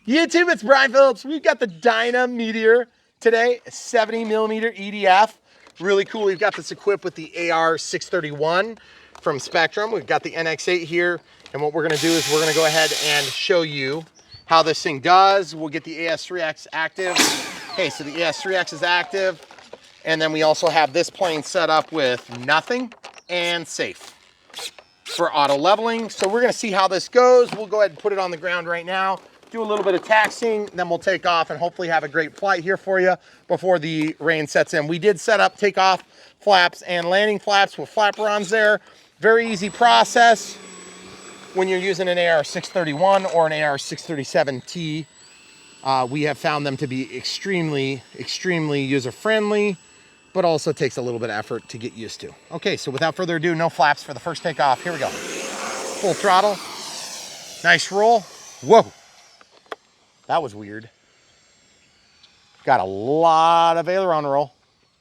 YouTube, it's Brian Phillips. We've got the Dynam Meteor today, 70mm EDF. Really cool. We've got this equipped with the AR631 from Spectrum. We've got the NX8 here. And what we're gonna do is we're gonna go ahead and show you how this thing does. We'll get the AS3X active. Okay, so the AS3X is active. And then we also have this plane set up with nothing and safe for auto leveling. So we're gonna see how this goes. We'll go ahead and put it on the ground right now, do a little bit of taxiing, then we'll take off and hopefully have a great flight here for you before the rain sets in. We did set up takeoff flaps and landing flaps with flaperons there. Very easy process when you're using an AR631 or an AR637T. We have found them to be extremely, extremely user-friendly, but also takes a little bit of effort to get used to. Okay, so without further ado, no flaps for the first takeoff. Here we go. Full throttle. Nice roll. Whoa. That was weird. Got a lot of aileron roll.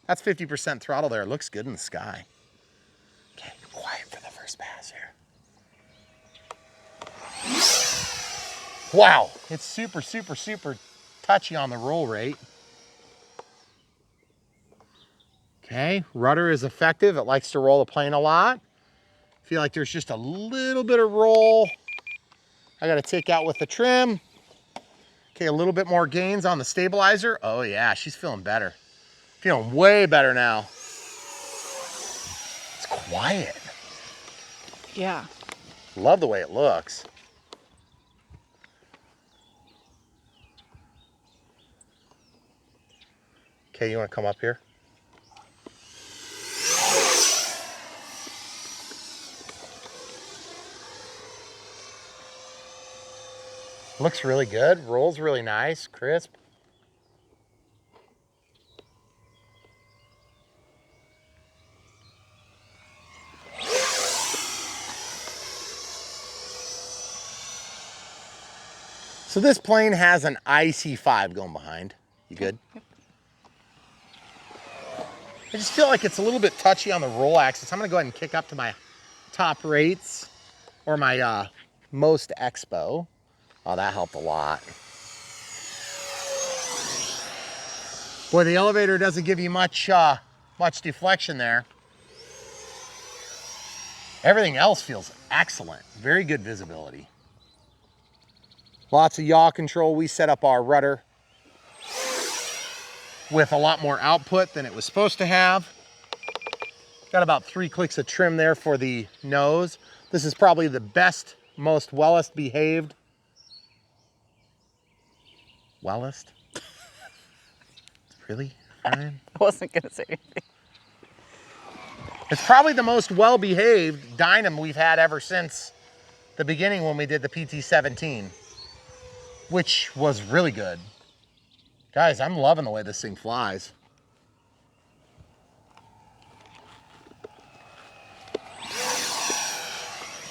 That's 50% throttle there. Looks good in the sky. Okay, quiet for the first pass here. Wow, it's super, super, super touchy on the roll rate. Okay, rudder is effective. It likes to roll the plane a lot. Feel like there's just a little bit of roll I gotta take out with the trim. Okay, a little bit more gains on the stabilizer. Oh yeah, she's feeling better. Feeling way better now. It's quiet. Yeah. Love the way it looks. Okay, you wanna come up here? Looks really good, rolls really nice, crisp. So this plane has an IC5 going behind. You good? Yep. I just feel like it's a little bit touchy on the roll axis. I'm gonna go ahead and kick up to my top rates or my most expo. Oh, that helped a lot. Boy, the elevator doesn't give you much deflection there. Everything else feels excellent. Very good visibility. Lots of yaw control. We set up our rudder with a lot more output than it was supposed to have. Got about 3 clicks of trim there for the nose. This is probably the best, most wellest behaved. Wellest? Really, Ryan? I wasn't gonna say anything. It's probably the most well-behaved Dynam we've had ever since the beginning when we did the PT-17, which was really good. Guys, I'm loving the way this thing flies.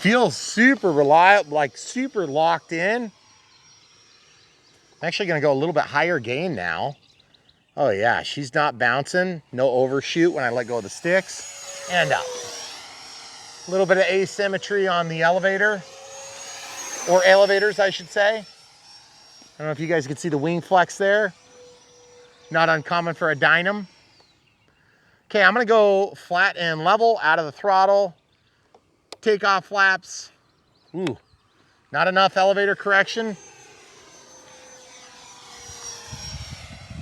Feels super reliable, like super locked in. I'm actually gonna go a little bit higher gain now. Oh yeah, she's not bouncing. No overshoot when I let go of the sticks. And up. A little bit of asymmetry on the elevator. Or elevators, I should say. I don't know if you guys can see the wing flex there. Not uncommon for a Dynam. Okay, I'm gonna go flat and level out of the throttle. Takeoff flaps. Ooh, not enough elevator correction.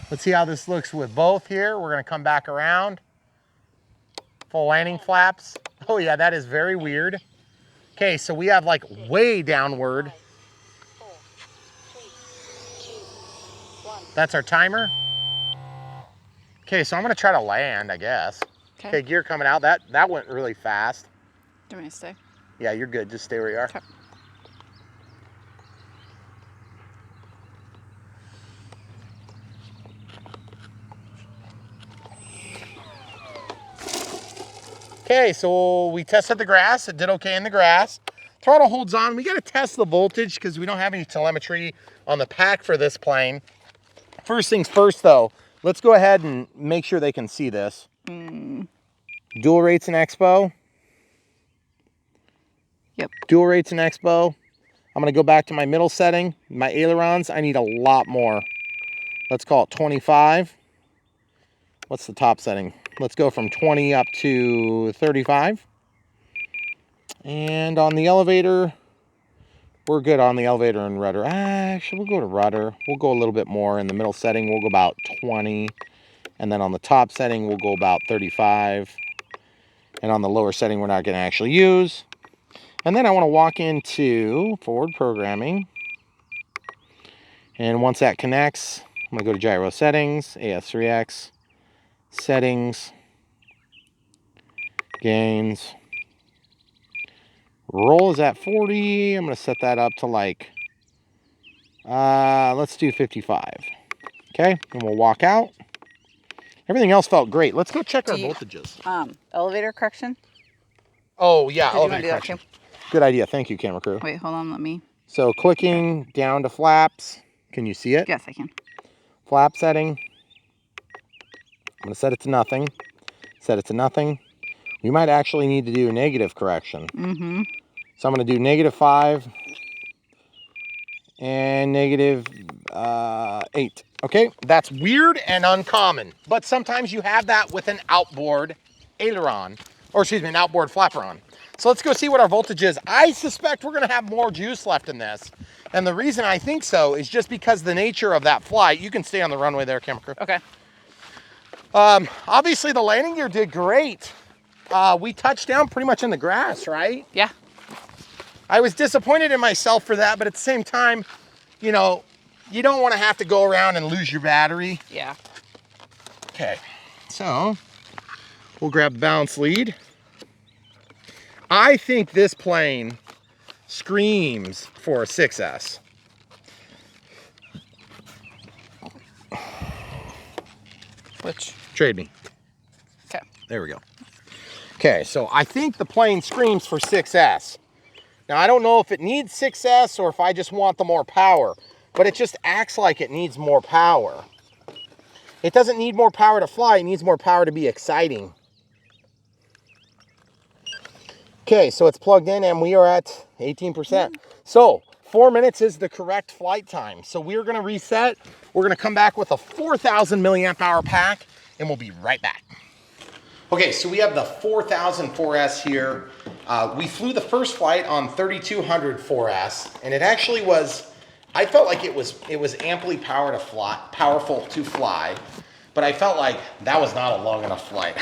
Let's see how this looks with both here. We're gonna come back around. Full landing flaps. Oh yeah, that is very weird. Okay, so we have like way downward. That's our timer. Okay, so I'm gonna try to land, I guess. Okay, gear coming out. That went really fast. Do you want me to stay? Yeah, you're good. Just stay where you are. Okay. Okay, so we tested the grass. It did okay in the grass. Throttle holds on. We got to test the voltage because we don't have any telemetry on the pack for this plane. First things first, though, let's go ahead and make sure they can see this. Dual rates in Expo. Yep. Dual rates in Expo. I'm going to go back to my middle setting. My ailerons, I need a lot more. Let's call it 25. What's the top setting? Let's go from 20 up to 35. And on the elevator, we're good on the elevator and rudder. Actually, we'll go to rudder. We'll go a little bit more. In the middle setting, we'll go about 20. And then on the top setting, we'll go about 35. And on the lower setting, we're not going to actually use. And then I want to walk into forward programming. And once that connects, I'm going to go to gyro settings, AS3X, settings, gains. Roll is at 40. I'm going to set that up to like, let's do 55. Okay, and we'll walk out. Everything else felt great. Let's go check our voltages. Elevator correction? Oh, yeah, Did you want to elevator do that correction. too? Good idea. Thank you, camera crew. Wait, hold on, let me. So clicking down to flaps. Can you see it? Yes, I can. Flap setting. I'm going to set it to nothing. Set it to nothing. We might actually need to do a negative correction. Mm-hmm. So I'm going to do -5 and -8. Okay, that's weird and uncommon, but sometimes you have that with an outboard aileron, or excuse me, an outboard flaperon. So let's go see what our voltage is. I suspect we're going to have more juice left in this. And the reason I think so is just because the nature of that flight. You can stay on the runway there, camera crew. Okay. Obviously the landing gear did great. We touched down pretty much in the grass, right? Yeah. I was disappointed in myself for that, but at the same time, you know, you don't want to have to go around and lose your battery. Yeah. Okay, so we'll grab the balance lead. I think this plane screams for a 6S. Which? Trade me. Okay. There we go. Okay, so I think the plane screams for 6S. Now, I don't know if it needs 6S or if I just want the more power, but it just acts like it needs more power. It doesn't need more power to fly, it needs more power to be exciting. Okay, so it's plugged in and we are at 18%. So 4 minutes is the correct flight time. So we're gonna reset. We're gonna come back with a 4,000 milliamp hour pack and we'll be right back. Okay, so we have the 4000 4S here. We flew the first flight on 3200 4S and it actually was, I felt like it was amply powerful to fly, but I felt like that was not a long enough flight.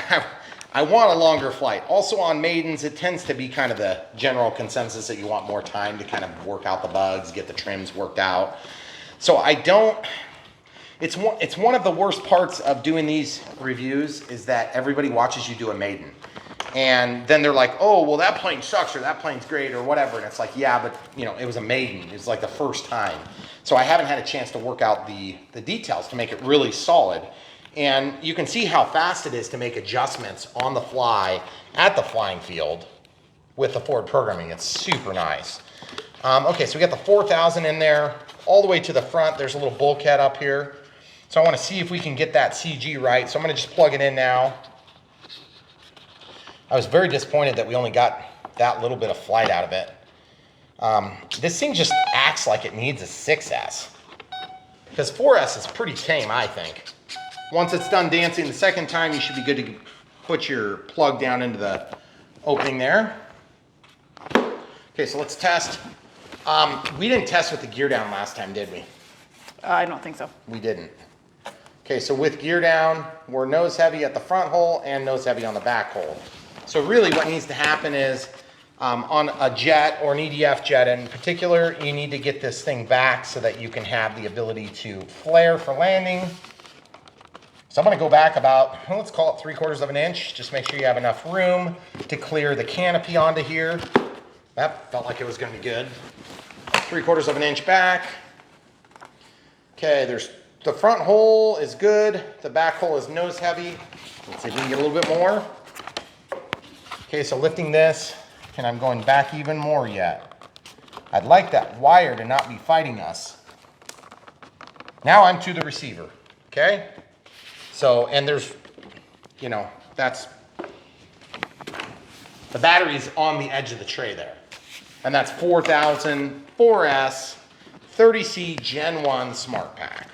I want a longer flight. Also on Maidens, it tends to be kind of the general consensus that you want more time to kind of work out the bugs, get the trims worked out. So I don't, it's one of the worst parts of doing these reviews is that everybody watches you do a Maiden. And then they're like, oh, well that plane sucks or that plane's great or whatever. And it's like, yeah, but you know, it was a Maiden. It was like the first time. So I haven't had a chance to work out the details to make it really solid. And you can see how fast it is to make adjustments on the fly at the flying field with the forward programming. It's super nice. Okay, so we got the 4000 in there all the way to the front. There's a little bulkhead up here. So I want to see if we can get that CG right. So I'm going to just plug it in now. I was very disappointed that we only got that little bit of flight out of it. This thing just acts like it needs a 6S. Because 4S is pretty tame, I think. Once it's done dancing the second time, you should be good to put your plug down into the opening there. Okay, so let's test. We didn't test with the gear down last time, did we? I don't think so. We didn't. Okay, so with gear down, we're nose heavy at the front hole and nose heavy on the back hole. So really what needs to happen is on a jet or an EDF jet in particular, you need to get this thing back so that you can have the ability to flare for landing. So I'm going to go back about, let's call it 3/4 of an inch. Just make sure you have enough room to clear the canopy onto here. That felt like it was going to be good. 3/4 of an inch back. Okay, there's the front hole is good. The back hole is nose heavy. Let's see if we can get a little bit more. Okay, so lifting this, and I'm going back even more yet. I'd like that wire to not be fighting us. Now I'm to the receiver, okay? So, and there's, you know, that's, the battery's on the edge of the tray there. And that's 4000 4S 30C Gen 1 Smart Pack.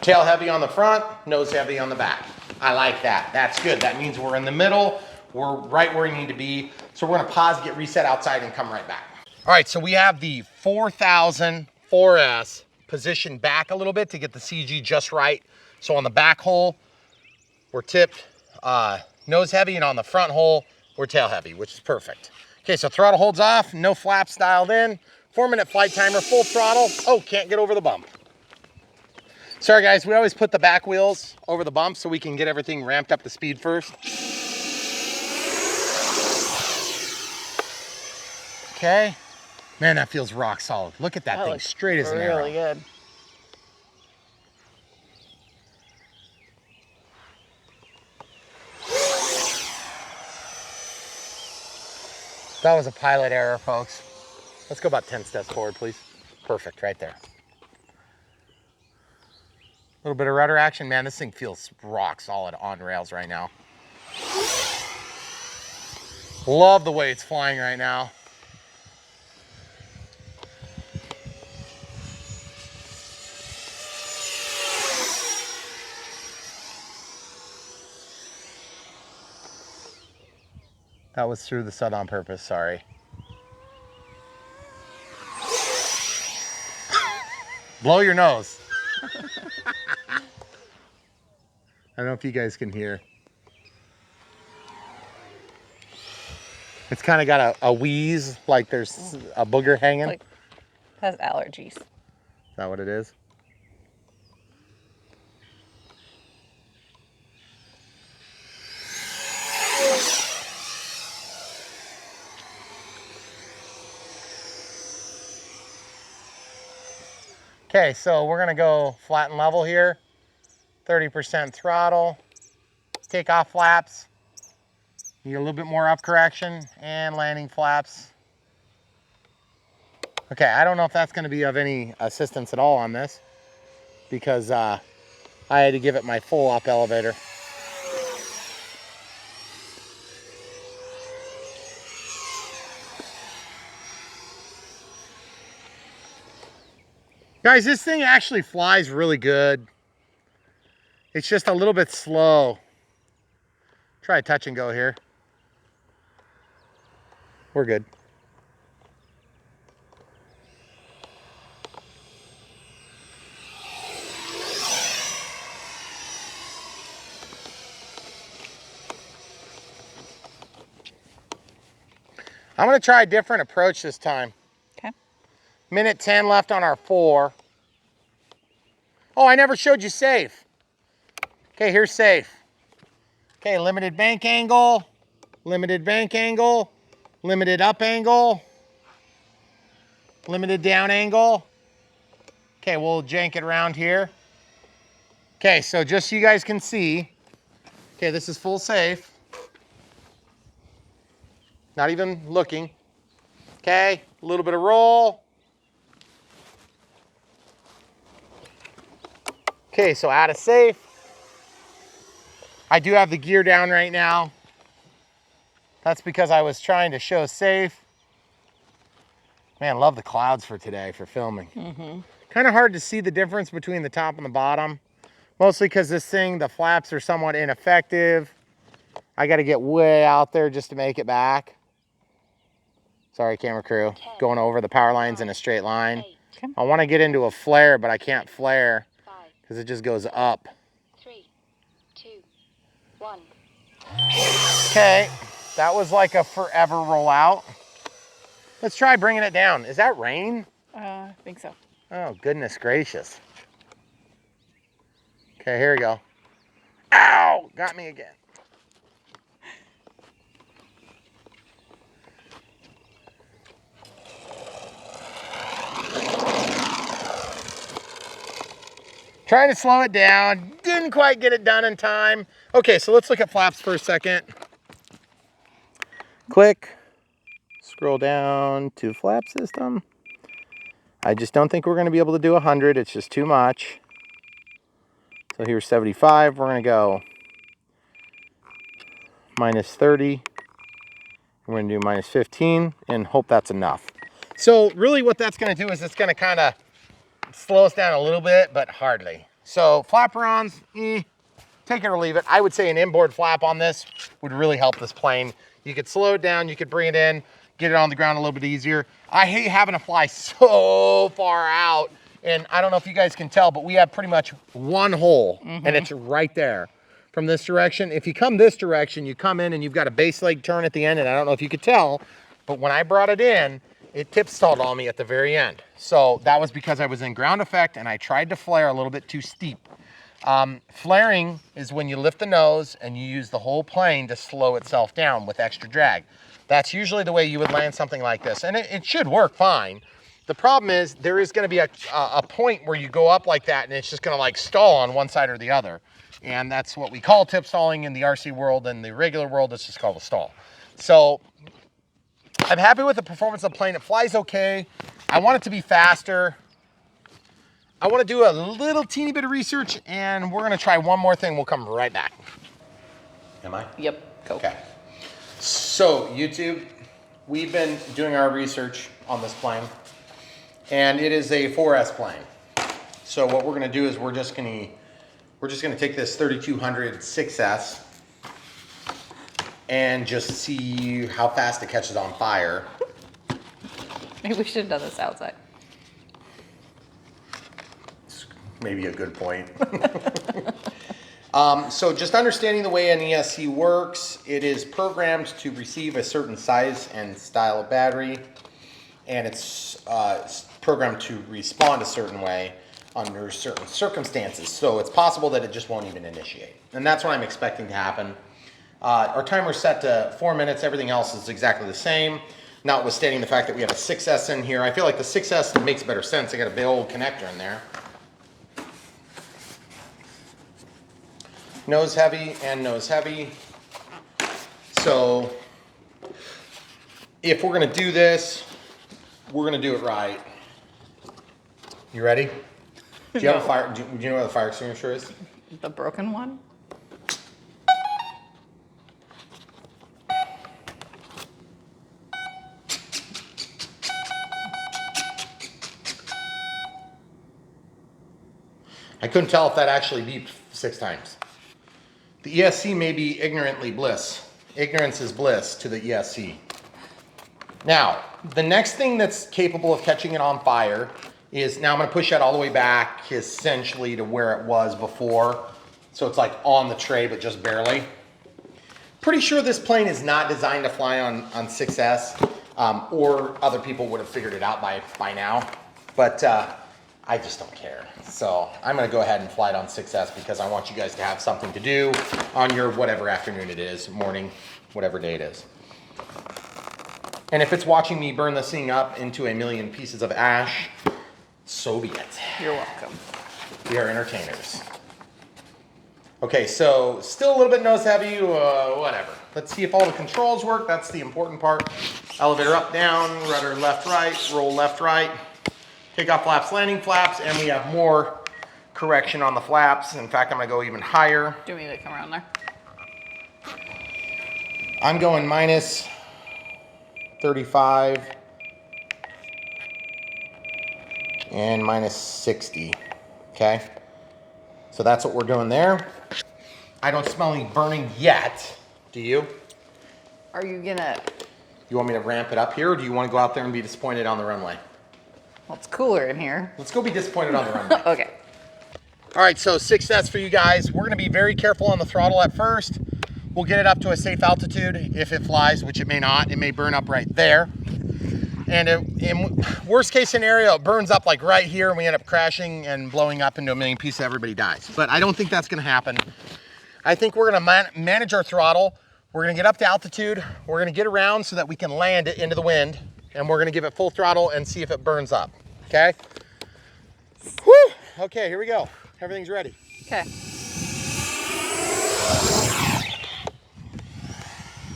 Tail heavy on the front, nose heavy on the back. I like that. That's good. That means we're in the middle. We're right where we need to be. So we're gonna pause, get reset outside, and come right back. All right, so we have the 4000 4S positioned back a little bit to get the CG just right. So on the back hole, we're tipped nose heavy, and on the front hole, we're tail heavy, which is perfect. Okay, so throttle holds off, no flaps dialed in, 4-minute flight timer, full throttle. Oh, can't get over the bump. Sorry guys, we always put the back wheels over the bump so we can get everything ramped up to speed first. Okay. Man, that feels rock solid. Look at that thing, straight as an arrow. Really good. That was a pilot error, folks. Let's go about 10 steps forward, please. Perfect, right there. A little bit of rudder action. Man, this thing feels rock solid on rails right now. Love the way it's flying right now. That was through the sun on purpose, sorry. Blow your nose. I don't know if you guys can hear. It's kind of got a wheeze, like there's a booger hanging. Like, has allergies. Is that what it is? Okay, so we're gonna go flat and level here. 30% throttle. Take off flaps. Need a little bit more up correction and landing flaps. Okay, I don't know if that's gonna be of any assistance at all on this because I had to give it my full up elevator. Guys, this thing actually flies really good. It's just a little bit slow. Try a touch and go here. We're good. I'm gonna try a different approach this time. Okay. Minute 10 left on our 4. Oh, I never showed you safe. Okay, here's safe. Okay, limited bank angle, limited bank angle, limited up angle, limited down angle. Okay, we'll jank it around here. Okay, so just so you guys can see, okay, this is full safe. Not even looking. Okay, a little bit of roll. Okay, so out of safe. I do have the gear down right now. That's because I was trying to show safe. Man, love the clouds for today for filming. Kind of hard to see the difference between the top and the bottom. Mostly because this thing, the flaps are somewhat ineffective. I got to get way out there just to make it back. Sorry, camera crew. Going over the power lines in a straight line. Okay. I want to get into a flare, but I can't flare because it just goes up. 3, 2, 1. Okay, that was like a forever rollout. Let's try bringing it down. Is that rain? I think so. Oh, goodness gracious. Okay, here we go. Ow! Got me again. Trying to slow it down. Didn't quite get it done in time. Okay, so let's look at flaps for a second. Click. Scroll down to flap system. I just don't think we're going to be able to do 100. It's just too much. So here's 75. We're going to go minus 30. We're gonna do minus 15 and hope that's enough. So really what that's gonna do is it's gonna kind of slow us down a little bit, but hardly. So flaperons, take it or leave it. I would say an inboard flap on this would really help this plane. You could slow it down, you could bring it in, get it on the ground a little bit easier. I hate having to fly so far out. And I don't know if you guys can tell, but we have pretty much one hole and it's right there from this direction. If you come this direction, you come in and you've got a base leg turn at the end. And I don't know if you could tell, but when I brought it in, it tip stalled on me at the very end. So that was because I was in ground effect and I tried to flare a little bit too steep. Flaring is when you lift the nose and you use the whole plane to slow itself down with extra drag. That's usually the way you would land something like this. And it should work fine. The problem is there is going to be a point where you go up like that and it's just going to like stall on one side or the other. And that's what we call tip stalling in the RC world. In the regular world, it's just called a stall. So I'm happy with the performance of the plane. It flies okay. I want it to be faster. I want to do a little teeny bit of research and we're going to try one more thing. We'll come right back. Am I? Yep, go. Okay. So YouTube, we've been doing our research on this plane and it is a 4S plane. So what we're going to do is we're just going to take this 3200 6S and just see how fast it catches on fire. Maybe we should have done this outside. Maybe a good point. So just understanding the way an ESC works, it is programmed to receive a certain size and style of battery, and it's programmed to respond a certain way under certain circumstances. So it's possible that it just won't even initiate. And that's what I'm expecting to happen. Our timer's set to 4 minutes. Everything else is exactly the same, notwithstanding the fact that we have a 6S in here. I feel like the 6S makes better sense. I got a big old connector in there. Nose heavy and nose heavy. So if we're gonna do this, we're gonna do it right. You ready? Do you have a fire? Do you know where the fire extinguisher is? The broken one? I couldn't tell if that actually beeped 6 times. The ESC may be ignorantly bliss. Ignorance is bliss to the ESC. Now, the next thing that's capable of catching it on fire is, now I'm gonna push that all the way back essentially to where it was before. So it's like on the tray, but just barely. Pretty sure this plane is not designed to fly on 6S, or other people would have figured it out by now. But I just don't care. So I'm gonna go ahead and fly it on 6S because I want you guys to have something to do on your whatever afternoon it is, morning, whatever day it is. And if it's watching me burn this thing up into a million pieces of ash, so be it. You're welcome. We are entertainers. Okay, so still a little bit nose heavy, whatever. Let's see if all the controls work. That's the important part. Elevator up, down, rudder left, right, roll left, right. Takeoff flaps, landing flaps, and we have more correction on the flaps. In fact, I'm gonna go even higher. Do you want me to come around there? I'm going minus 35 and minus 60, okay? So that's what we're doing there. I don't smell any burning yet, do you? Are you gonna... You want me to ramp it up here, or do you want to go out there and be disappointed on the runway? Well, it's cooler in here. Let's go be disappointed on the runway. Okay. All right, so 6S for you guys. We're gonna be very careful on the throttle at first. We'll get it up to a safe altitude if it flies, which it may not. It may burn up right there. And in worst case scenario, it burns up like right here and we end up crashing and blowing up into a million pieces, everybody dies. But I don't think that's gonna happen. I think we're gonna manage our throttle. We're gonna get up to altitude. We're gonna get around so that we can land it into the wind, and we're gonna give it full throttle and see if it burns up, okay? Whew, okay, here we go. Everything's ready. Okay.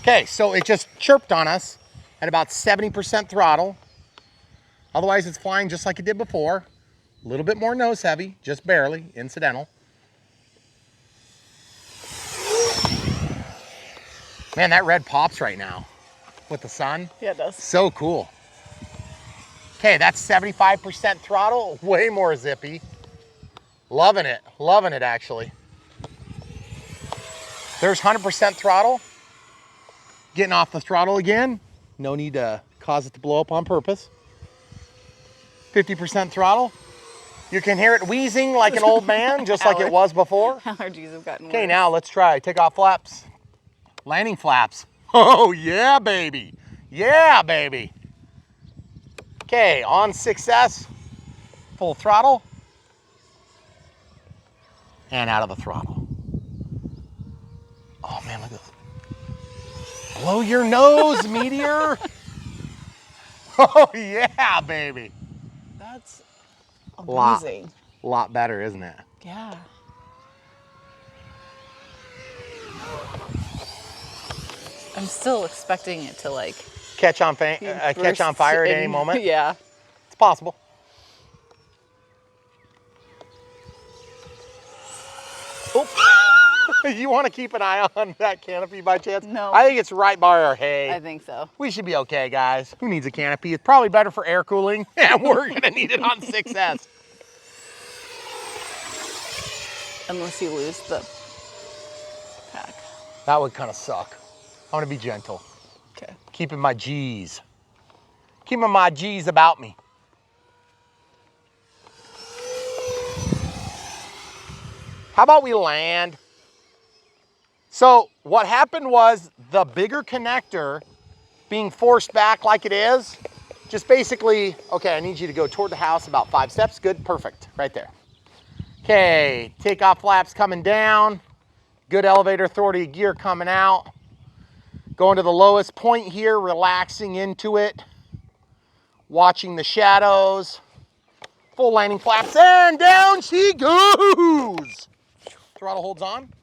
Okay, so it just chirped on us at about 70% throttle. Otherwise, it's flying just like it did before. A little bit more nose heavy, just barely, incidental. Man, that red pops right now with the sun. Yeah, it does. So cool. Okay, that's 75% throttle, way more zippy. Loving it actually. There's 100% throttle. Getting off the throttle again. No need to cause it to blow up on purpose. 50% throttle. You can hear it wheezing like an old man, just like it was before. Allergies have gotten worse. Okay, now let's try. Take off flaps. Landing flaps. Oh, yeah, baby. Yeah, baby. Okay, on success. Full throttle. And out of the throttle. Oh, man, look at this. Blow your nose, Meteor. Oh, yeah, baby. That's amazing. Lot better, isn't it? Yeah. I'm still expecting it to like Catch on fire at any moment. Yeah. It's possible. Oh. You want to keep an eye on that canopy by chance? No. I think it's right by our hay. I think so. We should be okay, guys. Who needs a canopy? It's probably better for air cooling, and we're gonna need it on 6S. Unless you lose the pack. That would kind of suck. I want to be gentle. Okay. Keeping my G's. Keeping my G's about me. How about we land? So what happened was the bigger connector being forced back like it is, just basically, okay, I need you to go toward the house about 5 steps. Good, perfect, right there. Okay, takeoff flaps coming down. Good elevator authority gear coming out. Going to the lowest point here, relaxing into it. Watching the shadows. Full landing flaps, and down she goes. Throttle holds on.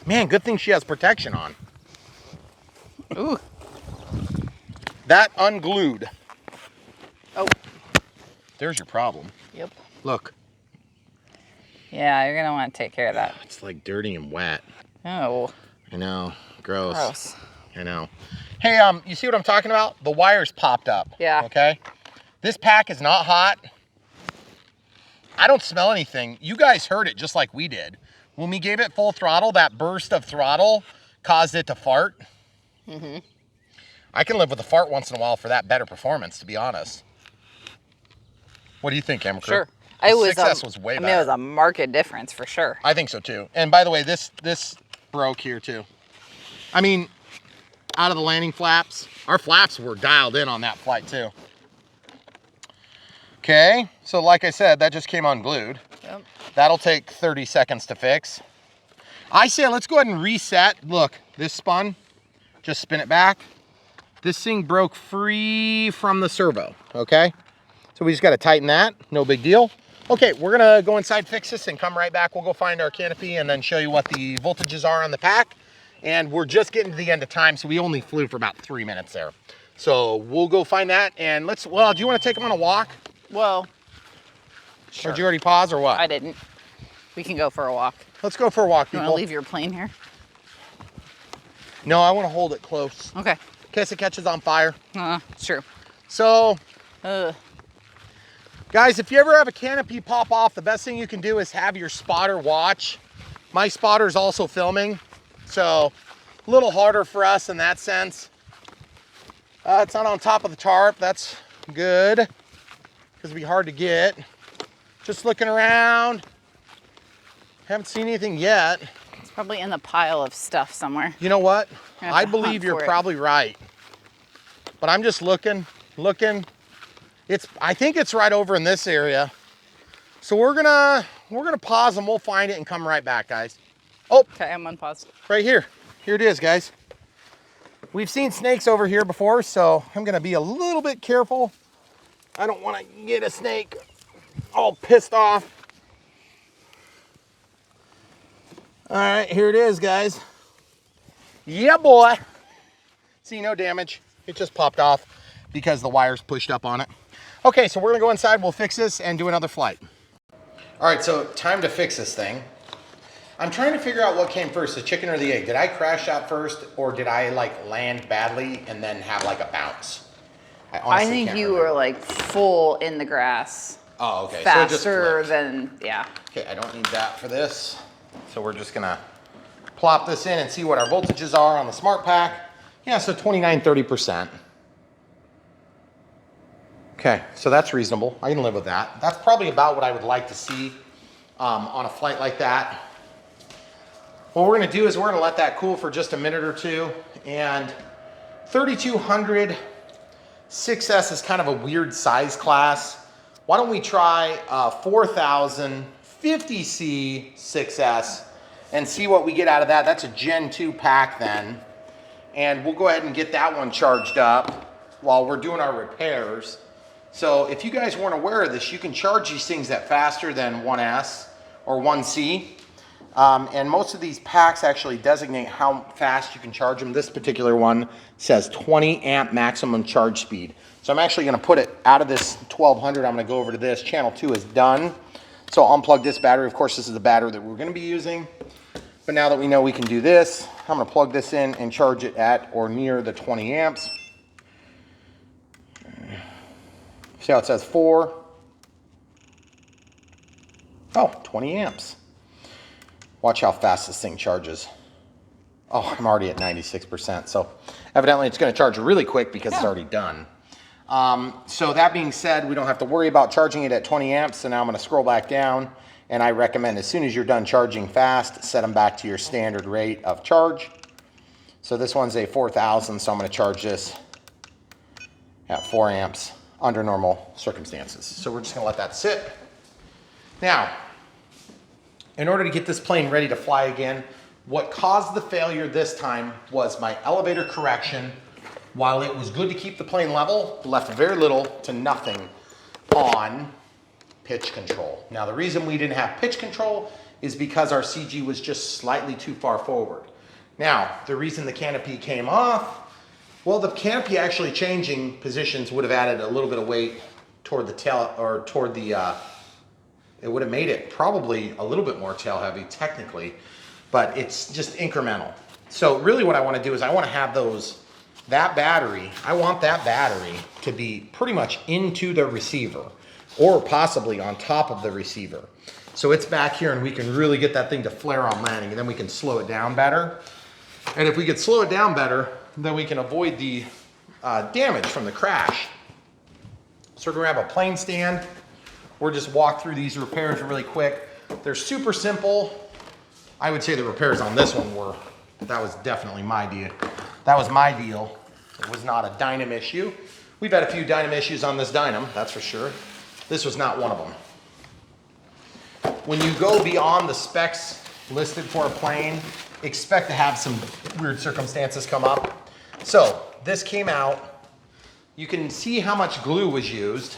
Man, good thing she has protection on. Ooh. That unglued. Oh. There's your problem. Yep. Look, Yeah, you're gonna want to take care of that. it's like dirty and wet. Oh. I know, gross. Gross. I know. Hey, you see what I'm talking about? The wires popped up. Yeah. Okay. This pack is not hot. I don't smell anything. You guys heard it just like we did. When we gave it full throttle, that burst of throttle caused it to fart. Mm-hmm. I can live with a fart once in a while for that better performance, to be honest. What do you think, Emma? Sure. The It was 6S was way I better. mean, it was a marked difference for sure. I think so too. And by the way, this broke here too. I mean, out of the landing flaps, our flaps were dialed in on that flight too. Okay, so like I said, that just came unglued. Yep. That'll take 30 seconds to fix. I say let's go ahead and reset. Look, this spun. Just spin it back. This thing broke free from the servo, okay? So we just gotta tighten that, no big deal. Okay, we're gonna go inside, fix this, and come right back. We'll go find our canopy and then show you what the voltages are on the pack. And we're just getting to the end of time, so we only flew for about 3 minutes there. So we'll go find that, and well, do you wanna take them on a walk? Well, sure. Or did you already pause or what? I didn't. We can go for a walk. Let's go for a walk, You people. want to leave your plane here? No, I wanna hold it close. Okay. In case it catches on fire. It's true. So, Ugh. guys, if you ever have a canopy pop off, the best thing you can do is have your spotter watch. My spotter's also filming, so a little harder for us in that sense. It's not on top of the tarp. That's good, because it'd be hard to get. Just looking around. Haven't seen anything yet. It's probably in the pile of stuff somewhere. You know what? I have I to believe hunt you're for it. probably right. But I'm just looking. I think it's right over in this area. So we're gonna pause and we'll find it and come right back, guys. Oh, Okay, I'm unpaused. right here. Here it is, guys. We've seen snakes over here before, so I'm gonna be a little bit careful. I don't wanna get a snake all pissed off. All right, here it is, guys. Yeah, boy. See, no damage. It just popped off because the wires pushed up on it. Okay, so we're gonna go inside, we'll fix this and do another flight. All right, so time to fix this thing. I'm trying to figure out what came first, the chicken or the egg. Did I crash out first, or did I like land badly and then have like a bounce? I honestly think can't you remember. were like full in the grass. Oh, okay. Faster So it just than, yeah. okay, I don't need that for this. So we're just gonna plop this in and see what our voltages are on the smart pack. Yeah, so 29, 30%. Okay, so that's reasonable. I can live with that. That's probably about what I would like to see on a flight like that. What we're gonna do is we're gonna let that cool for just a minute or two. And 3200 6S is kind of a weird size class. Why don't we try 4000 50C 6S and see what we get out of that. That's a Gen 2 pack then. And we'll go ahead and get that one charged up while we're doing our repairs. So if you guys weren't aware of this, you can charge these things at faster than 1S or 1C. And most of these packs actually designate how fast you can charge them. This particular one says 20 amp maximum charge speed. So I'm actually gonna put it out of this 1200. I'm gonna go over to this. Channel 2 is done. So I'll unplug this battery. Of course, this is the battery that we're gonna be using. But now that we know we can do this, I'm gonna plug this in and charge it at or near the 20 amps. See how it says 4? Oh, 20 amps. Watch how fast this thing charges. Oh, I'm already at 96%. So evidently it's gonna charge really quick because it's already done. So that being said, we don't have to worry about charging it at 20 amps. So now I'm gonna scroll back down, and I recommend as soon as you're done charging fast, set them back to your standard rate of charge. So this one's a 4000, so I'm gonna charge this at 4 amps under normal circumstances. So we're just gonna let that sit. Now, in order to get this plane ready to fly again, what caused the failure this time was my elevator correction. While it was good to keep the plane level, left very little to nothing on pitch control. Now, the reason we didn't have pitch control is because our CG was just slightly too far forward. Now, the reason the canopy came off, well, the canopy actually changing positions would have added a little bit of weight toward the tail, or toward the, it would have made it probably a little bit more tail heavy technically, but it's just incremental. So really what I want to do is I want to have that battery, I want that battery to be pretty much into the receiver or possibly on top of the receiver. So it's back here and we can really get that thing to flare on landing, and then we can slow it down better. And if we could slow it down better, then we can avoid the damage from the crash. So we're gonna have a plane stand. We'll just walk through these repairs really quick. They're super simple. I would say the repairs on this one that was definitely my deal. That was my deal. It was not a Dynam issue. We've had a few Dynam issues on this Dynam, that's for sure. This was not one of them. When you go beyond the specs listed for a plane, expect to have some weird circumstances come up. So this came out. You can see how much glue was used.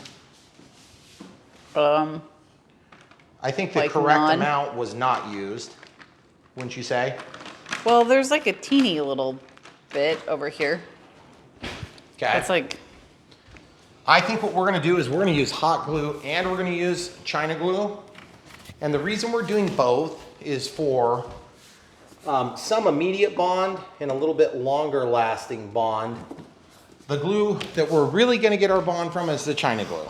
I think the like correct none? amount was not used, wouldn't you say? Well, there's like a teeny little bit over here. Okay. It's like, I think what we're gonna do is we're gonna use hot glue and we're gonna use China glue. And the reason we're doing both is for some immediate bond and a little bit longer lasting bond. The glue that we're really gonna get our bond from is the China glue.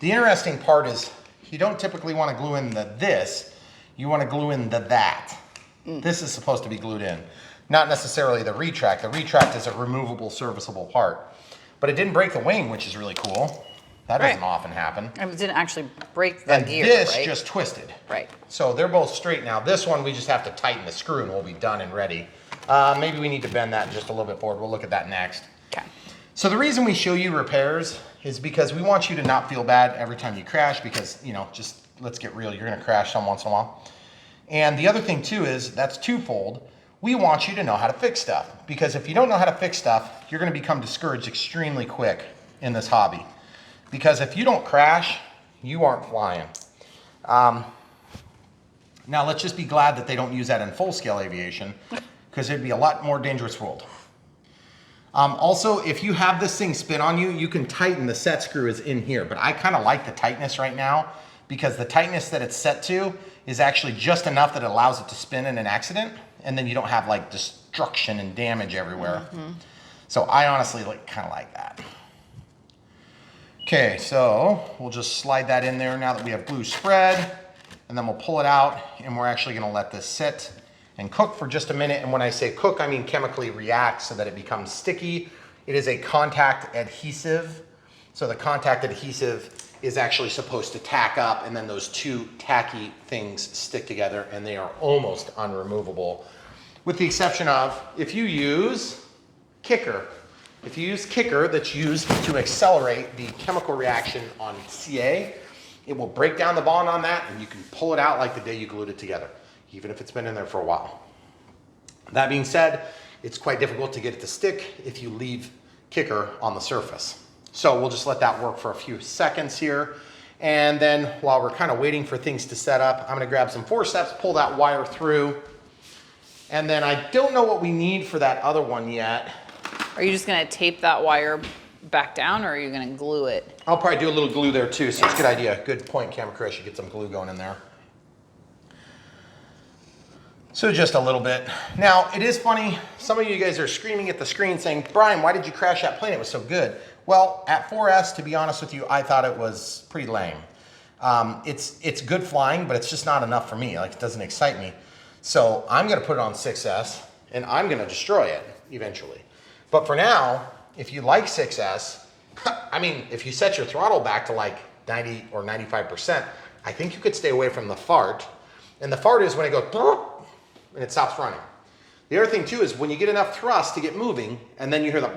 The interesting part is you don't typically wanna glue in this, you wanna glue in that. This is supposed to be glued in, not necessarily the retract. The retract is a removable, serviceable part. But it didn't break the wing, which is really cool. That doesn't often happen. it didn't actually break the And gear, this right? just twisted. Right. So they're both straight now. This one, we just have to tighten the screw and we'll be done and ready. Maybe we need to bend that just a little bit forward. We'll look at that next. Okay. So the reason we show you repairs is because we want you to not feel bad every time you crash, because, you know, just let's get real. You're gonna crash some once in a while. And the other thing too is, that's twofold. We want you to know how to fix stuff, because if you don't know how to fix stuff, you're gonna become discouraged extremely quick in this hobby. Because if you don't crash, you aren't flying. Now let's just be glad that they don't use that in full-scale aviation, because it'd be a lot more dangerous world. Also, if you have this thing spin on you, you can tighten the set screw is in here, but I kind of like the tightness right now because the tightness that it's set to is actually just enough that it allows it to spin in an accident, and then you don't have like destruction and damage everywhere. So I honestly kind of like that. Okay, so we'll just slide that in there now that we have glue spread, and then we'll pull it out, and we're actually gonna let this sit and cook for just a minute. And when I say cook, I mean chemically react so that it becomes sticky. It is a contact adhesive. So the contact adhesive is actually supposed to tack up, and then those two tacky things stick together, and they are almost unremovable. With the exception of if you use kicker. If you use kicker that's used to accelerate the chemical reaction on CA, it will break down the bond on that, and you can pull it out like the day you glued it together, even if it's been in there for a while. That being said, it's quite difficult to get it to stick if you leave kicker on the surface. So we'll just let that work for a few seconds here. And then while we're kind of waiting for things to set up, I'm gonna grab some forceps, pull that wire through. And then I don't know what we need for that other one yet. Are you just gonna tape that wire back down, or are you gonna glue it? I'll probably do a little glue there too, so it's a good idea. Good point, camera crew. I should get some glue going in there. So just a little bit. Now, it is funny, some of you guys are screaming at the screen saying, Brian, why did you crash that plane? It was so good. Well, at 4S, to be honest with you, I thought it was pretty lame. It's good flying, but it's just not enough for me. Like, it doesn't excite me. So I'm gonna put it on 6S, and I'm gonna destroy it eventually. But for now, if you like 6S, I mean, if you set your throttle back to like 90 or 95%, I think you could stay away from the fart. And the fart is when it goes, and it stops running. The other thing too is when you get enough thrust to get moving, and then you hear the,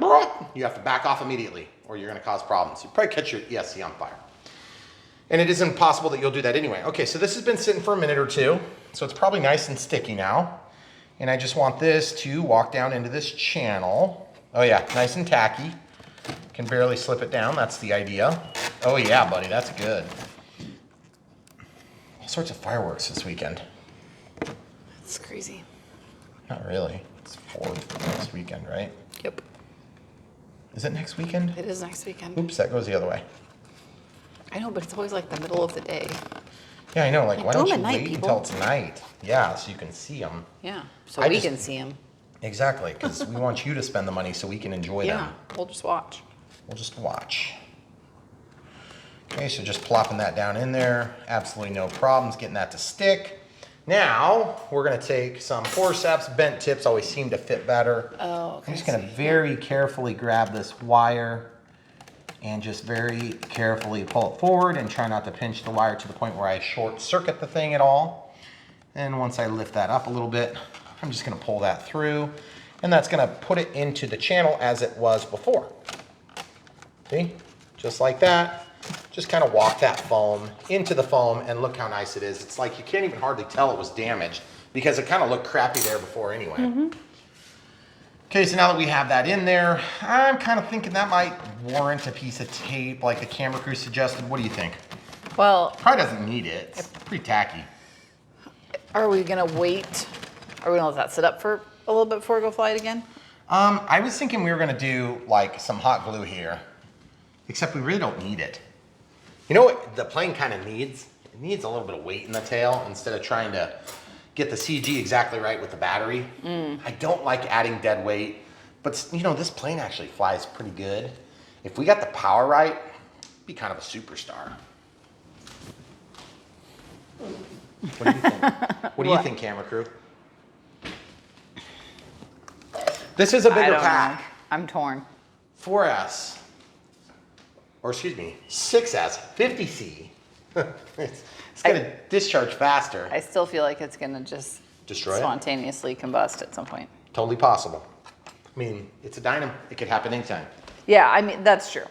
you have to back off immediately, or you're gonna cause problems. You probably catch your ESC on fire. And it isn't possible that you'll do that anyway. Okay, so this has been sitting for a minute or two, so it's probably nice and sticky now. And I just want this to walk down into this channel. Oh yeah, nice and tacky. Can barely slip it down, that's the idea. Oh yeah, buddy, that's good. All sorts of fireworks this weekend. It's crazy. Not really, it's 4th next weekend, right? Yep. Is it next weekend? It is next weekend. Oops, that goes the other way. I know, but it's always like the middle of the day. Yeah, I know, like why do don't you them at night, wait people. until it's night? Yeah, so you can see them. Yeah, so I we just- can see them. Exactly, because we want you to spend the money so we can enjoy Yeah, them. we'll just watch. We'll just watch. Okay, so just plopping that down in there. Absolutely no problems getting that to stick. Now, we're gonna take some forceps. Bent tips always seem to fit better. Oh, okay. I'm just gonna very carefully grab this wire and just very carefully pull it forward and try not to pinch the wire to the point where I short circuit the thing at all. And once I lift that up a little bit, I'm just gonna pull that through, and that's gonna put it into the channel as it was before. See, just like that. Just kind of walk that foam into the foam, and look how nice it is. It's like you can't even hardly tell it was damaged because it kind of looked crappy there before anyway. Okay, so now that we have that in there, I'm kind of thinking that might warrant a piece of tape like the camera crew suggested. What do you think? Well, Probably doesn't need it. It's pretty tacky. are we gonna wait? Are we gonna let that sit up for a little bit before we go fly it again? I was thinking we were gonna do like some hot glue here, except we really don't need it. You know what the plane kind of needs? It needs a little bit of weight in the tail instead of trying to get the CG exactly right with the battery. I don't like adding dead weight, but you know, this plane actually flies pretty good. If we got the power right, it'd be kind of a superstar. What do you think? What do you think, camera crew? This is a I bigger don't pack. know. I'm torn. 4S, or excuse me, 6S, 50C. it's gonna discharge faster. I still feel like it's gonna just Destroy it? spontaneously combust at some point. Totally possible. I mean, it's a Dynam. It could happen anytime. Yeah, I mean, that's true.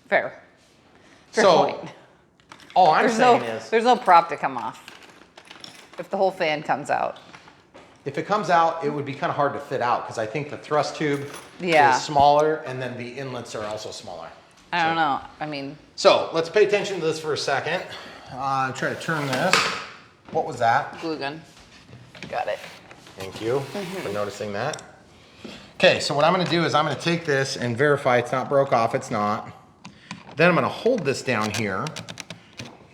Fair. Fair So, point. all I'm There's saying no, is, there's no prop to come off if the whole fan comes out. if it comes out, it would be kind of hard to fit out because I think the thrust tube Yeah. is smaller and then the inlets are also smaller. I don't know. I mean, So let's pay attention to this for a second. Try to turn this. What was that? glue gun. Got it. Thank you for noticing that. Okay, so what I'm gonna do is I'm gonna take this and verify it's not broke off. It's not. Then I'm gonna hold this down here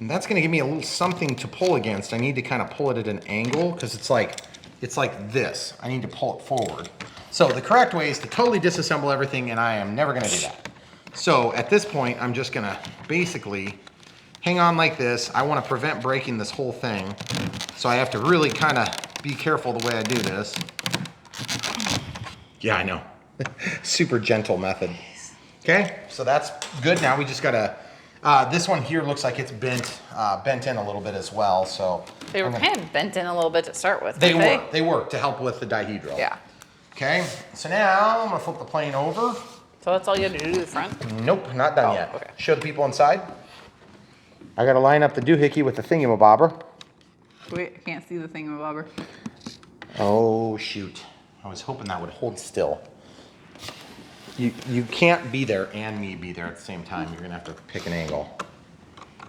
And that's gonna give me a little something to pull against. I need to kind of pull it at an angle because it's like this. I need to pull it forward. So the correct way is to totally disassemble everything, and I am never gonna do that. So at this point, I'm just gonna basically hang on like this. I wanna prevent breaking this whole thing. So I have to really kind of be careful the way I do this. Yeah, I know. Super gentle method. Okay, so that's good. Now we just gotta, this one here looks like it's bent in a little bit as well, so. They were kind of bent in a little bit to start with, They were to help with the dihedral. Yeah. Okay, so now I'm gonna flip the plane over. So that's all you had to do to the front? Nope, not done Oh, yet. okay. Show the people inside. I gotta line up the doohickey with the thingamabobber. Wait, I can't see the thingamabobber. Oh, shoot. I was hoping that would hold still. You can't be there and me be there at the same time. You're gonna have to pick an angle.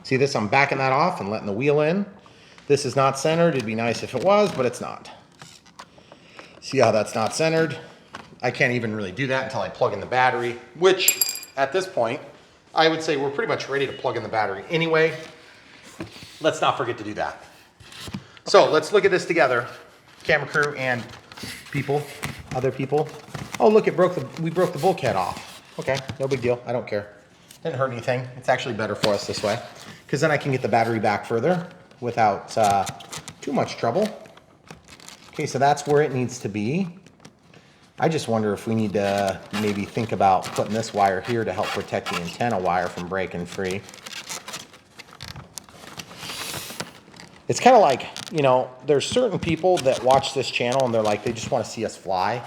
See this? I'm backing that off and letting the wheel in. This is not centered. It'd be nice if it was, but it's not. See how that's not centered? I can't even really do that until I plug in the battery, which at this point, I would say we're pretty much ready to plug in the battery anyway. Let's not forget to do that. So let's look at this together. Camera crew and people, other people. Oh, look, we broke the bulkhead off. Okay, no big deal. I don't care. Didn't hurt anything. It's actually better for us this way because then I can get the battery back further without too much trouble. Okay, so that's where it needs to be. I just wonder if we need to maybe think about putting this wire here to help protect the antenna wire from breaking free. It's kind of like, you know, there's certain people that watch this channel and they're like, they just want to see us fly.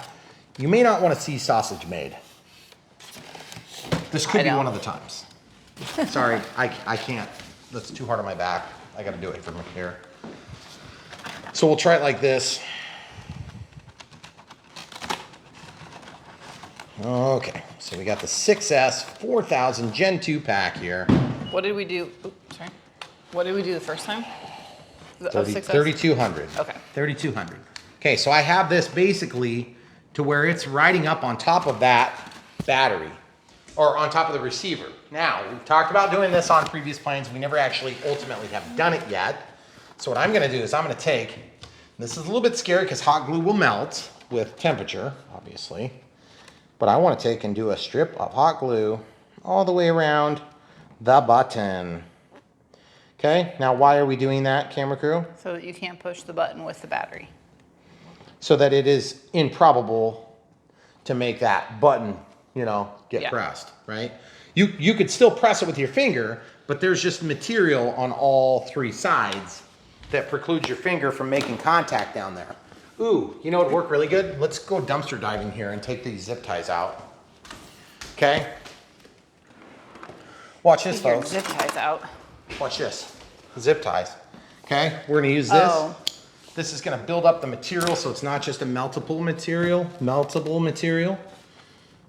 You may not want to see sausage made. This could be one of the times. Sorry, I can't. That's too hard on my back. I got to do it from here. So we'll try it like this. Okay, so we got the 6S 4000 Gen 2 pack here. What did we do? Oops, sorry. What did we do the first time? The 3200. Okay. 3200. Okay, so I have this basically to where it's riding up on top of that battery or on top of the receiver. Now, we've talked about doing this on previous planes. We never actually ultimately have done it yet. So what I'm gonna do is I'm gonna take, this is a little bit scary because hot glue will melt with temperature, obviously. But I want to take and do a strip of hot glue all the way around the button. Okay, now why are we doing that, camera crew? So that you can't push the button with the battery. So that it is improbable to make that button, you know, get pressed, right? You could still press it with your finger, but there's just material on all three sides that precludes your finger from making contact down there. Ooh, you know what would work really good? Let's go dumpster diving here and take these zip ties out. Okay? Watch this, Take your folks. zip ties out. Watch this. Zip ties. Okay? We're gonna use this. Oh. This is gonna build up the material so it's not just a meltable material.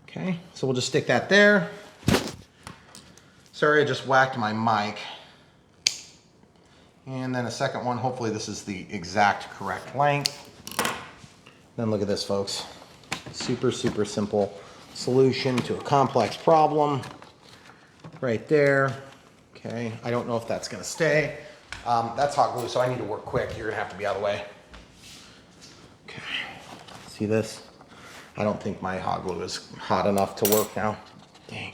Okay, so we'll just stick that there. Sorry, I just whacked my mic. And then a second one, hopefully this is the exact correct length. Then look at this, folks. Super, super simple solution to a complex problem. Right there. Okay, I don't know if that's gonna stay. That's hot glue, so I need to work quick. You're gonna have to be out of the way. Okay, see this? I don't think my hot glue is hot enough to work now. Dang.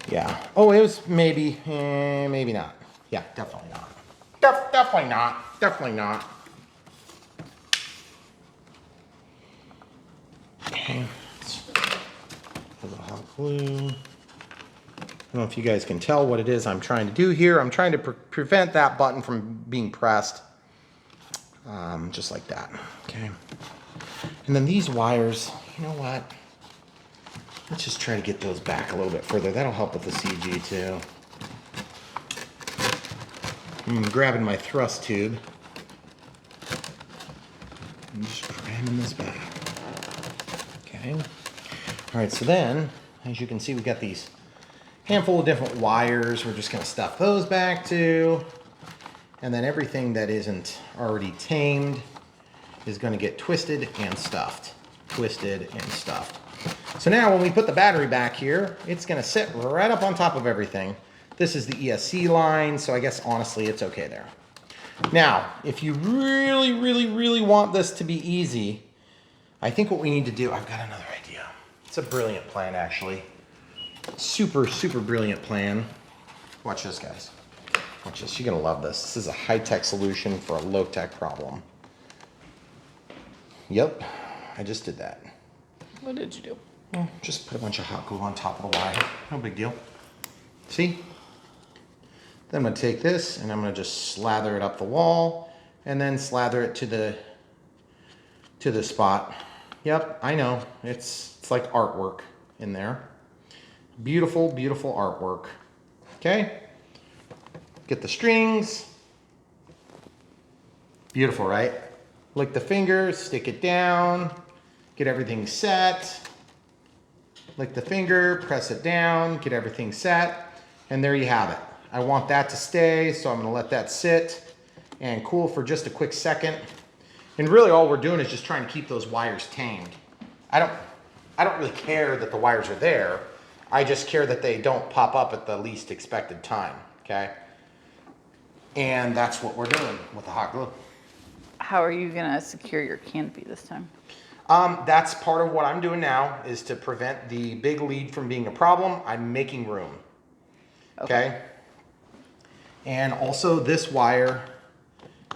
Yeah. Oh, it was maybe, maybe not. Yeah, definitely not. Definitely not. Definitely not. Okay. A little hot glue. I don't know if you guys can tell what it is I'm trying to do here. I'm trying to prevent that button from being pressed. Just like that. Okay. And then these wires, you know what? Let's just try to get those back a little bit further. That'll help with the CG too. I'm grabbing my thrust tube. I'm just cramming this back. Okay. All right, so then, as you can see, we've got these handful of different wires. We're just gonna stuff those back too. And then everything that isn't already tamed is gonna get twisted and stuffed. Twisted and stuffed. So now when we put the battery back here, it's gonna sit right up on top of everything. This is the ESC line, so I guess honestly it's okay there. Now, if you really, really, really want this to be easy, I think what we need to do, I've got another idea. It's a brilliant plan, actually. Super, super brilliant plan. Watch this, guys. Watch this, you're gonna love this. This is a high-tech solution for a low-tech problem. Yep, I just did that. What did you do? Well, just put a bunch of hot glue on top of the wire. No big deal. See? Then I'm gonna take this and I'm gonna just slather it up the wall and then slather it to the spot. Yep, I know. It's like artwork in there. Beautiful, beautiful artwork. Okay? Get the strings. Beautiful, right? Lick the fingers, stick it down, get everything set. Lick the finger, press it down, get everything set, and there you have it. I want that to stay, so I'm gonna let that sit and cool for just a quick second. And really all we're doing is just trying to keep those wires tamed. I don't really care that the wires are there. I just care that they don't pop up at the least expected time, okay? And that's what we're doing with the hot glue. How are you gonna secure your canopy this time? That's part of what I'm doing now is to prevent the big lead from being a problem. I'm making room, okay? And also this wire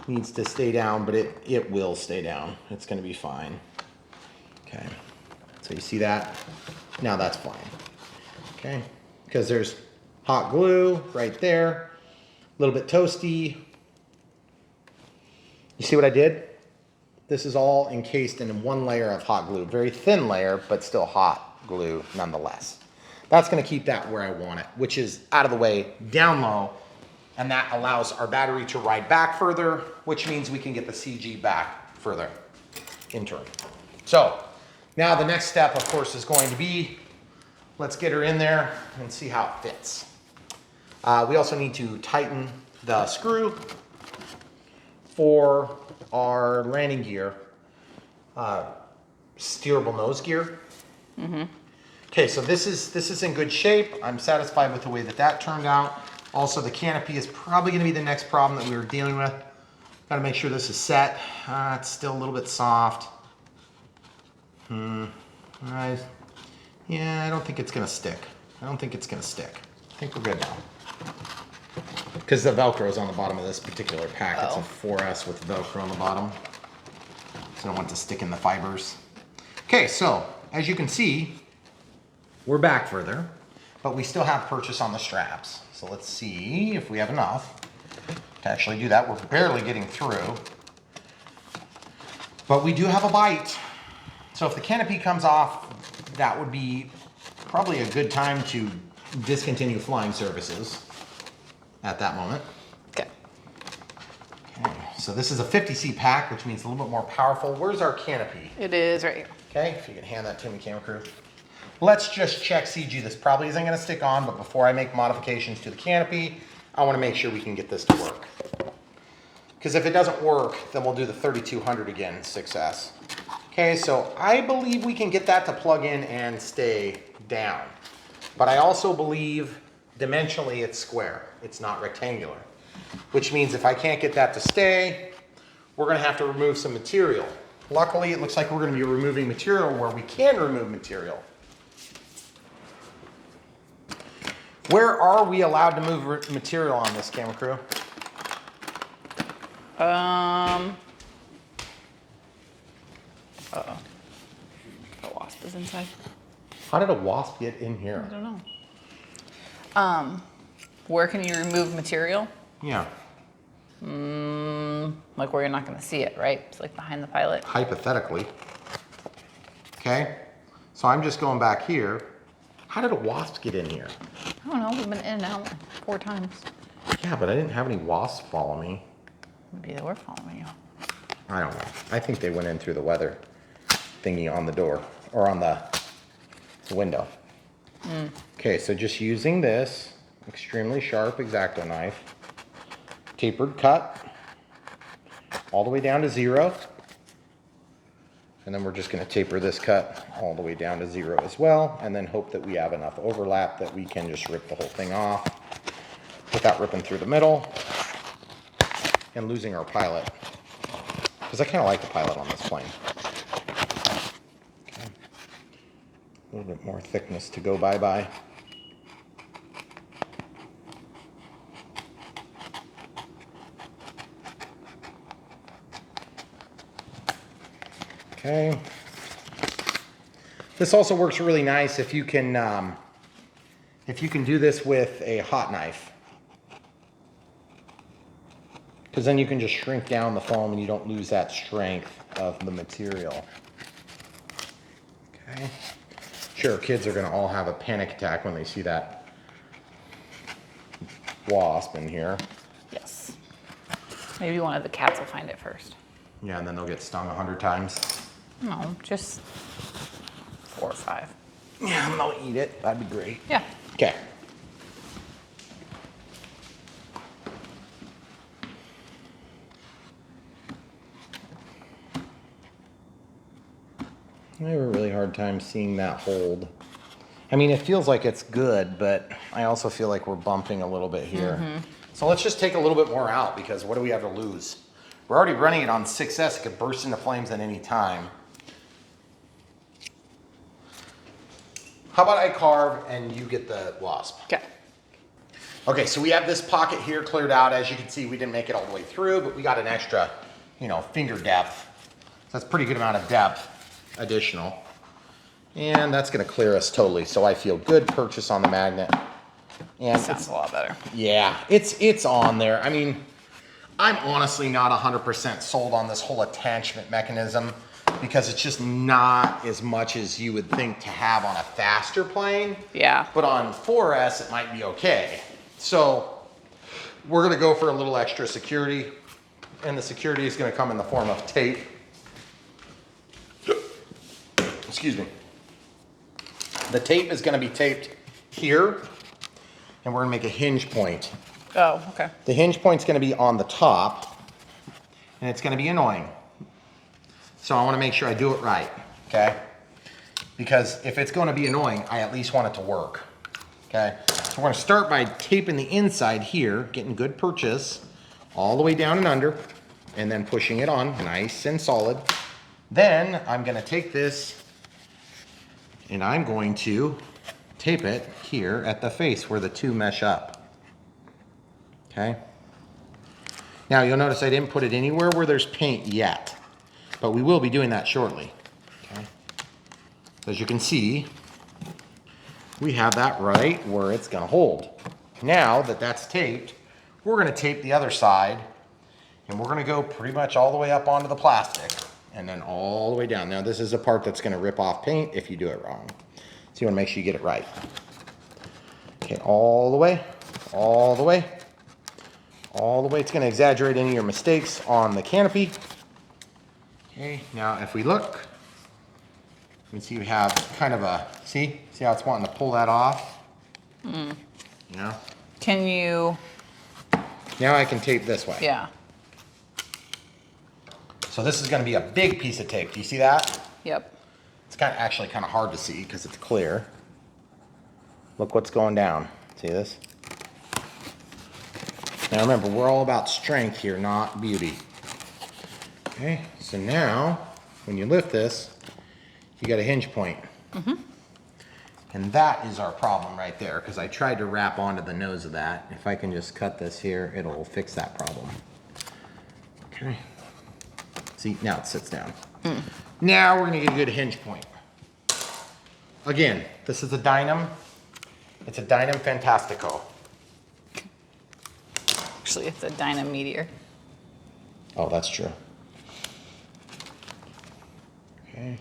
needs to stay down, but it will stay down. It's gonna be fine. Okay, so you see that? Now that's fine, okay? Because there's hot glue right there, a little bit toasty. You see what I did? This is all encased in one layer of hot glue. Very thin layer, but still hot glue nonetheless. That's gonna keep that where I want it, which is out of the way, down low, and that allows our battery to ride back further, which means we can get the CG back further in turn. So now the next step, of course, is going to be, let's get her in there and see how it fits. We also need to tighten the screw for our landing gear, steerable nose gear. Okay, so this is in good shape. I'm satisfied with the way that turned out. Also, the canopy is probably gonna be the next problem that we were dealing with. Gotta make sure this is set. It's still a little bit soft. Yeah, I don't think it's gonna stick. I don't think it's gonna stick. I think we're good now. Because the Velcro is on the bottom of this particular pack. It's a 4S with Velcro on the bottom. So I don't want it to stick in the fibers. Okay, so as you can see, we're back further, but we still have purchase on the straps. So let's see if we have enough to actually do that. We're barely getting through, but we do have a bite. So if the canopy comes off, that would be probably a good time to discontinue flying services at that moment. Okay. Okay, so this is a 50C pack, which means a little bit more powerful. Where's our canopy? It is right here. Okay, if you can hand that to me, camera crew. Let's just check CG. This probably isn't gonna stick on, but before I make modifications to the canopy, I wanna make sure we can get this to work. Because if it doesn't work, then we'll do the 3200 again, 6S. Okay, so I believe we can get that to plug in and stay down. But I also believe dimensionally it's square, it's not rectangular. Which means if I can't get that to stay, we're gonna have to remove some material. Luckily, it looks like we're gonna be removing material where we can remove material. Where are we allowed to move material on this, camera crew? Uh-oh. A wasp is inside. How did a wasp get in here? I don't know. Where can you remove material? Yeah, Like where you're not gonna see it, right? It's like behind the pilot. hypothetically. Okay, so I'm just going back here. How did a wasp get in here? I don't know, we've been in and out 4 times. Yeah, but I didn't have any wasps follow me. Maybe they were following you. I don't know. I think they went in through the weather thingy on the door or on the window. Okay, so just using this extremely sharp X-Acto knife, tapered cut all the way down to 0. And then we're just gonna taper this cut all the way down to 0 as well, and then hope that we have enough overlap that we can just rip the whole thing off without ripping through the middle and losing our pilot. Because I kind of like the pilot on this plane. Okay. A little bit more thickness to go by. Okay. This also works really nice if you can do this with a hot knife, because then you can just shrink down the foam and you don't lose that strength of the material. Okay. Sure, kids are going to all have a panic attack when they see that wasp in here. Yes. Maybe one of the cats will find it first. Yeah, and then they'll get stung 100 times. No, just 4 or 5. Yeah, and they'll eat it. That'd be great. Yeah. Okay. I have a really hard time seeing that hold. I mean, it feels like it's good, but I also feel like we're bumping a little bit here. So let's just take a little bit more out, because what do we have to lose? We're already running it on 6S. It could burst into flames at any time. How about I carve and you get the wasp? Okay. Okay, so we have this pocket here cleared out. As you can see, we didn't make it all the way through, but we got an extra, finger depth. So that's a pretty good amount of depth additional. And that's gonna clear us totally. So I feel good purchase on the magnet. And Sounds a lot better. yeah, it's on there. I mean, I'm honestly not 100% sold on this whole attachment mechanism, because it's just not as much as you would think to have on a faster plane. Yeah. But on 4S, it might be okay. So we're gonna go for a little extra security, and the security is gonna come in the form of tape. Excuse me. The tape is gonna be taped here, and we're gonna make a hinge point. Oh, okay. The hinge point's gonna be on the top, and it's gonna be annoying. So I wanna make sure I do it right, okay? Because if it's gonna be annoying, I at least want it to work, okay? So we're gonna start by taping the inside here, getting good purchase, all the way down and under, and then pushing it on nice and solid. Then I'm gonna take this and I'm going to tape it here at the face where the two mesh up, okay? Now you'll notice I didn't put it anywhere where there's paint yet, but we will be doing that shortly, okay? As you can see, we have that right where it's gonna hold. Now that that's taped, we're gonna tape the other side, and we're gonna go pretty much all the way up onto the plastic, and then all the way down. Now this is a part that's gonna rip off paint if you do it wrong. So you wanna make sure you get it right. Okay, all the way, all the way, all the way. It's gonna exaggerate any of your mistakes on the canopy. Okay, now if we look, you can see we have kind of a, see how it's wanting to pull that off? You know? Can you, Now I can tape this way. yeah. So this is gonna be a big piece of tape. Do you see that? Yep. It's actually kind of hard to see because it's clear. Look what's going down. See this? Now remember, we're all about strength here, not beauty. Okay, so now when you lift this, you got a hinge point. And that is our problem right there, because I tried to wrap onto the nose of that. If I can just cut this here, it'll fix that problem. Okay. See, now it sits down. Now we're gonna get a good hinge point. Again, this is a Dynam. It's a Dynam Fantastico. Actually, it's a Dynam Meteor. Oh, that's true. Okay.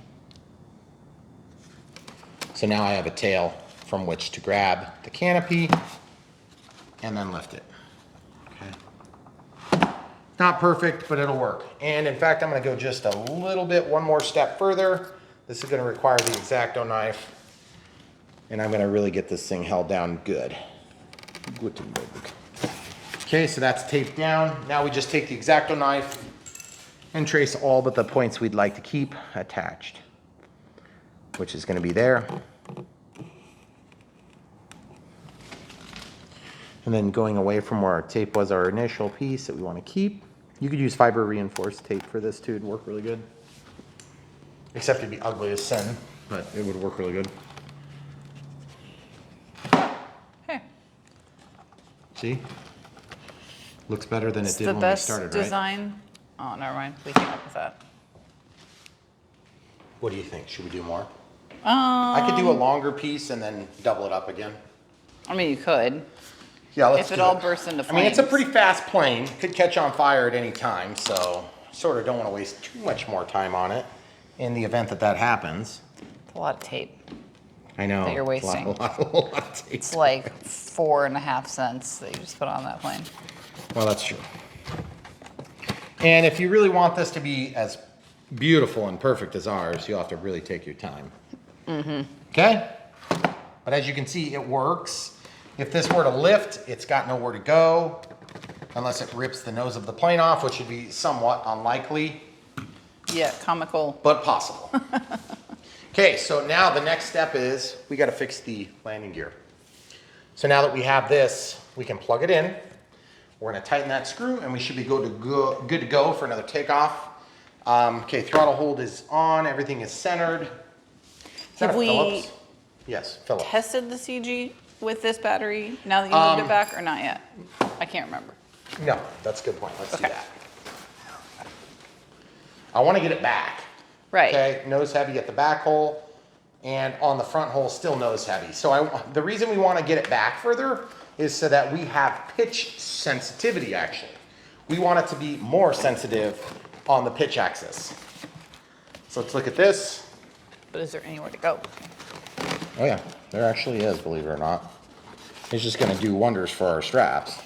So now I have a tail from which to grab the canopy and then lift it. Okay. Not perfect, but it'll work. And in fact, I'm gonna go just a little bit, one more step further. This is gonna require the X-Acto knife, and I'm gonna really get this thing held down good. Okay, so that's taped down. Now we just take the X-Acto knife and trace all but the points we'd like to keep attached, which is going to be there. And then going away from where our tape was, our initial piece that we want to keep. You could use fiber reinforced tape for this too. It'd work really good. Except it'd be ugly as sin, but it would work really good. Hey. See? Looks better than It's it did the when we best started, right? design. Oh, never mind. We came up with that. What do you think? Should we do more? I could do a longer piece and then double it up again. I mean, you could. Yeah, let's If it do all bursts into I mean, it's a flames. pretty fast plane. Could catch on fire at any time, so sort of don't want to waste too much more time on it in the event that that happens. It's a lot of tape. I know. That you're it's a wasting. A lot of tape. It's like 4.5 cents that you just put on that plane. Well, that's true. And if you really want this to be as beautiful and perfect as ours, you'll have to really take your time. Okay? But as you can see, it works. If this were to lift, it's got nowhere to go unless it rips the nose of the plane off, which would be somewhat unlikely, Yeah, comical. but possible. Okay, so now the next step is we got to fix the landing gear. So now that we have this, we can plug it in. We're going to tighten that screw, and we should be good to go for another takeoff. Okay, throttle hold is on. Everything is centered. Is that Have a we Phillips? Yes, Phillips. tested the CG with this battery now that you moved it back, or not yet? I can't remember. No, that's a good point. Let's do Okay. that. I want to get it back. Right. Okay, nose heavy at the back hole, and on the front hole still nose heavy. So the reason we want to get it back further is so that we have pitch sensitivity actually. We want it to be more sensitive on the pitch axis. So let's look at this. But is there anywhere to go? Oh yeah, there actually is, believe it or not. It's just going to do wonders for our straps.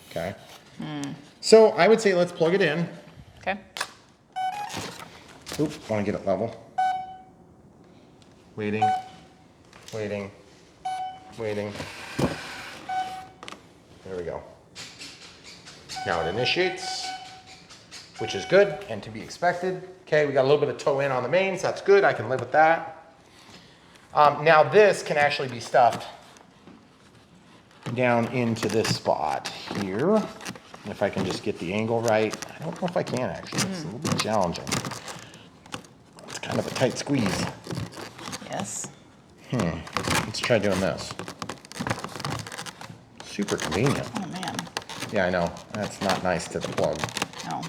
Okay. So I would say let's plug it in. Okay. Oop, want to get it level. Waiting, waiting, waiting. There we go. Now it initiates, which is good and to be expected. Okay, we got a little bit of toe in on the mains. That's good. I can live with that. Now this can actually be stuffed down into this spot here. If I can just get the angle right. I don't know if I can actually. It's a little bit challenging. It's kind of a tight squeeze. Yes. Let's try doing this. Super convenient. Oh man. Yeah, I know. That's not nice to the plug. No.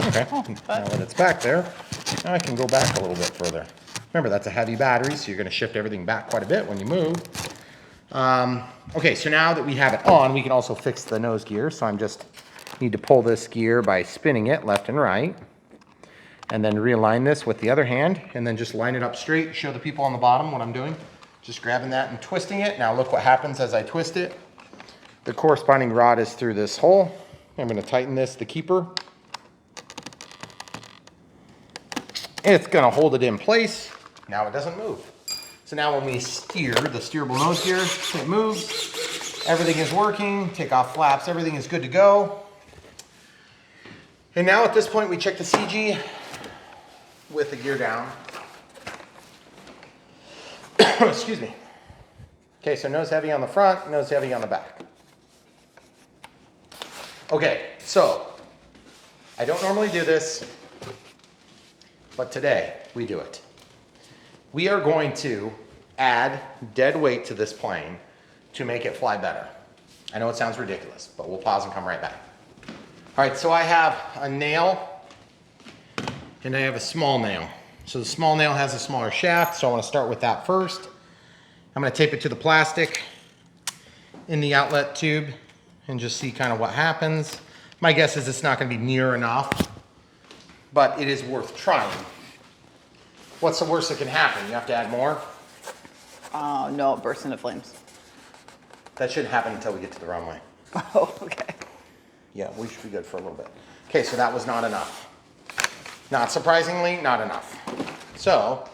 Okay, but- now that it's back there, now I can go back a little bit further. Remember, that's a heavy battery, so you're going to shift everything back quite a bit when you move. Okay, so now that we have it on, we can also fix the nose gear. So I'm just need to pull this gear by spinning it left and right, and then realign this with the other hand, and then just line it up straight. Show the people on the bottom what I'm doing. Just grabbing that and twisting it. Now look what happens as I twist it. The corresponding rod is through this hole. I'm going to tighten this, the keeper. It's going to hold it in place. Now it doesn't move. So now when we steer the steerable nose gear, it moves. Everything is working. Take off flaps. Everything is good to go. And now at this point, we check the CG with the gear down. Excuse me. Okay, so nose heavy on the front, nose heavy on the back. Okay, so I don't normally do this, but today we do it. We are going to add dead weight to this plane to make it fly better. I know it sounds ridiculous, but we'll pause and come right back. All right, so I have a nail and I have a small nail. So the small nail has a smaller shaft, so I want to start with that first. I'm going to tape it to the plastic in the outlet tube and just see kind of what happens. My guess is it's not going to be near enough, but it is worth trying. What's the worst that can happen? You have to add more? Oh, no, it bursts into flames. That shouldn't happen until we get to the runway. Oh, okay. Yeah, we should be good for a little bit. Okay, so that was not enough. Not surprisingly, not enough. So,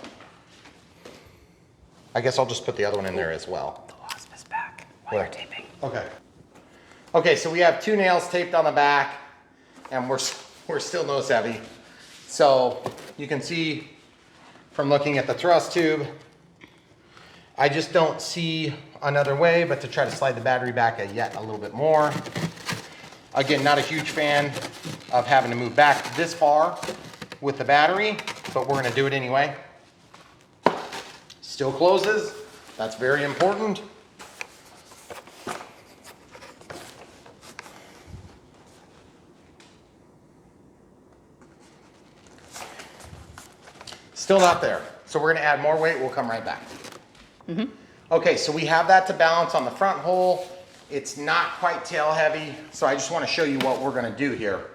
I guess I'll just put the other one in there as well. The wasp is back while you're taping. Okay. Okay, so we have two nails taped on the back, and we're still nose heavy. So you can see from looking at the thrust tube, I just don't see another way but to try to slide the battery back yet a little bit more. Again, not a huge fan of having to move back this far with the battery, but we're gonna do it anyway. Still closes, that's very important. Still not there. So we're gonna add more weight, we'll come right back. Okay, so we have that to balance on the front hole. It's not quite tail heavy, so I just wanna show you what we're gonna do here.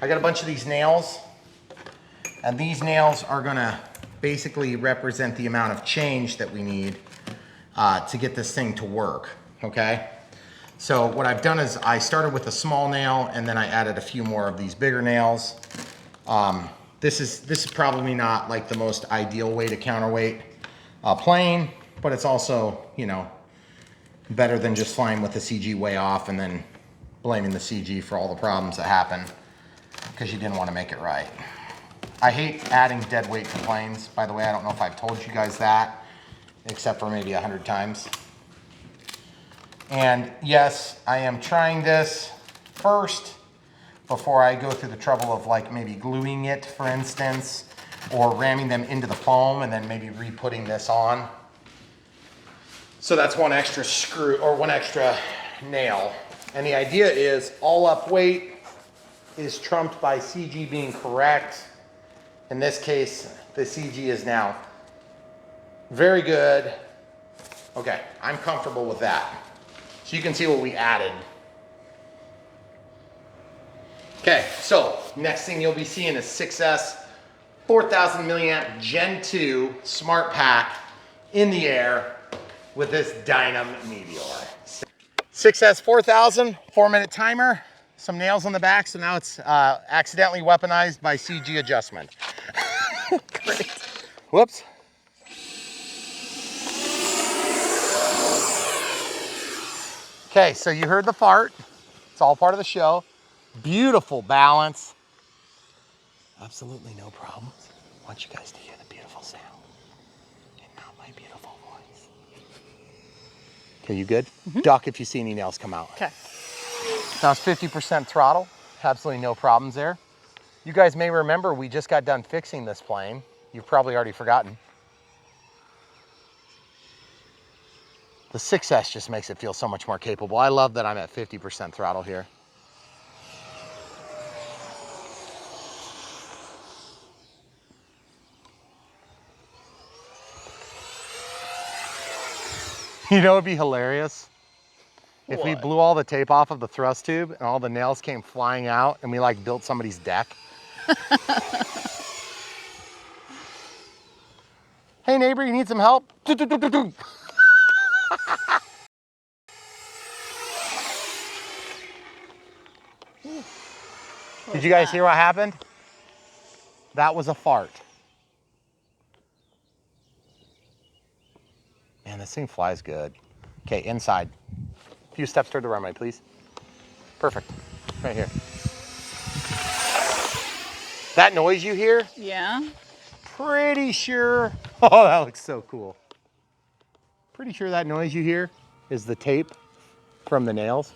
I got a bunch of these nails, and these nails are gonna basically represent the amount of change that we need to get this thing to work, okay? So what I've done is I started with a small nail and then I added a few more of these bigger nails. This is probably not like the most ideal way to counterweight a plane, but it's also, you know, better than just flying with the CG way off and then blaming the CG for all the problems that happen because you didn't want to make it right. I hate adding dead weight to planes. By the way, I don't know if I've told you guys that, except for maybe 100 times. And yes, I am trying this first before I go through the trouble of like maybe gluing it, for instance, or ramming them into the foam and then maybe re-putting this on. So that's one extra screw or one extra nail. And the idea is all up weight is trumped by CG being correct. In this case, the CG is now very good. Okay, I'm comfortable with that. So you can see what we added. Okay, so next thing you'll be seeing is 6S 4000 milliamp Gen 2 Smart Pack in the air with this Dynam Meteor. 6S 4000, 4-minute timer, some nails on the back, so now it's accidentally weaponized by CG adjustment. Great. Whoops. Okay, so you heard the fart. It's all part of the show. Beautiful balance. Absolutely no problems. I want you guys to hear the beautiful sound and not my beautiful voice. Okay, you good? Duck if you see any nails come out. Okay. Now it's 50% throttle. Absolutely no problems there. You guys may remember we just got done fixing this plane. You've probably already forgotten. The 6S just makes it feel so much more capable. I love that I'm at 50% throttle here. You know, it'd be hilarious if we blew all the tape off of the thrust tube and all the nails came flying out and we like built somebody's deck. Hey neighbor, you need some help? Did you guys hear what happened? That was a fart. Man, this thing flies good. Okay, inside. A few steps toward the runway, please. Perfect. Right here. That noise you hear? Yeah. Pretty sure. Oh, that looks so cool. Pretty sure that noise you hear is the tape from the nails.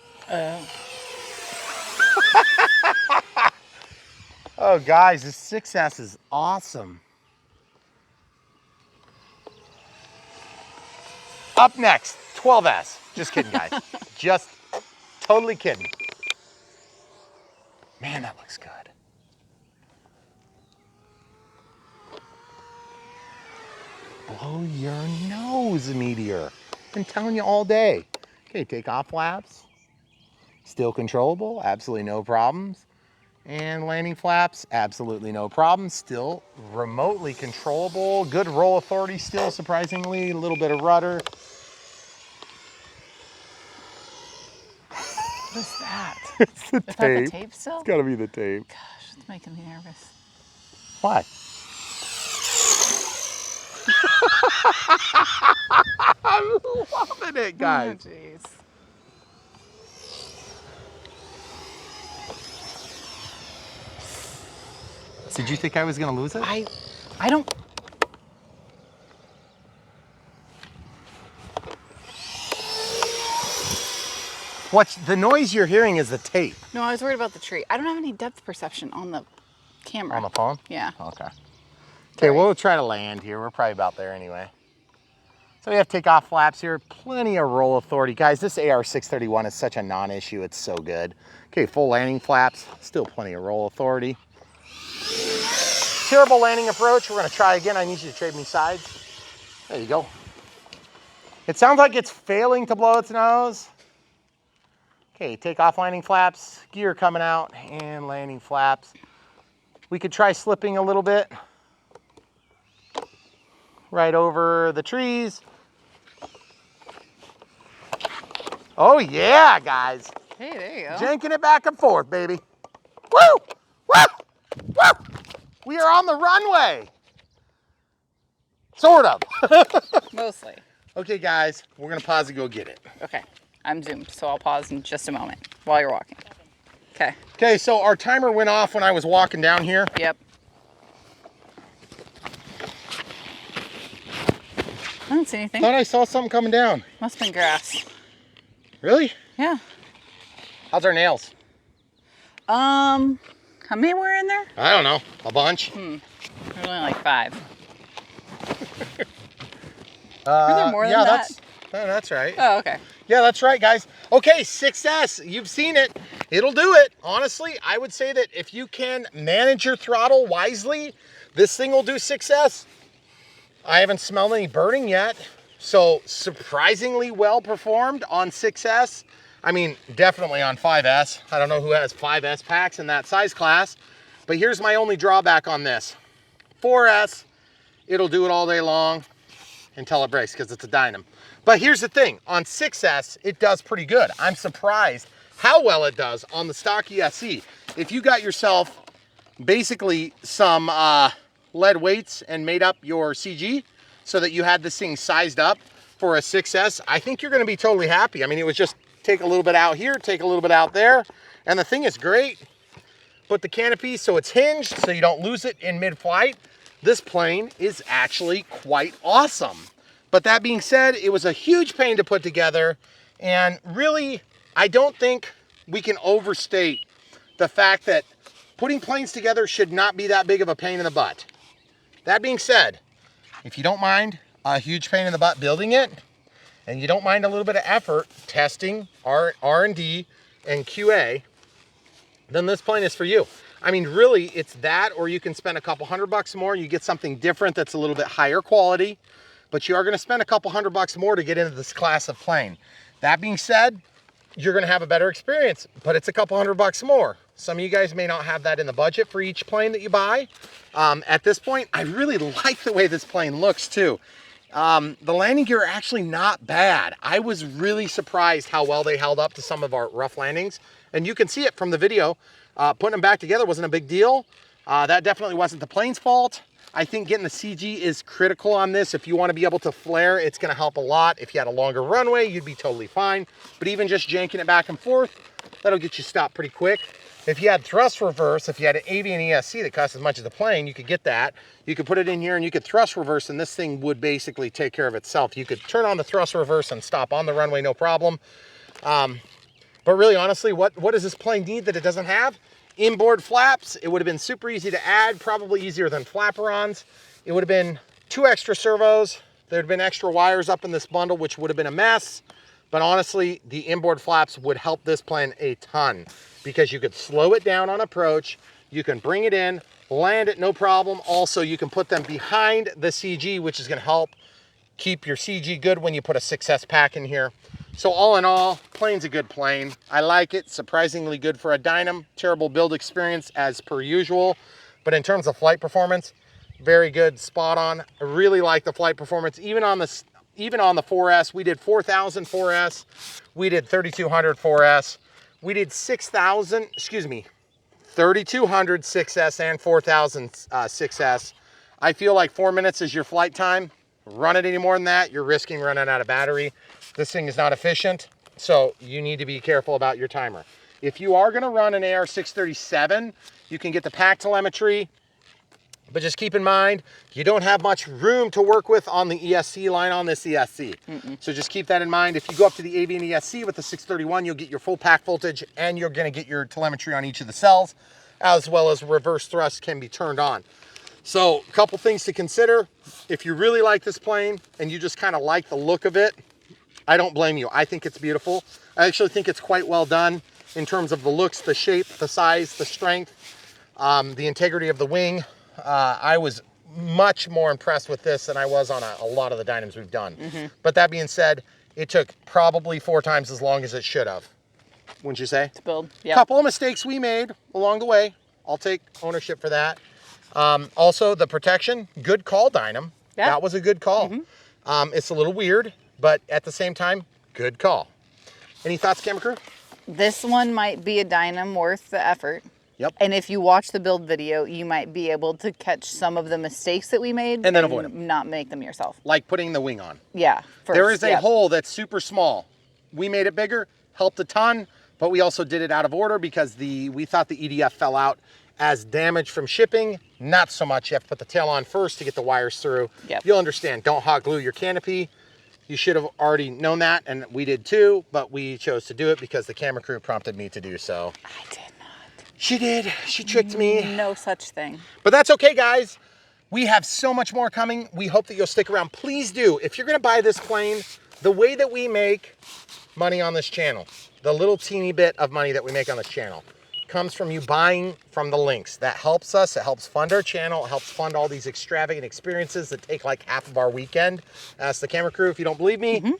Oh, guys, this 6S is awesome. Up next, 12S. Just kidding, guys. Just totally kidding. Man, that looks good. Blow your nose, Meteor. Been telling you all day. Okay, take off flaps. Still controllable, absolutely no problems. And landing flaps, absolutely no problems. Still remotely controllable. Good roll authority still, surprisingly. A little bit of rudder. What is that? It's the Is that tape. the tape still? It's gotta be the tape. Gosh, it's making me nervous. Why? I'm loving it, guys. Oh, jeez. Did you think I was gonna lose it? I don't. What's the noise you're hearing is the tape. No, I was worried about the tree. I don't have any depth perception on the camera. On the phone? Yeah. Okay. Okay, Sorry. we'll try to land here. We're probably about there anyway. So we have takeoff flaps here. Plenty of roll authority. Guys, this AR631 is such a non-issue. It's so good. Okay, full landing flaps. Still plenty of roll authority. Terrible landing approach. We're gonna try again. I need you to trade me sides. There you go. It sounds like it's failing to blow its nose. Okay, takeoff landing flaps, gear coming out, and landing flaps. We could try slipping a little bit. Right over the trees. Oh yeah, guys. Hey, there you go. Janking it back and forth, baby. Woo! Woo! Woo! We are on the runway. Sort of. Mostly. Okay, guys, we're gonna pause and go get it. Okay. I'm zoomed, so I'll pause in just a moment while you're walking. Okay. Okay, so our timer went off when I was walking down here. Yep. I don't see anything. Thought I saw something coming down. Must have been grass. Really? Yeah. How's our nails? How many were in there? I don't know. A bunch. There's only like 5. Are there more than that? That's right. Oh, okay. Yeah, that's right, guys. Okay, 6S, you've seen it. It'll do it. Honestly, I would say that if you can manage your throttle wisely, this thing will do 6S. I haven't smelled any burning yet. So surprisingly well performed on 6S. I mean, definitely on 5S. I don't know who has 5S packs in that size class, but here's my only drawback on this. 4S, it'll do it all day long until it breaks because it's a Dynam. But here's the thing, on 6S, it does pretty good. I'm surprised how well it does on the stock ESC. If you got yourself basically some lead weights and made up your CG so that you had this thing sized up for a 6S, I think you're gonna be totally happy. I mean, it was just take a little bit out here, take a little bit out there, and the thing is great. Put the canopy so it's hinged so you don't lose it in mid-flight. This plane is actually quite awesome. But that being said, it was a huge pain to put together, and really, I don't think we can overstate the fact that putting planes together should not be that big of a pain in the butt. That being said, if you don't mind a huge pain in the butt building it, and you don't mind a little bit of effort testing R&D and QA, then this plane is for you. I mean, really, it's that, or you can spend a couple $100 more, you get something different that's a little bit higher quality, but you are gonna spend a couple $100 more to get into this class of plane. That being said, you're gonna have a better experience, but it's a couple $100 more. Some of you guys may not have that in the budget for each plane that you buy. At this point, I really like the way this plane looks too. The landing gear are actually not bad. I was really surprised how well they held up to some of our rough landings. And you can see it from the video. Putting them back together wasn't a big deal. That definitely wasn't the plane's fault. I think getting the CG is critical on this. If you want to be able to flare, it's going to help a lot. If you had a longer runway, you'd be totally fine. But even just janking it back and forth, that'll get you stopped pretty quick. If you had thrust reverse, if you had an avian ESC that costs as much as the plane, you could get that. You could put it in here and you could thrust reverse, and this thing would basically take care of itself. You could turn on the thrust reverse and stop on the runway, no problem. But really, honestly, what does this plane need that it doesn't have? Inboard flaps. It would have been super easy to add, probably easier than flaperons. It would have been 2 extra servos. There'd have been extra wires up in this bundle, which would have been a mess. But honestly, the inboard flaps would help this plane a ton because you could slow it down on approach. You can bring it in, land it, no problem. Also, you can put them behind the CG, which is going to help keep your CG good when you put a 6S pack in here. So all in all, plane's a good plane. I like it, surprisingly good for a Dynam. Terrible build experience as per usual. But in terms of flight performance, very good, spot on. I really like the flight performance. Even on the 4S, we did 4,000 4S. We did 3,200 4S. We did 6,000, 3,200 6S and 4,000 6S. I feel like 4 minutes is your flight time. Run it any more than that, you're risking running out of battery. This thing is not efficient, so you need to be careful about your timer. If you are gonna run an AR637, you can get the pack telemetry. But just keep in mind, you don't have much room to work with on the ESC line on this ESC. So just keep that in mind. If you go up to the AV and ESC with the 631, you'll get your full pack voltage and you're gonna get your telemetry on each of the cells, as well as reverse thrust can be turned on. So a couple things to consider. If you really like this plane and you just kind of like the look of it, I don't blame you. I think it's beautiful. I actually think it's quite well done in terms of the looks, the shape, the size, the strength, the integrity of the wing. I was much more impressed with this than I was on a lot of the Dynams we've done. But that being said, it took probably 4 times as long as it should have. Wouldn't you say? To build, A couple of mistakes we made along the way. I'll take ownership for that. Also, the protection, good call, Dynam. Yeah. That was a good call. It's a little weird, but at the same time, good call. Any thoughts, camera crew? This one might be a Dynam worth the effort. Yep. And if you watch the build video, you might be able to catch some of the mistakes that we made and then avoid them. Not make them yourself. Like putting the wing on. Yeah. There is a hole that's super small. We made it bigger, helped a ton, but we also did it out of order because we thought the EDF fell out as damage from shipping. Not so much. You have to put the tail on first to get the wires through. Yep. You'll understand. Don't hot glue your canopy. You should have already known that, and we did too, but we chose to do it because the camera crew prompted me to do so. I did not. She did. She tricked me. No such thing. But that's okay, guys. We have so much more coming. We hope that you'll stick around. Please do. If you're going to buy this plane, the way that we make money on this channel, the little teeny bit of money that we make on this channel, comes from you buying from the links. That helps us. It helps fund our channel. It helps fund all these extravagant experiences that take like half of our weekend. Ask the camera crew if you don't believe me.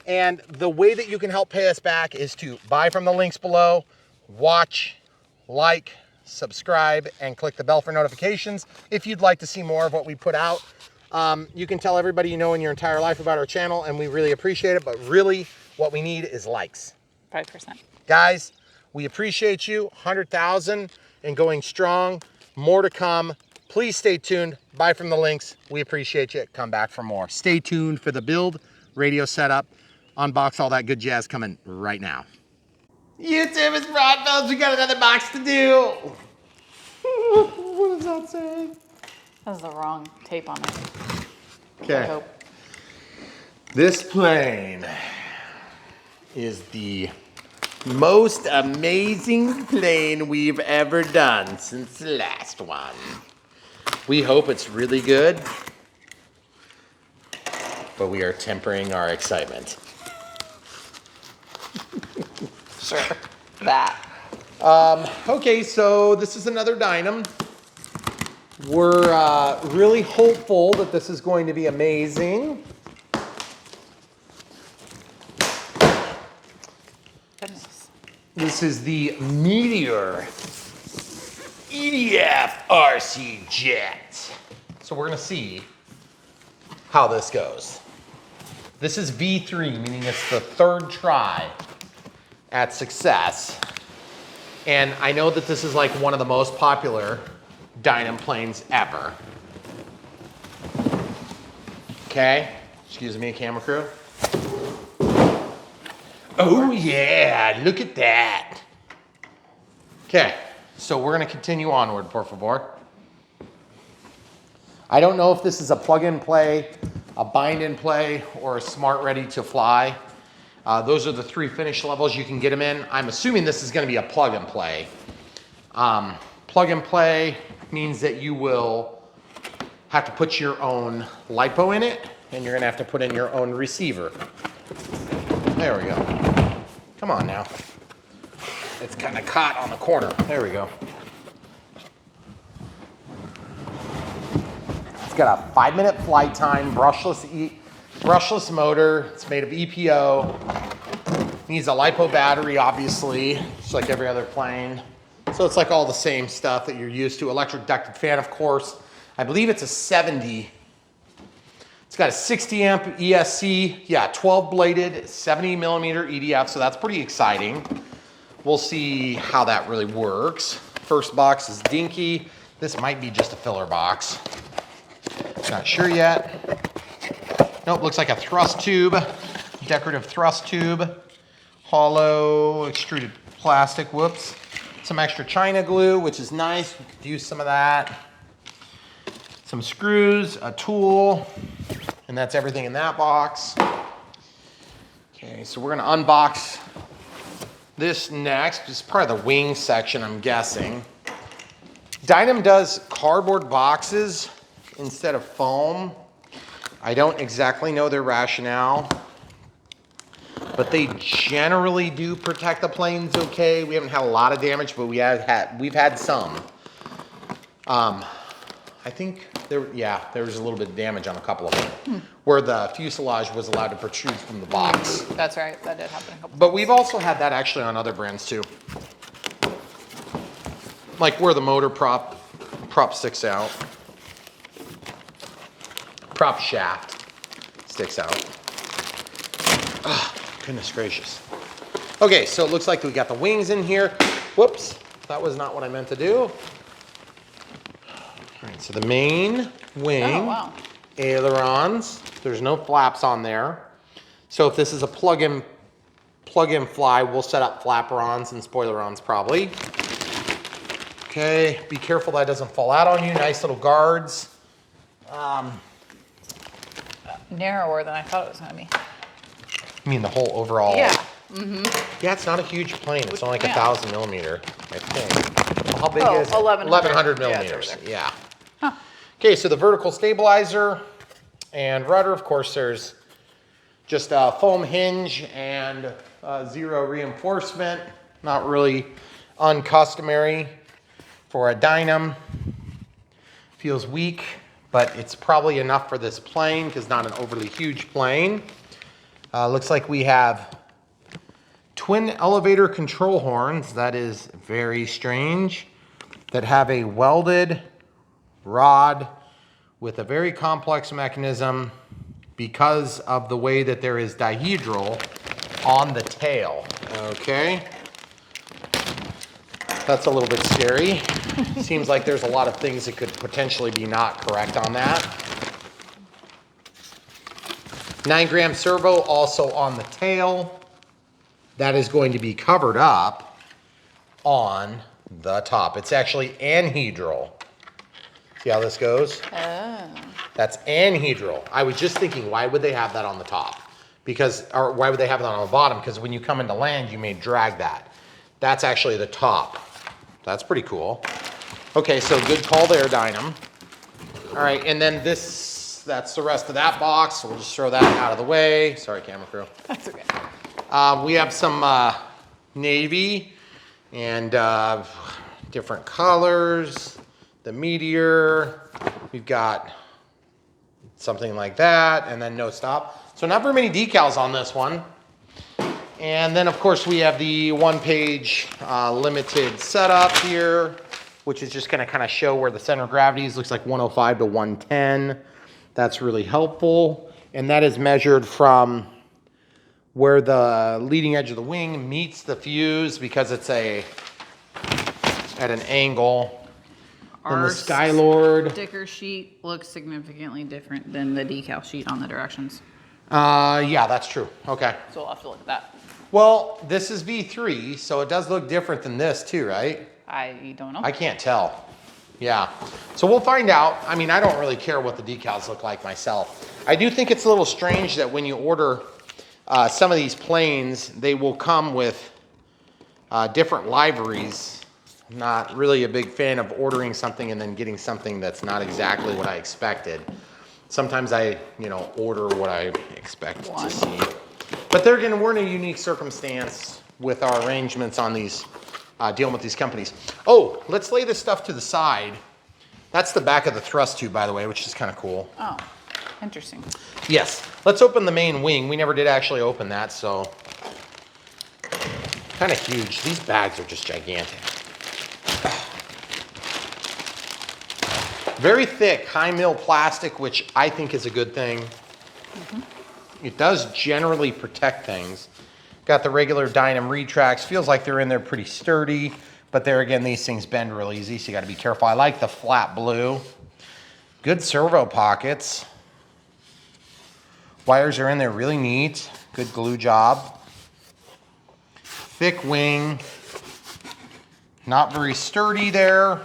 And the way that you can help pay us back is to buy from the links below, watch, like, subscribe, and click the bell for notifications. If you'd like to see more of what we put out, you can tell everybody you know in your entire life about our channel, and we really appreciate it. But really, what we need is likes. 5%. Guys, we appreciate you. 100,000 and going strong. More to come. Please stay tuned. Buy from the links. We appreciate you. Come back for more. Stay tuned for the build, radio setup, unbox, all that good jazz coming right now. YouTube is broad, fellas. We got another box to do. What does that say? That was the wrong tape on it. I Okay. hope. This plane is the most amazing plane we've ever done since the last one. We hope it's really good, but we are tempering our excitement. Sure. That. Okay, so this is another Dynam. We're really hopeful that this is going to be amazing. Goodness. This is the Meteor EDF RC Jet. So we're gonna see how this goes. This is V3, meaning it's the 3rd try at success. And I know that this is like one of the most popular Dynam planes ever. Okay, excuse me, camera crew. Oh yeah, look at that. Okay, so we're gonna continue onward, por favor. I don't know if this is a plug-and-play, a bind-and-play, or a smart ready to fly. Those are the 3 finish levels you can get them in. I'm assuming this is gonna be a plug-and-play. Plug-and-play means that you will have to put your own LiPo in it, and you're gonna have to put in your own receiver. There we go. Come on now. It's kind of caught on the corner. There we go. It's got a 5-minute flight time, brushless motor. It's made of EPO. Needs a LiPo battery, obviously, just like every other plane. So it's like all the same stuff that you're used to. Electric ducted fan, of course. I believe it's a 70. It's got a 60 amp ESC, yeah, 12 bladed, 70 millimeter EDF, so that's pretty exciting. We'll see how that really works. First box is dinky. This might be just a filler box. Not sure yet. Nope, looks like a thrust tube, decorative thrust tube, hollow extruded plastic, whoops. Some extra China glue, which is nice. We could use some of that. some screws, a tool, and that's everything in that box. Okay, so we're gonna unbox this next. This is part of the wing section, I'm guessing. Dynam does cardboard boxes instead of foam. I don't exactly know their rationale, but they generally do protect the planes okay. We haven't had a lot of damage, but we've had some. I think there was a little bit of damage on a couple of them, where the fuselage was allowed to protrude from the box. That's right. That did happen a couple But we've also had that actually on other brands too. Like where the motor prop sticks out. Prop shaft sticks out. Oh, goodness gracious. Okay, so it looks like we got the wings in here. Whoops, that was not what I meant to do. All right, so the main wing, Oh, wow. ailerons. There's no flaps on there. So if this is a plug-in fly, we'll set up flaperons and spoilerons probably. Okay, be careful that doesn't fall out on you. Nice little guards. Narrower than I thought it was gonna be. I mean the whole overall. Yeah. Yeah, it's not a huge plane. It's only like Yeah. 1,000 millimeter, I think. Well, how big is it? 1100. 1,100 Yeah, it's over millimeters. there. Yeah. Huh. Okay, so the vertical stabilizer and rudder, of course, there's just a foam hinge and zero reinforcement. Not really uncustomary for a Dynam. Feels weak, but it's probably enough for this plane because not an overly huge plane. Looks like we have twin elevator control horns. That is very strange. That have a welded rod with a very complex mechanism because of the way that there is dihedral on the tail. Okay. That's a little bit scary. Seems like there's a lot of things that could potentially be not correct on that. 9-gram servo also on the tail. That is going to be covered up on the top. It's actually anhedral. See how this goes? Oh. That's anhedral. I was just thinking, why would they have that on the top? Or why would they have it on the bottom? Because when you come into land, you may drag that. That's actually the top. That's pretty cool. Okay, so good call there, Dynam. All right, and then that's the rest of that box. So we'll just throw that out of the way. Sorry, camera crew. That's okay. We have some navy and different colors. The Meteor. We've got something like that, and then no stop. So not very many decals on this one. And then, of course, we have the one-page limited setup here, which is just going to kind of show where the center of gravity is. Looks like 105 to 110. That's really helpful. And that is measured from where the leading edge of the wing meets the fuse because it's at an angle. And the Skylord. Sticker sheet looks significantly different than the decal sheet on the directions. Yeah, that's true. Okay. So we'll have to look at that. Well, this is V3, so it does look different than this too, right? I don't know. I can't tell. Yeah. So we'll find out. I mean, I don't really care what the decals look like myself. I do think it's a little strange that when you order some of these planes, they will come with different liveries. I'm not really a big fan of ordering something and then getting something that's not exactly what I expected. Sometimes I, order what I expect to see. But there again, we're in a unique circumstance with our arrangements on these, dealing with these companies. Oh, let's lay this stuff to the side. That's the back of the thrust tube, by the way, which is kind of cool. Oh, interesting. Yes, let's open the main wing. We never did actually open that, so kind of huge. These bags are just gigantic. Very thick, high mil plastic, which I think is a good thing. It does generally protect things. Got the regular Dynam retracts. Feels like they're in there pretty sturdy, but there again, these things bend real easy, so you gotta be careful. I like the flat blue. Good servo pockets. Wires are in there really neat. Good glue job. Thick wing. Not very sturdy there.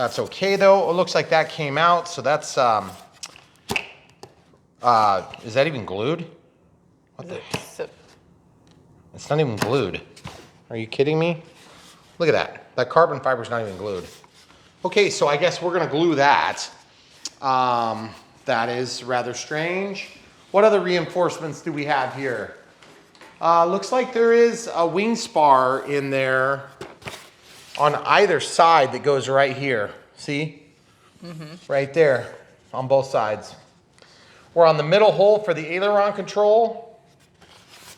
That's okay though. It looks like that came out, so that's, is that even glued? What the heck? It's not even glued. Are you kidding me? Look at that. That carbon fiber's not even glued. Okay, so I guess we're gonna glue that. That is rather strange. What other reinforcements do we have here? Looks like there is a wing spar in there on either side that goes right here. See? Right there on both sides. We're on the middle hole for the aileron control.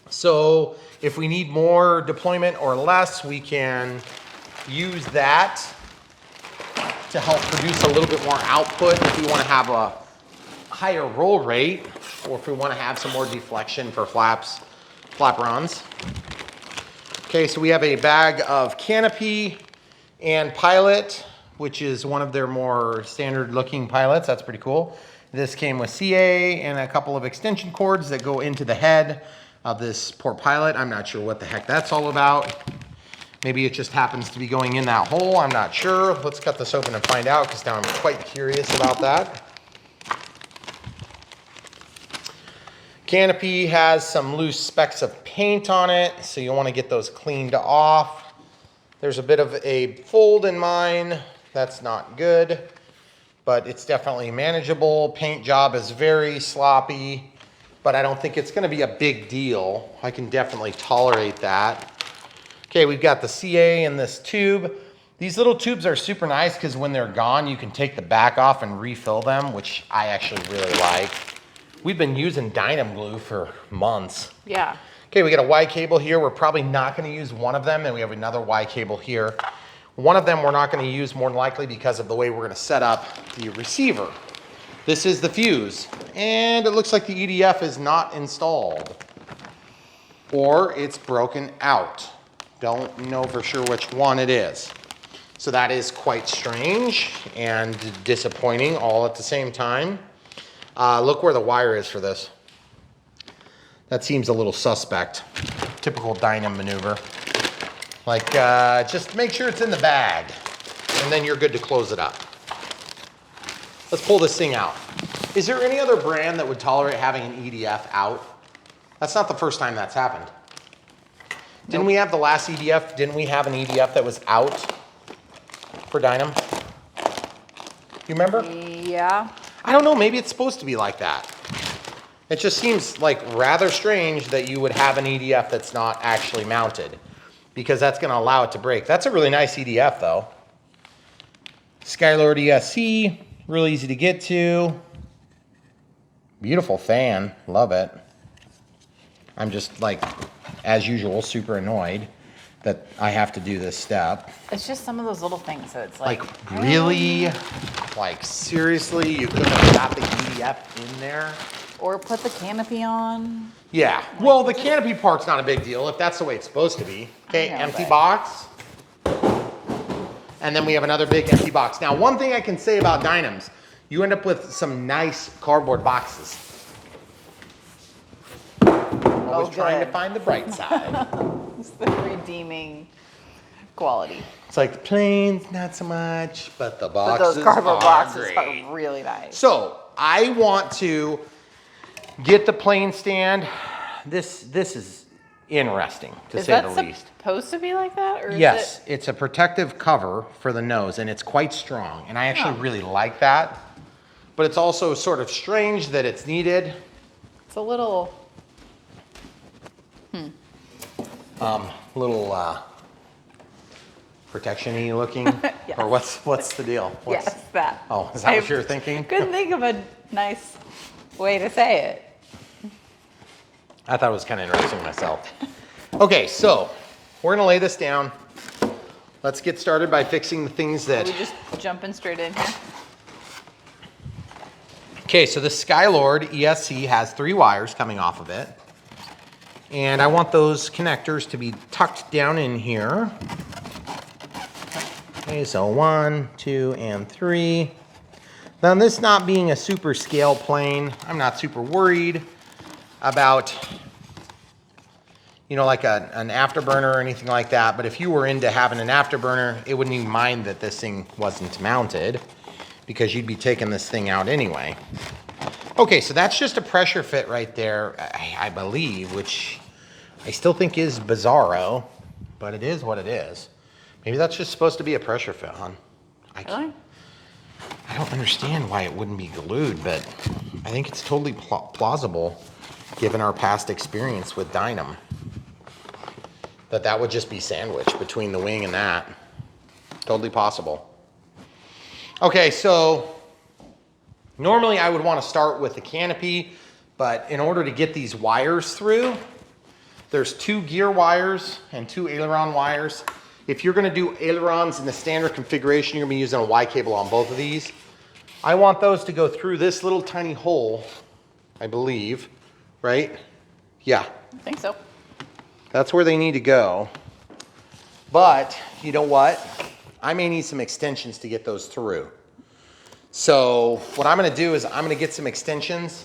So if we need more deployment or less, we can use that to help produce a little bit more output if we want to have a higher roll rate, or if we want to have some more deflection for flap runs. Okay, so we have a bag of canopy and pilot, which is one of their more standard looking pilots. That's pretty cool. This came with CA and a couple of extension cords that go into the head of this poor pilot. I'm not sure what the heck that's all about. Maybe it just happens to be going in that hole. I'm not sure. Let's cut this open and find out, because now I'm quite curious about that. Canopy has some loose specks of paint on it, so you'll want to get those cleaned off. There's a bit of a fold in mine. That's not good, but it's definitely manageable. Paint job is very sloppy, but I don't think it's going to be a big deal. I can definitely tolerate that. Okay, we've got the CA in this tube. These little tubes are super nice because when they're gone, you can take the back off and refill them, which I actually really like. We've been using Dynam glue for months. Yeah. Okay, we got a Y cable here. We're probably not going to use one of them, and we have another Y cable here. One of them we're not going to use, more than likely because of the way we're going to set up the receiver. This is the fuse, and it looks like the EDF is not installed, or it's broken out. Don't know for sure which one it is. So that is quite strange and disappointing all at the same time. Look where the wire is for this. That seems a little suspect. Typical Dynam maneuver. Like, just make sure it's in the bag, and then you're good to close it up. Let's pull this thing out. Is there any other brand that would tolerate having an EDF out? That's not the first time that's happened. Didn't we have the last EDF? Didn't we have an EDF that was out for Dynam? You remember? Yeah. I don't know, maybe it's supposed to be like that. It just seems like rather strange that you would have an EDF that's not actually mounted, because that's going to allow it to break. That's a really nice EDF though. Skylord ESC, really easy to get to. Beautiful fan, love it. I'm just like, as usual, super annoyed that I have to do this step. It's just some of those little things that it's like. Really? Like seriously, you couldn't have got the EDF in there? Or put the canopy on. Yeah, well, the canopy part's not a big deal if that's the way it's supposed to be. Okay, know, empty but- box. And then we have another big empty box. Now, one thing I can say about Dynams, you end up with some nice cardboard boxes. Always trying to good. find the bright side. It's the redeeming quality. It's like the planes, not so much, but the But boxes those cardboard are boxes great. are really nice. So I want to get the plane stand. This is interesting, to Is say that the least. supposed to be like that? Or is Yes, it? it's a protective cover for the nose, and it's quite strong, and I actually really like that. But it's also sort of strange that it's needed. It's a little. Little protection-y looking, Yes. or what's the deal? What's, Yes, that. Oh, is that what you're thinking? Couldn't think of a nice way to say it. I thought it was kind of interesting myself. Okay, so we're gonna lay this down. Let's get started by fixing the things Are that. we just jumping straight in here? Okay, so the Skylord ESC has 3 wires coming off of it. And I want those connectors to be tucked down in here. Okay, so 1, 2, and 3. Now this not being a super scale plane, I'm not super worried about, you know, like an afterburner or anything like that. But if you were into having an afterburner, it wouldn't even mind that this thing wasn't mounted because you'd be taking this thing out anyway. Okay, so that's just a pressure fit right there, I believe, which I still think is bizarro, but it is what it is. Maybe that's just supposed to be a pressure fit, hon. Really? I don't understand why it wouldn't be glued, but I think it's totally plausible given our past experience with Dynam. That would just be sandwiched between the wing and that. Totally possible. Okay, so normally I would want to start with the canopy, but in order to get these wires through, there's 2 gear wires and 2 aileron wires. If you're going to do ailerons in the standard configuration, you're going to be using a Y cable on both of these. I want those to go through this little tiny hole, I believe, right? Yeah. I think so. That's where they need to go. But you know what? I may need some extensions to get those through. So what I'm going to do is I'm going to get some extensions.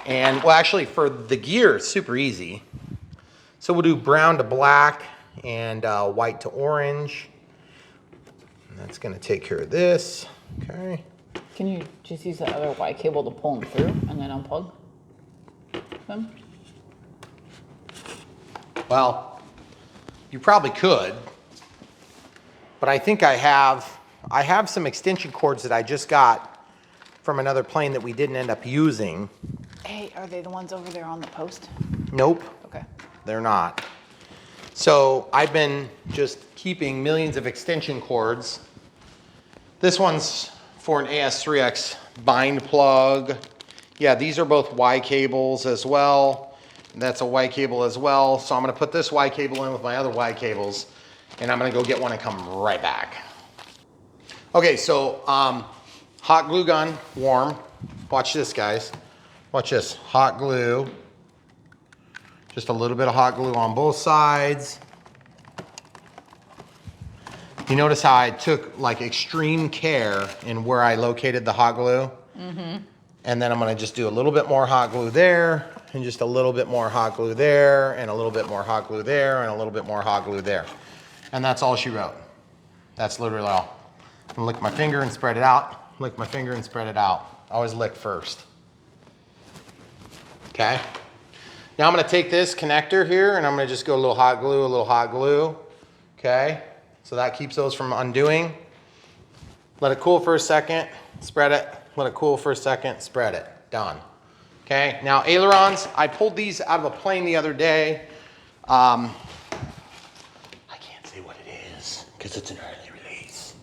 And well, actually for the gear, it's super easy. So we'll do brown to black and white to orange. And that's going to take care of this. Okay. Can you just use the other Y cable to pull them through and then unplug them? Well, you probably could, but I think I have some extension cords that I just got from another plane that we didn't end up using. Hey, are they the ones over there on the post? Nope, Okay. they're not. So I've been just keeping millions of extension cords. This one's for an AS3X bind plug. Yeah, these are both Y cables as well. That's a Y cable as well. So I'm gonna put this Y cable in with my other Y cables and I'm gonna go get one and come right back. Okay, so hot glue gun, warm. Watch this, guys. Watch this, hot glue. Just a little bit of hot glue on both sides. You notice how I took like extreme care in where I located the hot glue? Mm-hmm. And then I'm gonna just do a little bit more hot glue there, and just a little bit more hot glue there, and a little bit more hot glue there, and a little bit more hot glue there. And that's all she wrote. That's literally all. I'm gonna lick my finger and spread it out, lick my finger and spread it out. Always lick first. Okay? Now I'm gonna take this connector here, and I'm gonna just go a little hot glue, okay? So that keeps those from undoing. Let it cool for a second, spread it. Let it cool for a second, spread it. Done. Okay, now ailerons, I pulled these out of a plane the other day. I can't say what it is because it's an early release.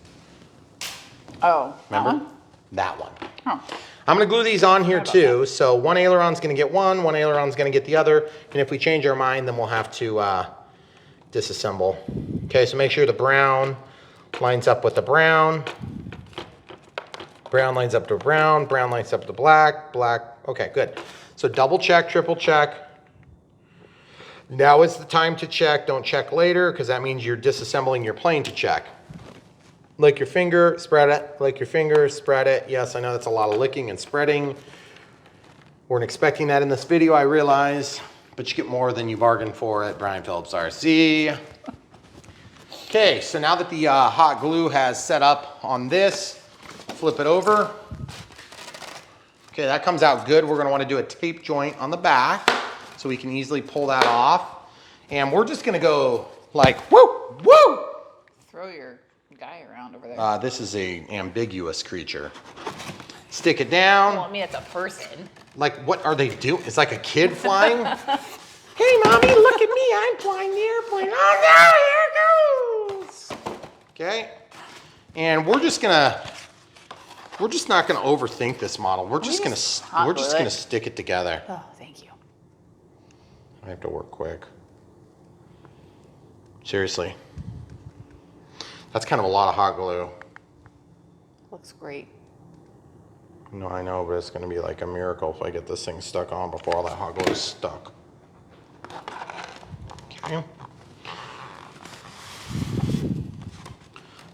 Oh, Remember? That one. Oh. I'm gonna glue these on here too. So one aileron's gonna get one aileron's gonna get the other. And if we change our mind, then we'll have to disassemble. Okay, so make sure the brown lines up with the brown. Brown lines up to brown, brown lines up to black, black. Okay, good. So double check, triple check. Now is the time to check. Don't check later because that means you're disassembling your plane to check. Lick your finger, spread it. Lick your finger, spread it. Yes, I know that's a lot of licking and spreading. Weren't expecting that in this video, I realize, but you get more than you bargained for at Brian Phillips RC. Okay, so now that the hot glue has set up on this, flip it over. Okay, that comes out good. We're gonna wanna do a tape joint on the back so we can easily pull that off. And we're just gonna go like, woo, woo! Throw your guy around over there. This is a ambiguous creature. Stick it down. Well, I mean, it's a person. Like, what are they doing? It's like a kid flying. Hey, mommy, look at me. I'm flying the airplane. Oh, no, here it goes. Okay. And we're just not gonna overthink this model. We're just gonna stick it together. Oh, thank you. I have to work quick. Seriously. That's kind of a lot of hot glue. Looks great. No, I know, but it's gonna be like a miracle if I get this thing stuck on before all that hot glue is stuck. Okay.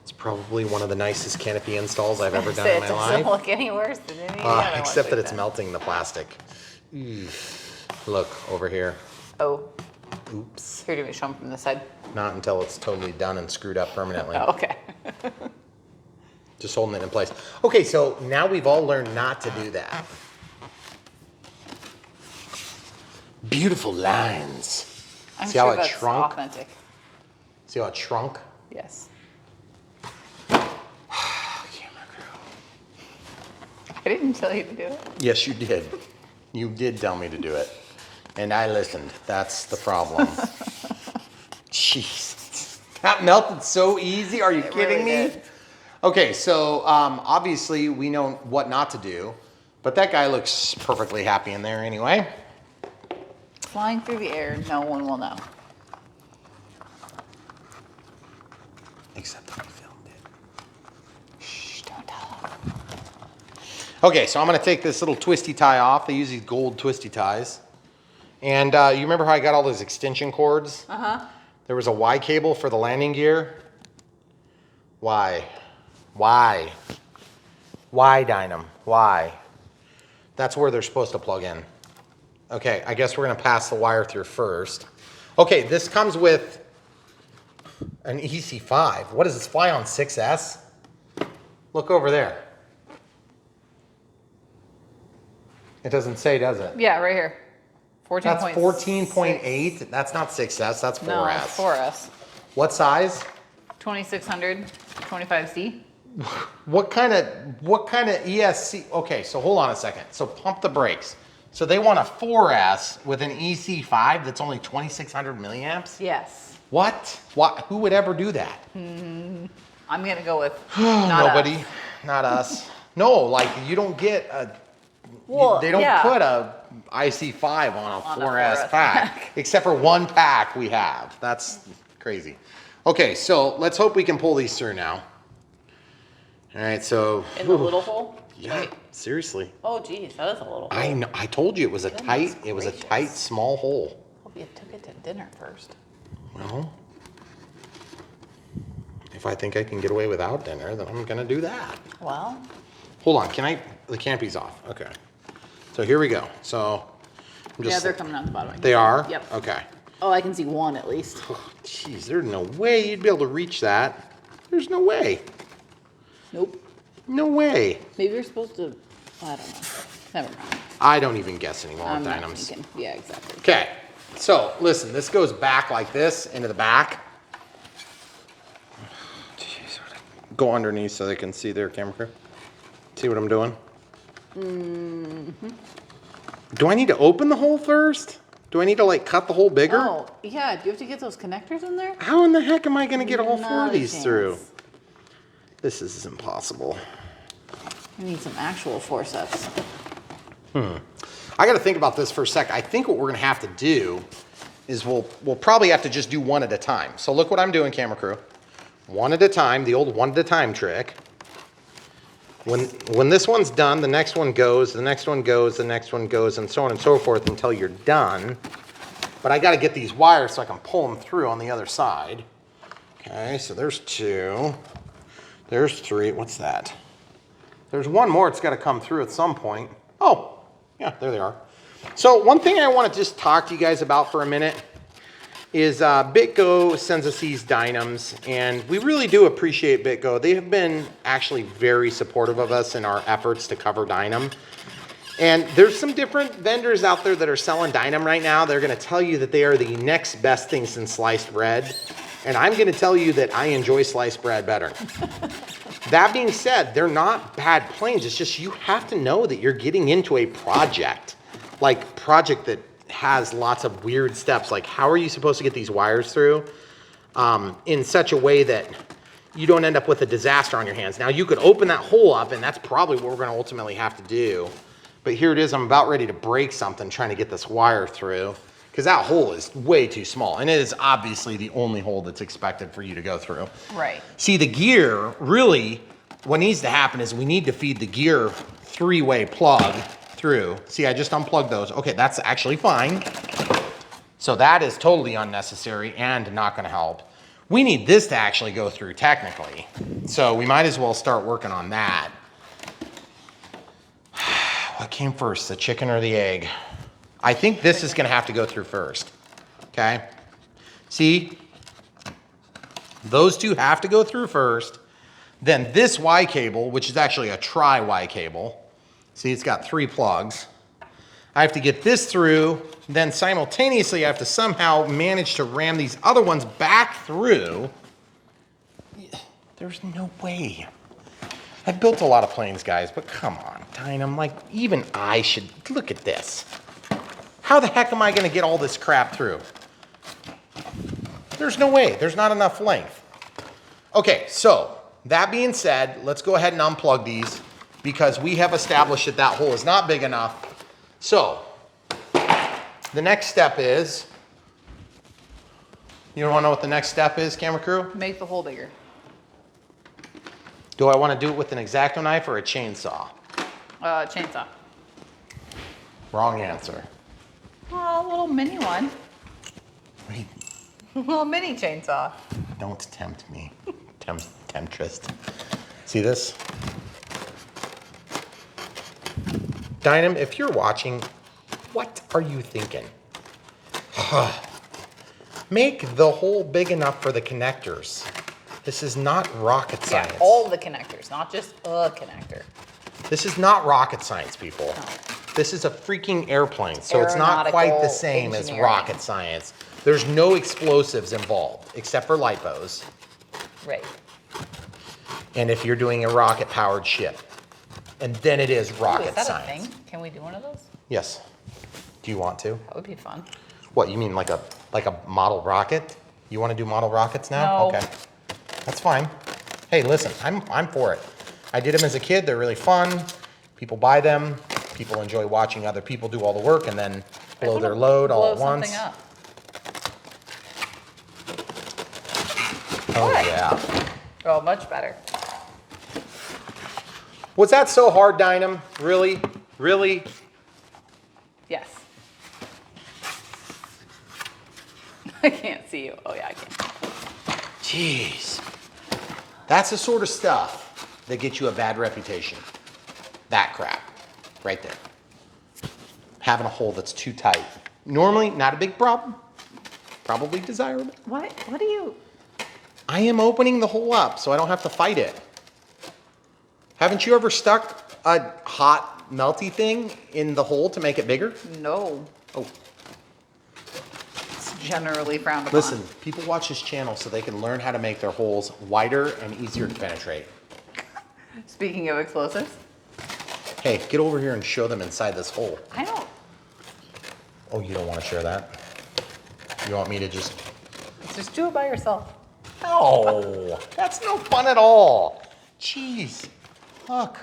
It's probably one of the nicest canopy installs I've ever done in my It life. doesn't look any worse than any other one Except that we've it's done. melting the plastic. Look over here. Oh. Oops. Here, do we show them from this side? Not until it's totally done and screwed up permanently. Oh, okay. Just holding it in place. Okay, so now we've all learned not to do that. Beautiful lines. I'm See how sure it that's shrunk? authentic. See how it shrunk? Yes. Camera crew. I didn't tell you to do it. Yes, you did. You did tell me to do it. And I listened. That's the problem. Jeez. That melted so easy. Are you kidding really me? did. Okay, so obviously we know what not to do, but that guy looks perfectly happy in there anyway. Flying through the air, no one will know. Except I filmed it. Shh, don't tell them. Okay, so I'm gonna take this little twisty tie off. They use these gold twisty ties. And you remember how I got all those extension cords? Uh-huh. There was a Y cable for the landing gear. Why? Why? Why, Dynam? Why? That's where they're supposed to plug in. Okay, I guess we're gonna pass the wire through first. Okay, this comes with an EC5. What does this fly on, 6S? Look over there. It doesn't say, does it? Yeah, right here. 14. That's 14.8. That's not 6S, that's 4S. No, 4S. What size? 2600, 25C. What kind of ESC? Okay, so hold on a second. So pump the brakes. So they want a 4S with an EC5 that's only 2600 milliamps? Yes. What? Who would ever do that? I'm gonna go with not Nobody. us. Not us. No, like you don't get a. Well, they don't yeah. put a IC5 on a On a 4S 4S pack, pack. except for one pack we have. That's crazy. Okay, so let's hope we can pull these through now. All right, so. In the little hole? Yeah, Wait. seriously. Oh, geez, that is a little hole. I know. I told you it was a Goodness tight. It was a gracious. tight, small hole. Hope you took it to dinner first. Well, if I think I can get away without dinner, then I'm gonna do that. Well, Hold on. Can I? The canopy's off. Okay. So here we go. So I'm yeah, just. they're coming out the bottom. They are. Yep. Okay. Oh, I can see one at least. Jeez, there's no way you'd be able to reach that. There's no way. Nope. No way. Maybe you're supposed to. I don't know. Never mind. I don't even guess anymore I'm with not Dynams. thinking. Yeah, exactly. Okay. So listen, this goes back like this into the back. Jeez, go underneath so they can see their camera crew. See what I'm doing? Mm-hmm. Do I need to open the hole first? Do I need to like cut the hole bigger? Oh, yeah. Do you have to get those connectors in there? How in the heck am I going to get all four Not of a these chance. through? This is impossible. I need some actual forceps. I got to think about this for a sec. I think what we're going to have to do is we'll probably have to just do one at a time. So look what I'm doing, camera crew. One at a time, the old one at a time trick. When this one's done, the next one goes, the next one goes, the next one goes, and so on and so forth until you're done. But I got to get these wires so I can pull them through on the other side. Okay, so there's two. There's three. What's that? There's one more. It's got to come through at some point. Oh, yeah, there they are. So one thing I want to just talk to you guys about for a minute is BitGo sends us these Dynams, and we really do appreciate BitGo. They have been actually very supportive of us in our efforts to cover Dynam. And there's some different vendors out there that are selling Dynam right now. They're going to tell you that they are the next best thing since sliced bread. And I'm going to tell you that I enjoy sliced bread better. That being said, they're not bad planes. It's just you have to know that you're getting into a project, like project that has lots of weird steps. Like how are you supposed to get these wires through in such a way that you don't end up with a disaster on your hands. Now you could open that hole up, and that's probably what we're going to ultimately have to do. But here it is. I'm about ready to break something trying to get this wire through, because that hole is way too small, and it is obviously the only hole that's expected for you to go through. Right. See, the gear, really, what needs to happen is we need to feed the gear three-way plug through. See, I just unplugged those. Okay, that's actually fine. So that is totally unnecessary and not going to help. We need this to actually go through technically. So we might as well start working on that. What came first, the chicken or the egg? I think this is going to have to go through first. Okay? See? Those two have to go through first. Then this Y cable, which is actually a tri-Y cable. See, it's got 3 plugs. I have to get this through, then simultaneously I have to somehow manage to ram these other ones back through. There's no way. I've built a lot of planes, guys, but come on, Dynam, like even I should, look at this. How the heck am I gonna get all this crap through? There's no way, there's not enough length. Okay, so that being said, let's go ahead and unplug these because we have established that that hole is not big enough. So, the next step is, you wanna know what the next step is, camera crew? Make the hole bigger. Do I wanna do it with an X-Acto knife or a chainsaw? Chainsaw. Wrong answer. Oh, a little mini one. Wait, A little mini chainsaw. don't tempt me, temptress. See this? Dynam, if you're watching, what are you thinking? Make the hole big enough for the connectors. This is not rocket science. Yeah, all the connectors, not just a connector. This is not rocket science, people. No. This is a freaking airplane, so it's not quite the Aeronautical same as engineering. rocket science. There's no explosives involved, except for lipos, Right. and if you're doing a rocket-powered ship. And then it is Ooh, rocket is that science. a thing? Can we do one of those? Yes. Do you want to? That would be fun. What, you mean like a model rocket? You want to do model rockets now? No. Okay. That's fine. Hey, listen, I'm for it. I did them as a kid. They're really fun. People buy them. People enjoy watching other people do all the work and then blow their load all at once. Blow something up. Oh What? yeah. Oh, much better. Was that so hard, Dynam? Really? Really? Yes. I can't see you. Oh yeah, I can. Jeez. That's the sort of stuff that gets you a bad reputation. That crap. Right there. Having a hole that's too tight. Normally, not a big problem. Probably desirable. What do you? I am opening the hole up so I don't have to fight it. Haven't you ever stuck a hot, melty thing in the hole to make it bigger? No. Oh, It's generally frowned upon. listen, people watch this channel so they can learn how to make their holes wider and easier to penetrate. Speaking of explosives, Hey, get over here and show them inside this hole. I don't. Oh, you don't want to share that? You want me to just... Just do it by yourself. No, that's no fun at all. Jeez, look.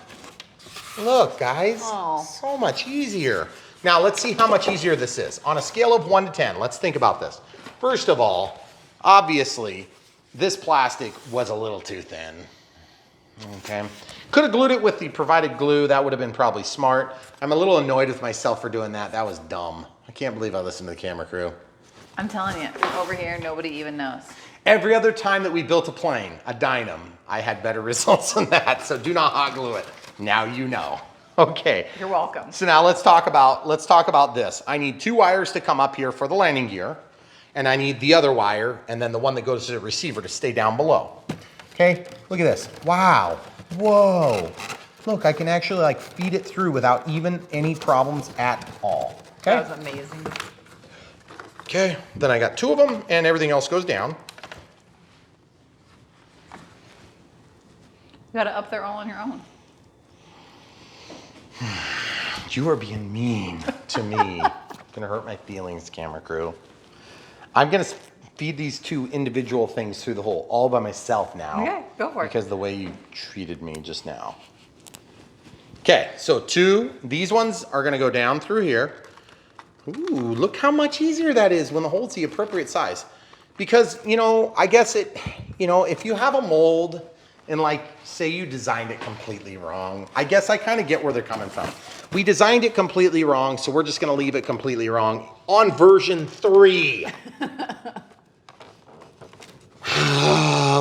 Look, guys, Oh. so much easier. Now, let's see how much easier this is. On a scale of 1 to 10, let's think about this. First of all, obviously, this plastic was a little too thin. Okay. Could have glued it with the provided glue. That would have been probably smart. I'm a little annoyed with myself for doing that. That was dumb. I can't believe I listened to the camera crew. I'm telling you, over here, nobody even knows. Every other time that we built a plane, a Dynam, I had better results than that. So do not hot glue it. Now you know. Okay. You're welcome. So now let's talk about this. I need 2 wires to come up here for the landing gear, and I need the other wire, and then the one that goes to the receiver to stay down below. Okay, look at this. Wow. Whoa. Look, I can actually like feed it through without even any problems at all. Okay. That was amazing. Okay, then I got 2 of them, and everything else goes down. You got it up there all on your own. You are being mean to me. Gonna hurt my feelings, camera crew. I'm gonna feed these 2 individual things through the hole all by myself now. Okay, go for it. Because the way you treated me just now. Okay, so these ones are gonna go down through here. Ooh, look how much easier that is when the hole's the appropriate size. Because, you know, I guess if you have a mold and like, say you designed it completely wrong, I guess I kind of get where they're coming from. We designed it completely wrong, so we're just gonna leave it completely wrong on version 3.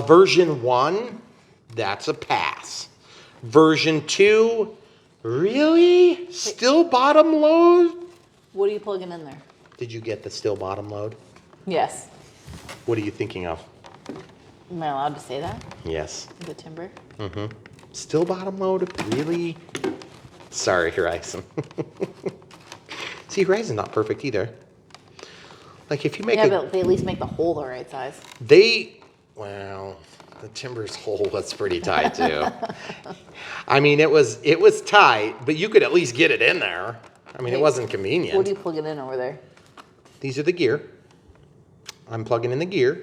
Version 1, that's a pass. Version 2, really? Still bottom load? What are you plugging in there? Did you get the still bottom load? Yes. What are you thinking of? Am I allowed to say that? Yes. The timber? Still bottom load? Really? Sorry, Horizon. See, Horizon's not perfect either. Like if you make But they at least make the hole the right size. well, the timber's hole was pretty tight too. I mean, it was tight, but you could at least get it in there. I mean, it wasn't convenient. What do you plug it in over there? These are the gear. I'm plugging in the gear. Do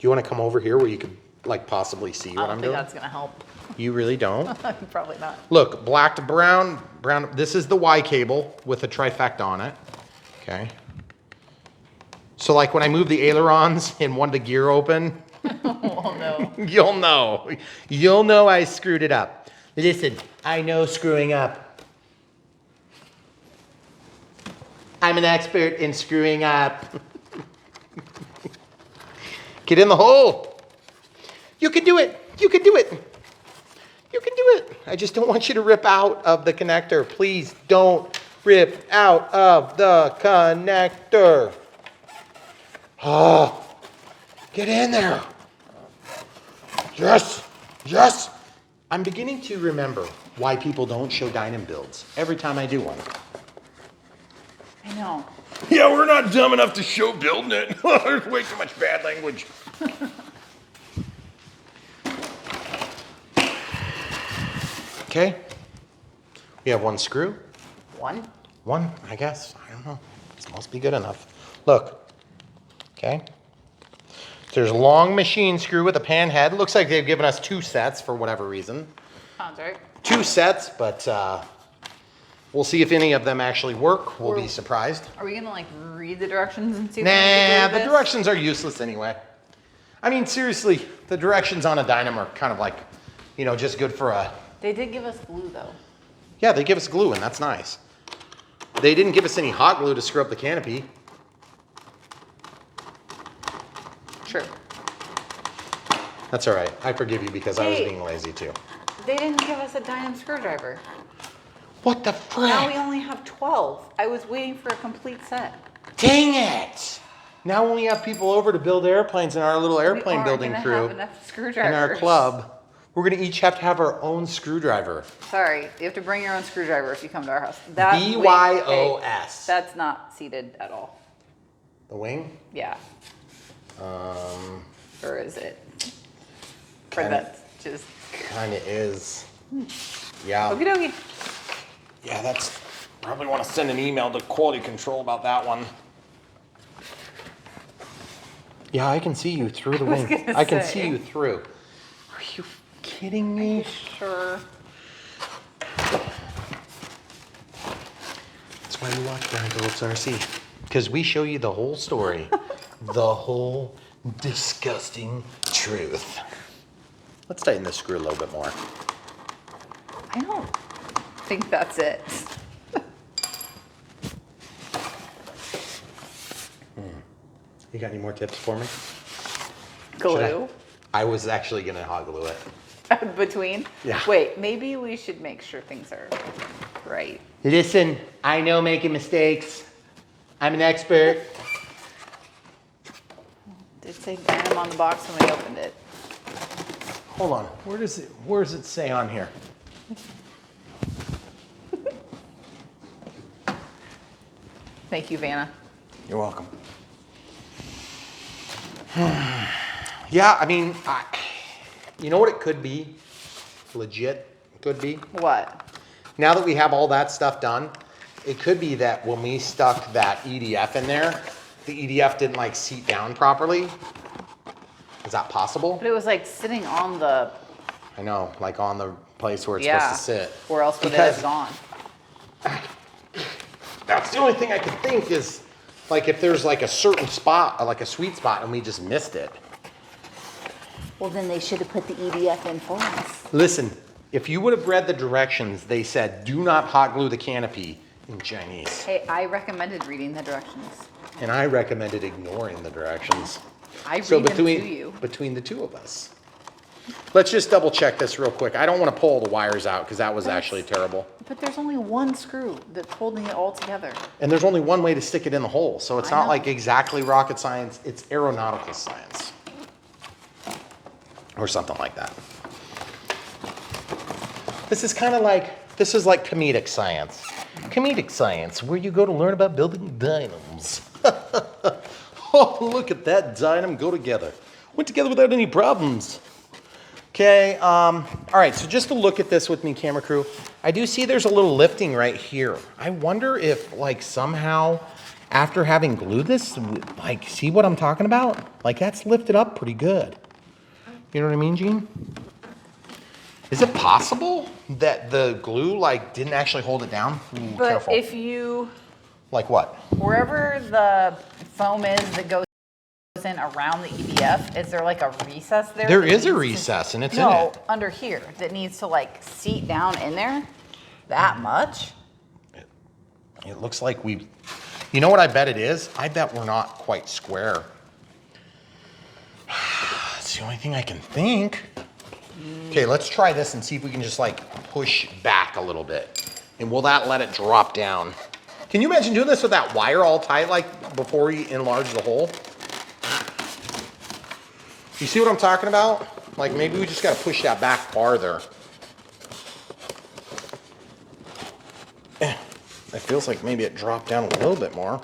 you want to come over here where you could like possibly see what I'm doing? I don't think that's gonna help. You really don't? Probably not. Look, black to brown, brown. This is the Y cable with a trifecta on it. Okay. So like when I move the ailerons and one of the gear open, Oh no. you'll know. You'll know I screwed it up. Listen, I know screwing up. I'm an expert in screwing up. Get in the hole. You can do it. You can do it. You can do it. I just don't want you to rip out of the connector. Please don't rip out of the connector. Oh, get in there. Yes, yes. I'm beginning to remember why people don't show Dynam builds every time I do one. I know. Yeah, we're not dumb enough to show building it. There's way too much bad language. Okay. We have one screw. One, I guess. I don't know. This must be good enough. Look. Okay. There's a long machine screw with a pan head. Looks like they've given us 2 sets for whatever reason. Sounds right. 2 sets, but we'll see if any of them actually work. We'll be surprised. Are we gonna like read the directions and see? Nah, the directions are useless anyway. I mean, seriously, the directions on a Dynam are kind of like, you know, just good for a... They did give us glue though. Yeah, they give us glue, and that's nice. They didn't give us any hot glue to screw up the canopy. Sure. That's all right. I forgive you because I was Hey. being lazy too. They didn't give us a Dynam screwdriver. What the frick? Now we only have 12. I was waiting for a complete set. Dang it! Now when we have people over to build airplanes in our little airplane building Have crew enough in screwdrivers. our club, we're gonna each have to have our own screwdriver. Sorry, you have to bring your own screwdriver if you come to our house. That wing- BYOS. hey, that's not seated at all. The wing? Yeah. Or is it? Or Kinda- that's just. Kinda is. Yeah. Okie dokie. Yeah, that's probably want to send an email to quality control about that one. Yeah, I can see you through the was wing. gonna I can say. see you through. Are you kidding me? Sure. That's why you watch Brian Phillips RC. Because we show you the whole story. The whole disgusting truth. Let's tighten this screw a little bit more. I don't think that's it. You got any more tips for me? Glue. I was actually gonna hot glue it. Between? Yeah. Wait, maybe we should make sure things are right. Listen, I know making mistakes. I'm an expert. Did say Dynam on the box when we opened it. Hold on. Where does it say on here? Thank you, Vanna. You're welcome. Yeah, I mean, you know what it could be? Legit could be. What? Now that we have all that stuff done, it could be that when we stuck that EDF in there, the EDF didn't like seat down properly. Is that possible? But it was like sitting on the. I know, like on the place where it's Yeah. supposed to sit. Where else would it Because- have gone? That's the only thing I could think is, like, if there's like a certain spot, like a sweet spot, and we just missed it. Well, then they should have put the EDF in for us. Listen, if you would have read the directions, they said, do not hot glue the canopy in Chinese. Hey, I recommended reading the directions. And I recommended ignoring the directions. I So read them to between, you. between the two of us. Let's just double check this real quick. I don't want to pull the wires out because that was actually terrible. But there's only one screw that's holding it all together. And there's only one way to stick it in the hole. So it's I not know. like exactly rocket science. It's aeronautical science. Or something like that. This is kind of like, this is like comedic science. Comedic science, where you go to learn about building dynams. Oh, look at that dynam go together. Went together without any problems. Okay, all right, so just to look at this with me, camera crew, I do see there's a little lifting right here. I wonder if, like, somehow, after having glued this, like, see what I'm talking about? Like, that's lifted up pretty good. You know what I mean, Gene? Is it possible that the glue, like, didn't actually hold it down? Ooh, But careful. if you, Like what? wherever the foam is that goes in around the EDF, is there like a recess there? There that is a needs to- recess, and it's in No, it. under here, that needs to like seat down in there? That much? It looks like we, you know what I bet it is? I bet we're not quite square. It's the only thing I can think. Okay, let's try this and see if we can just like push back a little bit. And will that let it drop down? Can you imagine doing this with that wire all tight like before we enlarge the hole? You see what I'm talking about? Like maybe we just gotta push that back farther. It feels like maybe it dropped down a little bit more.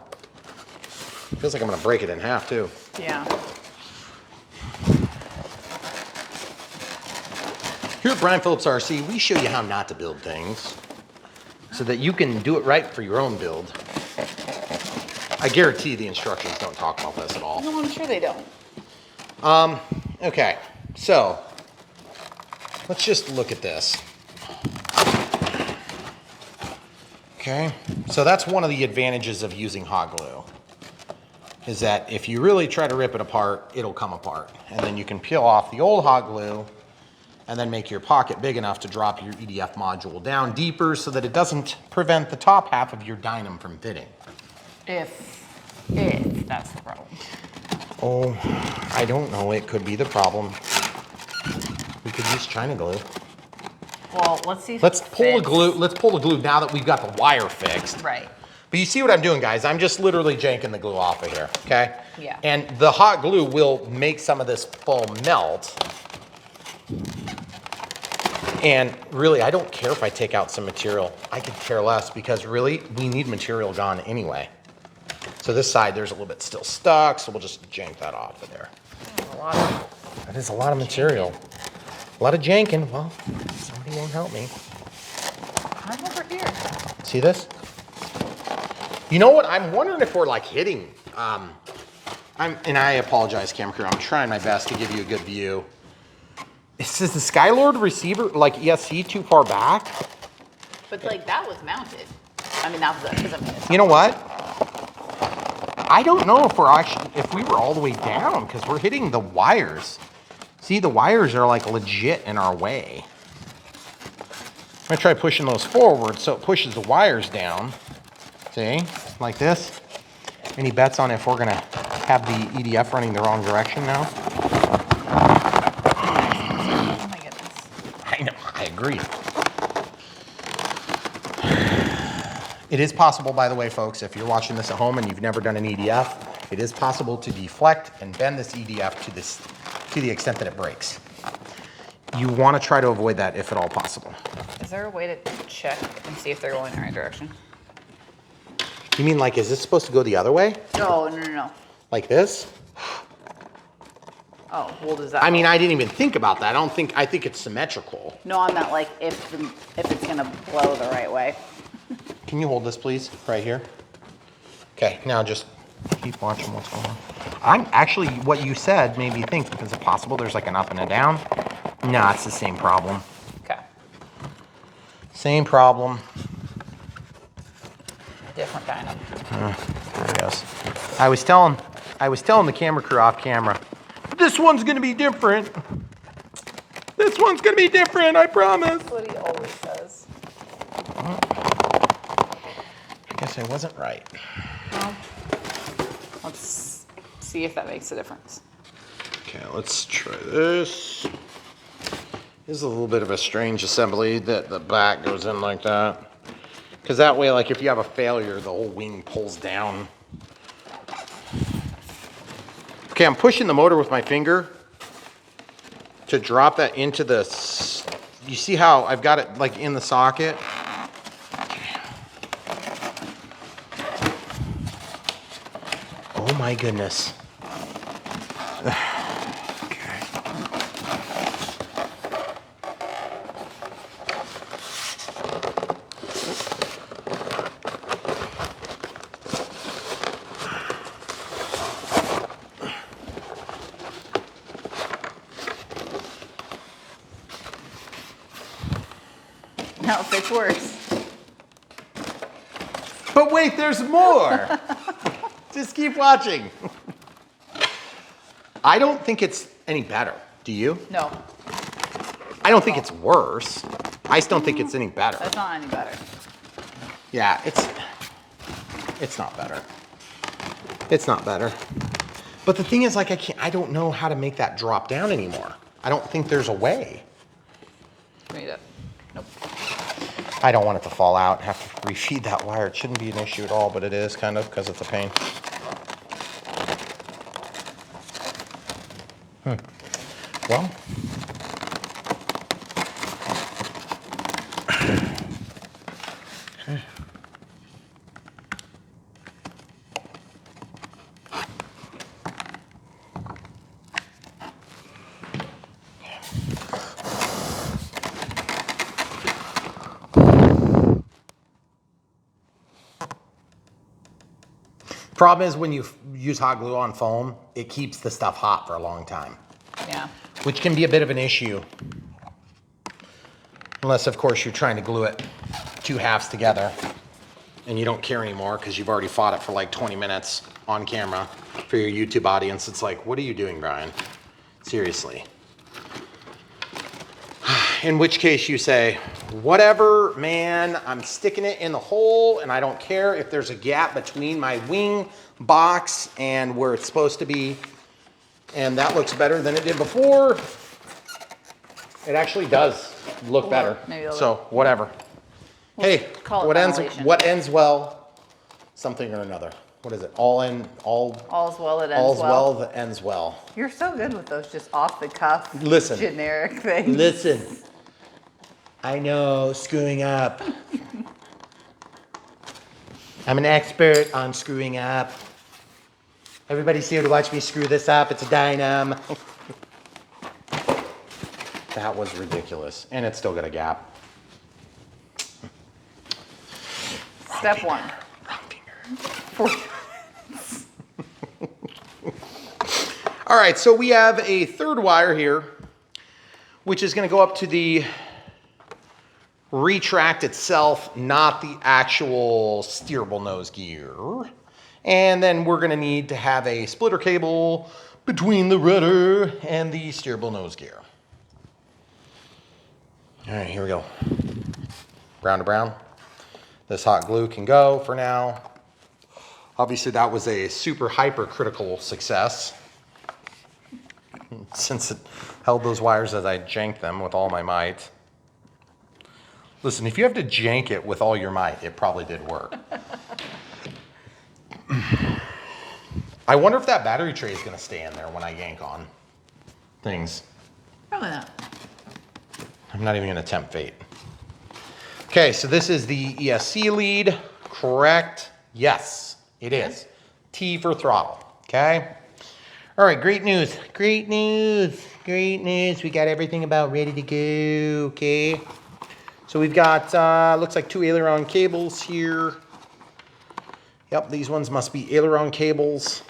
Feels like I'm gonna break it in half too. Yeah. Here at Brian Phillips RC, we show you how not to build things so that you can do it right for your own build. I guarantee the instructions don't talk about this at all. No, I'm sure they don't. Okay, so let's just look at this. Okay, so that's one of the advantages of using hot glue, is that if you really try to rip it apart, it'll come apart. And then you can peel off the old hot glue and then make your pocket big enough to drop your EDF module down deeper so that it doesn't prevent the top half of your Dynam from fitting. If that's the problem. Oh, I don't know, it could be the problem. We could use China glue. Well, let's see if Let's it pull the fits. glue, let's pull the glue now that we've got the wire fixed. Right. But you see what I'm doing, guys? I'm just literally janking the glue off of here, okay? Yeah. And the hot glue will make some of this foam melt. And really, I don't care if I take out some material. I could care less because really, we need material gone anyway. So this side, there's a little bit still stuck, so we'll just jank that off of there. A lot of That is a lot of material. A lot of janking. Well, somebody won't help me. I'm over here. See this? You know what? I'm wondering if we're like hitting. And I apologize, camera crew. I'm trying my best to give you a good view. Is the Skylord receiver, like ESC, too far back? But like that was mounted. I mean, that was because I mean, it's You know what? I don't know if we're actually, if we were all the way down, because we're hitting the wires. See, the wires are like legit in our way. I'm gonna try pushing those forward so it pushes the wires down. See, like this. Any bets on if we're gonna have the EDF running the wrong direction now? oh my goodness. I know, I agree. It is possible, by the way, folks, if you're watching this at home and you've never done an EDF, it is possible to deflect and bend this EDF to the extent that it breaks. You want to try to avoid that if at all possible. Is there a way to check and see if they're going in the right direction? You mean like, is this supposed to go the other way? No, no, no, no. Like this? Oh, well, does that? I mean, I didn't even think about that. I think it's symmetrical. No, I'm not like if it's gonna blow the right way. Can you hold this, please, right here? Okay, now just keep watching what's going on. I'm actually, what you said made me think, is it possible there's like an up and a down? No, it's the same problem. Okay. Same problem. Different Dynam. There it goes. I was telling the camera crew off camera, this one's gonna be different. This one's gonna be different, I promise. That's what he always says. I guess I wasn't right. Well, let's see if that makes a difference. Okay, let's try this. This is a little bit of a strange assembly that the back goes in like that. Because that way, like if you have a failure, the whole wing pulls down. Okay, I'm pushing the motor with my finger to drop that into the, you see how I've got it like in the socket? Oh my goodness. No, it fits worse. But wait, there's more. Just keep watching. I don't think it's any better. Do you? No, I don't think it's worse. I just don't think it's any better. that's not any better. Yeah, it's not better. It's not better. But the thing is, like, I don't know how to make that drop down anymore. I don't think there's a way. Made it. Nope. I don't want it to fall out. Have to refeed that wire. It shouldn't be an issue at all, but it is kind of because it's a pain. Well. Okay. Problem is when you use hot glue on foam, it keeps the stuff hot for a long time. Yeah. Which can be a bit of an issue. Unless, of course, you're trying to glue it two halves together and you don't care anymore because you've already fought it for like 20 minutes on camera for your YouTube audience. It's like, what are you doing, Brian? Seriously. In which case you say, whatever, man, I'm sticking it in the hole and I don't care if there's a gap between my wing box and where it's supposed to be. And that looks better than it did before. It actually does look better. So whatever. Hey, call it what ends well, something or another. What is it? All's well that ends all's well. well that ends well. You're so good with those just off the cuff, Listen. generic things. Listen. I know, screwing up. I'm an expert on screwing up. Everybody's here to watch me screw this up. It's a Dynam. That was ridiculous. And it's still got a gap. Step one. Wrong finger. All right, so we have a third wire here, which is going to go up to the retract itself, not the actual steerable nose gear. And then we're going to need to have a splitter cable between the rudder and the steerable nose gear. All right, here we go. Brown to brown. This hot glue can go for now. Obviously, that was a super hyper critical success since it held those wires as I janked them with all my might. Listen, if you have to jank it with all your might, it probably did work. I wonder if that battery tray is going to stay in there when I yank on things. Probably not. I'm not even going to tempt fate. Okay, so this is the ESC lead, correct? Yes, it is. T for throttle, okay? All right, great news, great news, great news. We got everything about ready to go, okay? So we've got, looks like 2 aileron cables here. Yep, these ones must be aileron cables.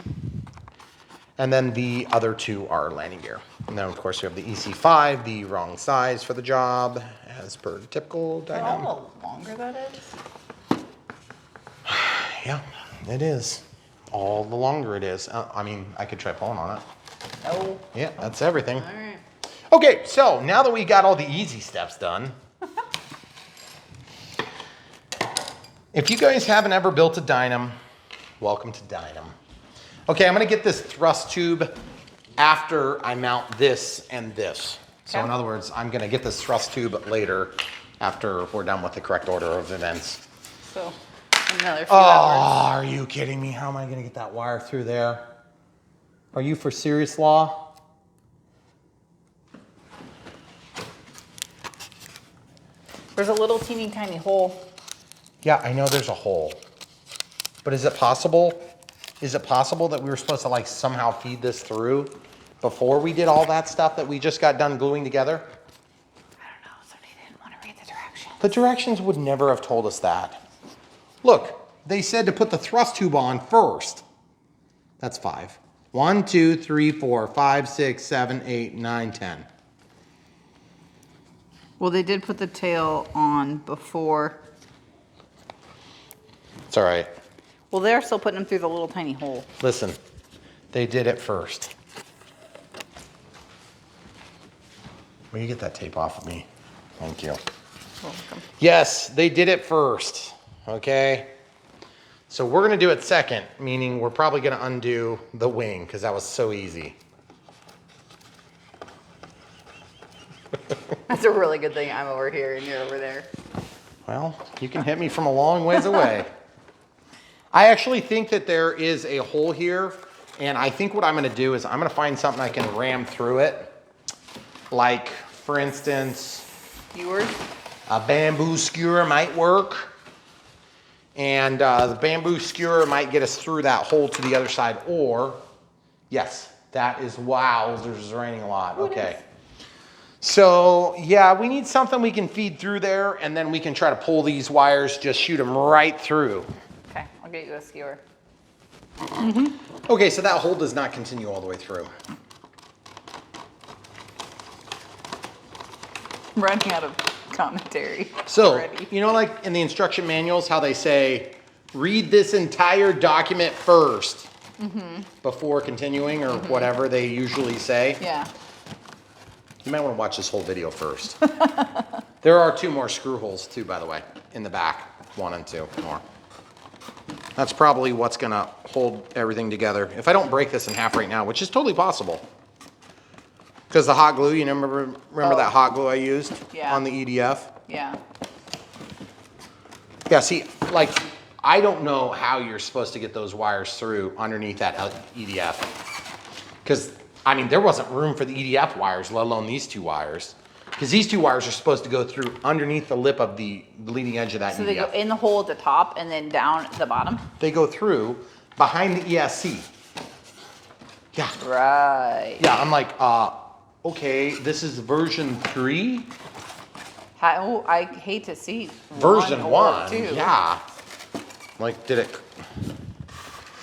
And then the other 2 are landing gear. And then, of course, we have the EC5, the wrong size for the job, as per typical Dynam. All the longer that is. Yeah, it is. All the longer it is. I mean, I could try pulling on it. No. Yeah, that's everything. All right. Okay, so now that we got all the easy steps done, if you guys haven't ever built a Dynam, welcome to Dynam. Okay, I'm gonna get this thrust tube after I mount this and this. So Okay. in other words, I'm gonna get this thrust tube later after we're done with the correct order of events. So another few Oh, hours. are you kidding me? How am I gonna get that wire through there? Are you for serious, Law? There's a little teeny tiny hole. Yeah, I know there's a hole. But is it possible? Is it possible that we were supposed to like somehow feed this through before we did all that stuff that we just got done gluing together? I don't know, somebody didn't want to read the directions. The directions would never have told us that. Look, they said to put the thrust tube on first. That's 5. 1, 2, 3, 4, 5, 6, 7, 8, 9, 10. Well, they did put the tail on before. It's all right. Well, they're still putting them through the little tiny hole. Listen, they did it first. Will you get that tape off of me? Thank you. Welcome. Yes, they did it first, okay? So we're gonna do it second, meaning we're probably gonna undo the wing because that was so easy. That's a really good thing I'm over here and you're over there. Well, you can hit me from a long ways away. I actually think that there is a hole here, and I think what I'm gonna do is I'm gonna find something I can ram through it. Like, for instance, Viewers? a bamboo skewer might work. And the bamboo skewer might get us through that hole to the other side. Or, yes, that is, wow, there's raining a lot. Okay. So, yeah, we need something we can feed through there, and then we can try to pull these wires, just shoot them right through. Okay, I'll get you a skewer. Okay, so that hole does not continue all the way through. I'm running out of commentary. So, already. you know, like in the instruction manuals, how they say, read this entire document first before continuing, or whatever they usually say. Yeah. You might want to watch this whole video first. There are 2 more screw holes too, by the way, in the back. 1 and 2 more. That's probably what's gonna hold everything together. If I don't break this in half right now, which is totally possible. Because the hot glue, you remember that hot glue I used Yeah. on the EDF? Yeah. Yeah, see, like, I don't know how you're supposed to get those wires through underneath that EDF. Because, I mean, there wasn't room for the EDF wires, let alone these 2 wires. Because these 2 wires are supposed to go through underneath the lip of the leading edge of that So EDF. they go in the hole at the top and then down at the bottom? They go through behind the ESC. Yeah. Right. Yeah, I'm like, okay, this is version 3? Oh, I hate to see Version 1 or 1, 2. yeah. Like, did it,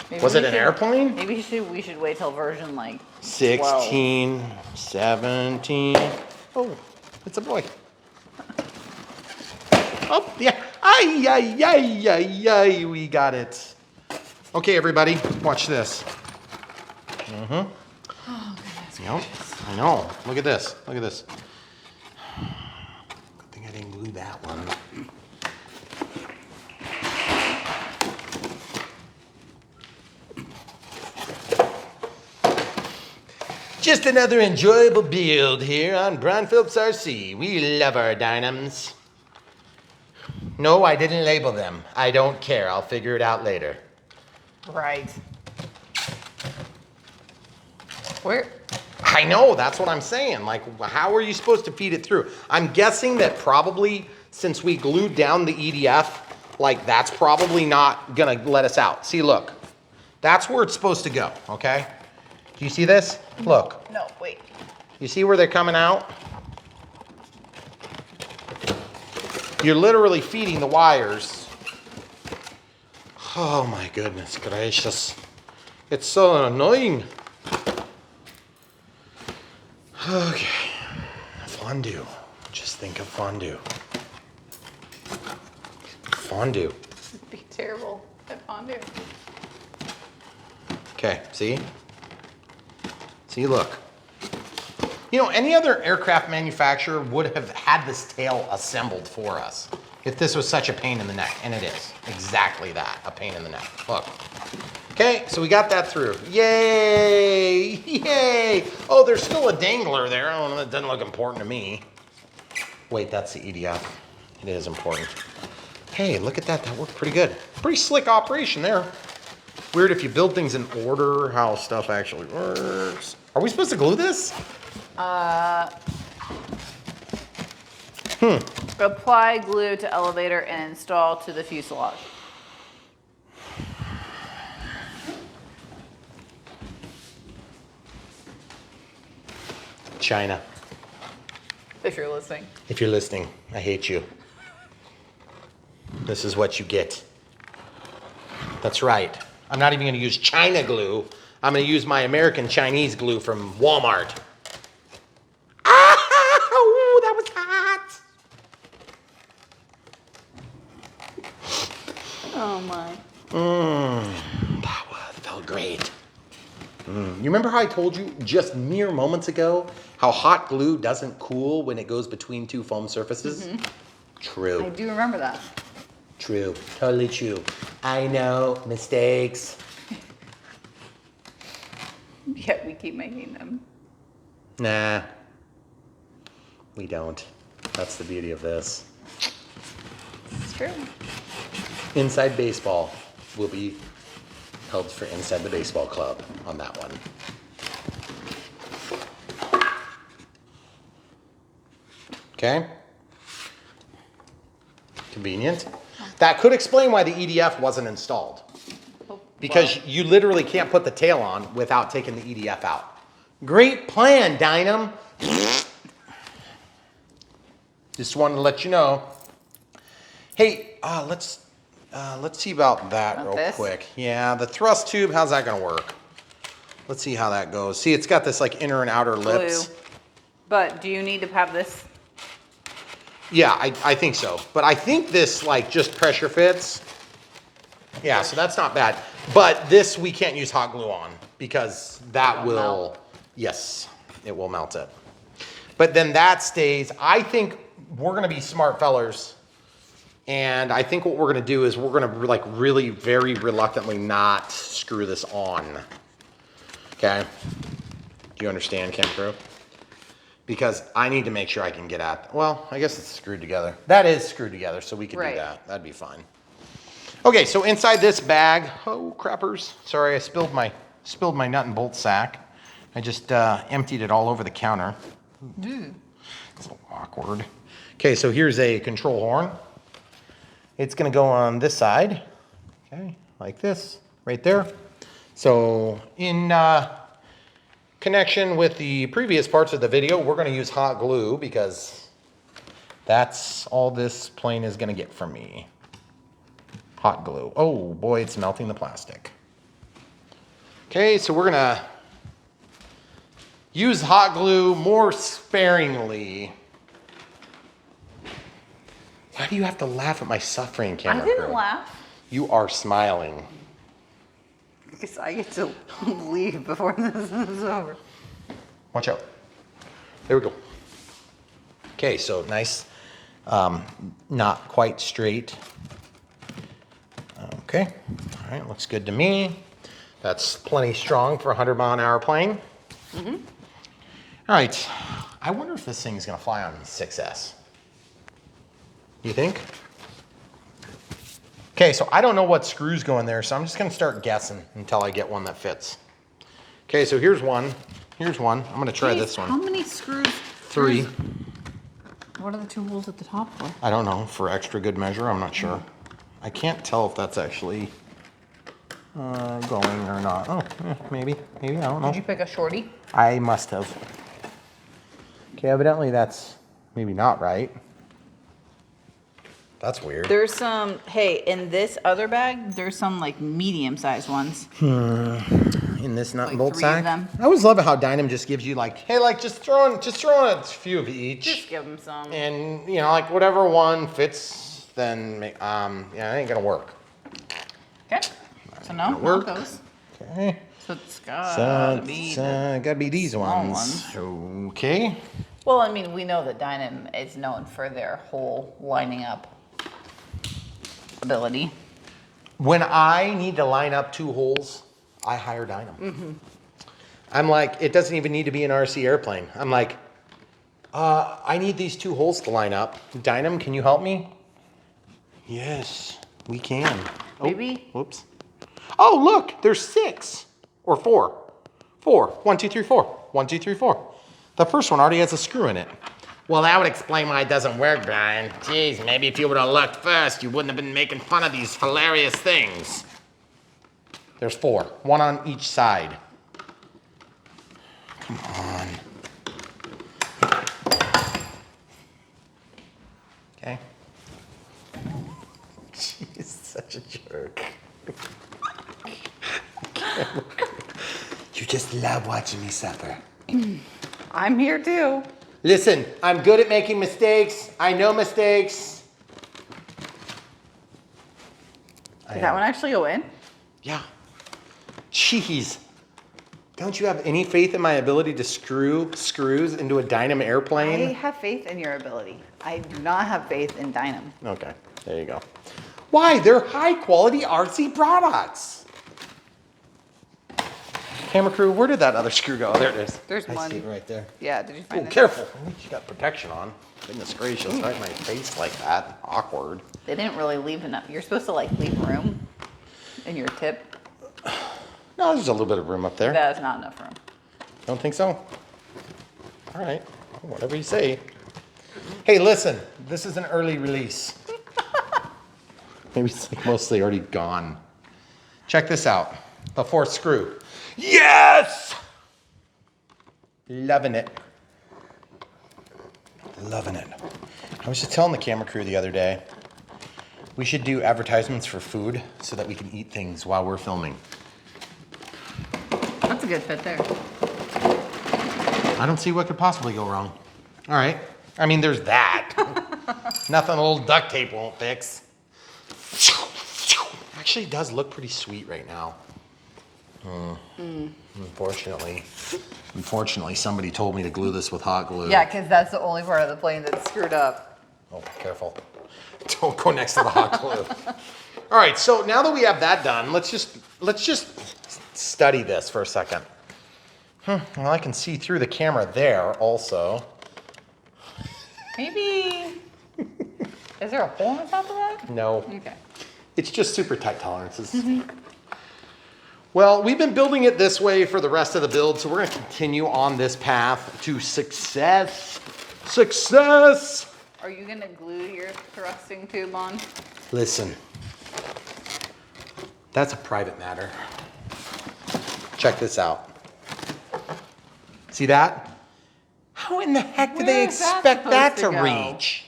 Maybe was we it an should- airplane? Maybe we should wait till version like 16, 17. Oh, it's a boy. Oh, yeah. Ay, ay, ay, ay, ay, we got it. Okay, everybody, watch this. Oh, goodness. Yep, I know. Look at this. Look at this. Good thing I didn't glue that one. Just another enjoyable build here on Brian Phillips RC. We love our Dynams. No, I didn't label them. I don't care. I'll figure it out later. Right. Where? I know, that's what I'm saying. Like, how are you supposed to feed it through? I'm guessing that probably since we glued down the EDF, like that's probably not gonna let us out. See, look, that's where it's supposed to go, okay? Do you see this? Look, No, wait. you see where they're coming out? You're literally feeding the wires. Oh my goodness gracious. It's so annoying. Okay, fondue. Just think of fondue. Fondue. It'd be terrible at fondue. Okay, see? See, look. You know, any other aircraft manufacturer would have had this tail assembled for us. If this was such a pain in the neck, and it is exactly that, a pain in the neck. Look. Okay, so we got that through. Yay! Yay! Oh, there's still a dangler there. I don't know, that doesn't look important to me. Wait, that's the EDF. It is important. Hey, look at that. That worked pretty good. Pretty slick operation there. Weird if you build things in order, how stuff actually works. Are we supposed to glue this? Apply glue to elevator and install to the fuselage. China. If you're listening. If you're listening, I hate you. This is what you get. That's right. I'm not even going to use China glue. I'm going to use my American Chinese glue from Walmart. Ah! Ooh, that was hot. Oh my. That felt great. You remember how I told you just mere moments ago how hot glue doesn't cool when it goes between two foam surfaces? Mm-hmm. True. I do remember that. True. Totally true. I know. Mistakes. Yet we keep making them. Nah. We don't. That's the beauty of this. It's true. Inside Baseball will be held for Inside the Baseball Club on that one. Okay. Convenient. That could explain why the EDF wasn't installed. Because you literally can't put the tail on without taking the EDF out. Great plan, Dynam. Just wanted to let you know. Hey, let's see about that real quick. Yeah, the thrust tube, how's that gonna work? Let's see how that goes. See, it's got this like inner and outer lips. Glue. But do you need to have this? Yeah, I think so. But I think this like just pressure fits. Yeah, so that's not bad. But this we can't use hot glue on because that will melt. Yes, it will melt it. But then that stays. I think we're gonna be smart fellers. And I think what we're gonna do is we're gonna like really very reluctantly not screw this on. Okay? Do you understand, Camp Crew? Because I need to make sure I can get at, well, I guess it's screwed together. That is screwed together, so we can do that. That'd be fine. Okay, so inside this bag, oh crappers. Sorry, I spilled my nut and bolt sack. I just emptied it all over the counter. It's a little awkward. Okay, so here's a control horn. It's gonna go on this side, okay, like this, right there. So in connection with the previous parts of the video, we're gonna use hot glue because that's all this plane is gonna get from me. Hot glue. Oh boy, it's melting the plastic. Okay, so we're gonna use hot glue more sparingly. Why do you have to laugh at my suffering, Camera I didn't Crew? laugh. You are smiling. Because I get to leave before this is over. Watch out. There we go. Okay, so nice, not quite straight. Okay, all right, looks good to me. That's plenty strong for a 100-mile-an-hour plane. All right, I wonder if this thing's gonna fly on 6S. You think? Okay, so I don't know what screws go in there, so I'm just gonna start guessing until I get one that fits. Okay, so here's one. Here's one. I'm gonna try this one. How many screws? 3. What are the 2 holes at the top for? I don't know, for extra good measure, I'm not sure. I can't tell if that's actually going or not. Oh, maybe, I don't know. Did you pick a shorty? I must have. Okay, evidently that's maybe not right. That's weird. There's some, hey, in this other bag, there's some like medium-sized ones. In this nut and bolt 3 of sack? them. I always love it how Dynam just gives you like, hey, like just throw in a few of each. Just give them some. And, you know, like whatever one fits, then, yeah, it ain't gonna work. Okay. So no, work. not those. Okay. So it's gotta be gotta be these small ones. Okay. Well, I mean, we know that Dynam is known for their whole lining up ability. When I need to line up 2 holes, I hire Dynam. I'm like, it doesn't even need to be an RC airplane. I'm like, I need these 2 holes to line up. Dynam, can you help me? Yes, we can. Maybe. Oh, whoops. Oh, look, there's 6 or 4. 4. 1, 2, 3, 4. 1, 2, 3, 4. The first one already has a screw in it. Well, that would explain why it doesn't work, Brian. Jeez, maybe if you would have looked first, you wouldn't have been making fun of these hilarious things. There's 4. 1 on each side. Come on. Okay. She's such a jerk. You just love watching me suffer. I'm here too. Listen, I'm good at making mistakes. I know mistakes. Did that one actually go in? Yeah. Jeez. Don't you have any faith in my ability to screw screws into a Dynam I airplane? have faith in your ability. I do not have faith in Dynam. Okay, there you go. Why? They're high quality RC products. Camera crew, where did that other screw go? Oh, there it is. There's I one. see it right there. Yeah, did you find Oh, it? careful. At least you got protection on. Goodness gracious, right in my face like that. Awkward. They didn't really leave enough. You're supposed to like leave room in your tip. No, there's a little bit of room up there. That is not enough room. Don't think so? All right, whatever you say. Hey, listen, this is an early release. Maybe it's like mostly already gone. Check this out, the 4th screw. Yes! Loving it. Loving it. I was just telling the camera crew the other day, we should do advertisements for food so that we can eat things while we're filming. That's a good fit there. I don't see what could possibly go wrong. All right. I mean, there's that. Nothing a little duct tape won't fix. Actually, it does look pretty sweet right now. Unfortunately, somebody told me to glue this with hot glue. Yeah, because that's the only part of the plane that's screwed up. Oh, careful. Don't go next to the hot glue. All right, so now that we have that done, let's just study this for a second. Well, I can see through the camera there also. Maybe. Is there a hole on the top of that? No. Okay. It's just super tight tolerances. Well, we've been building it this way for the rest of the build, so we're going to continue on this path to success. Success! Are you going to glue your thrusting tube on? Listen, that's a private matter. Check this out. See that? How in the heck do they Where is that expect that to supposed to go? reach?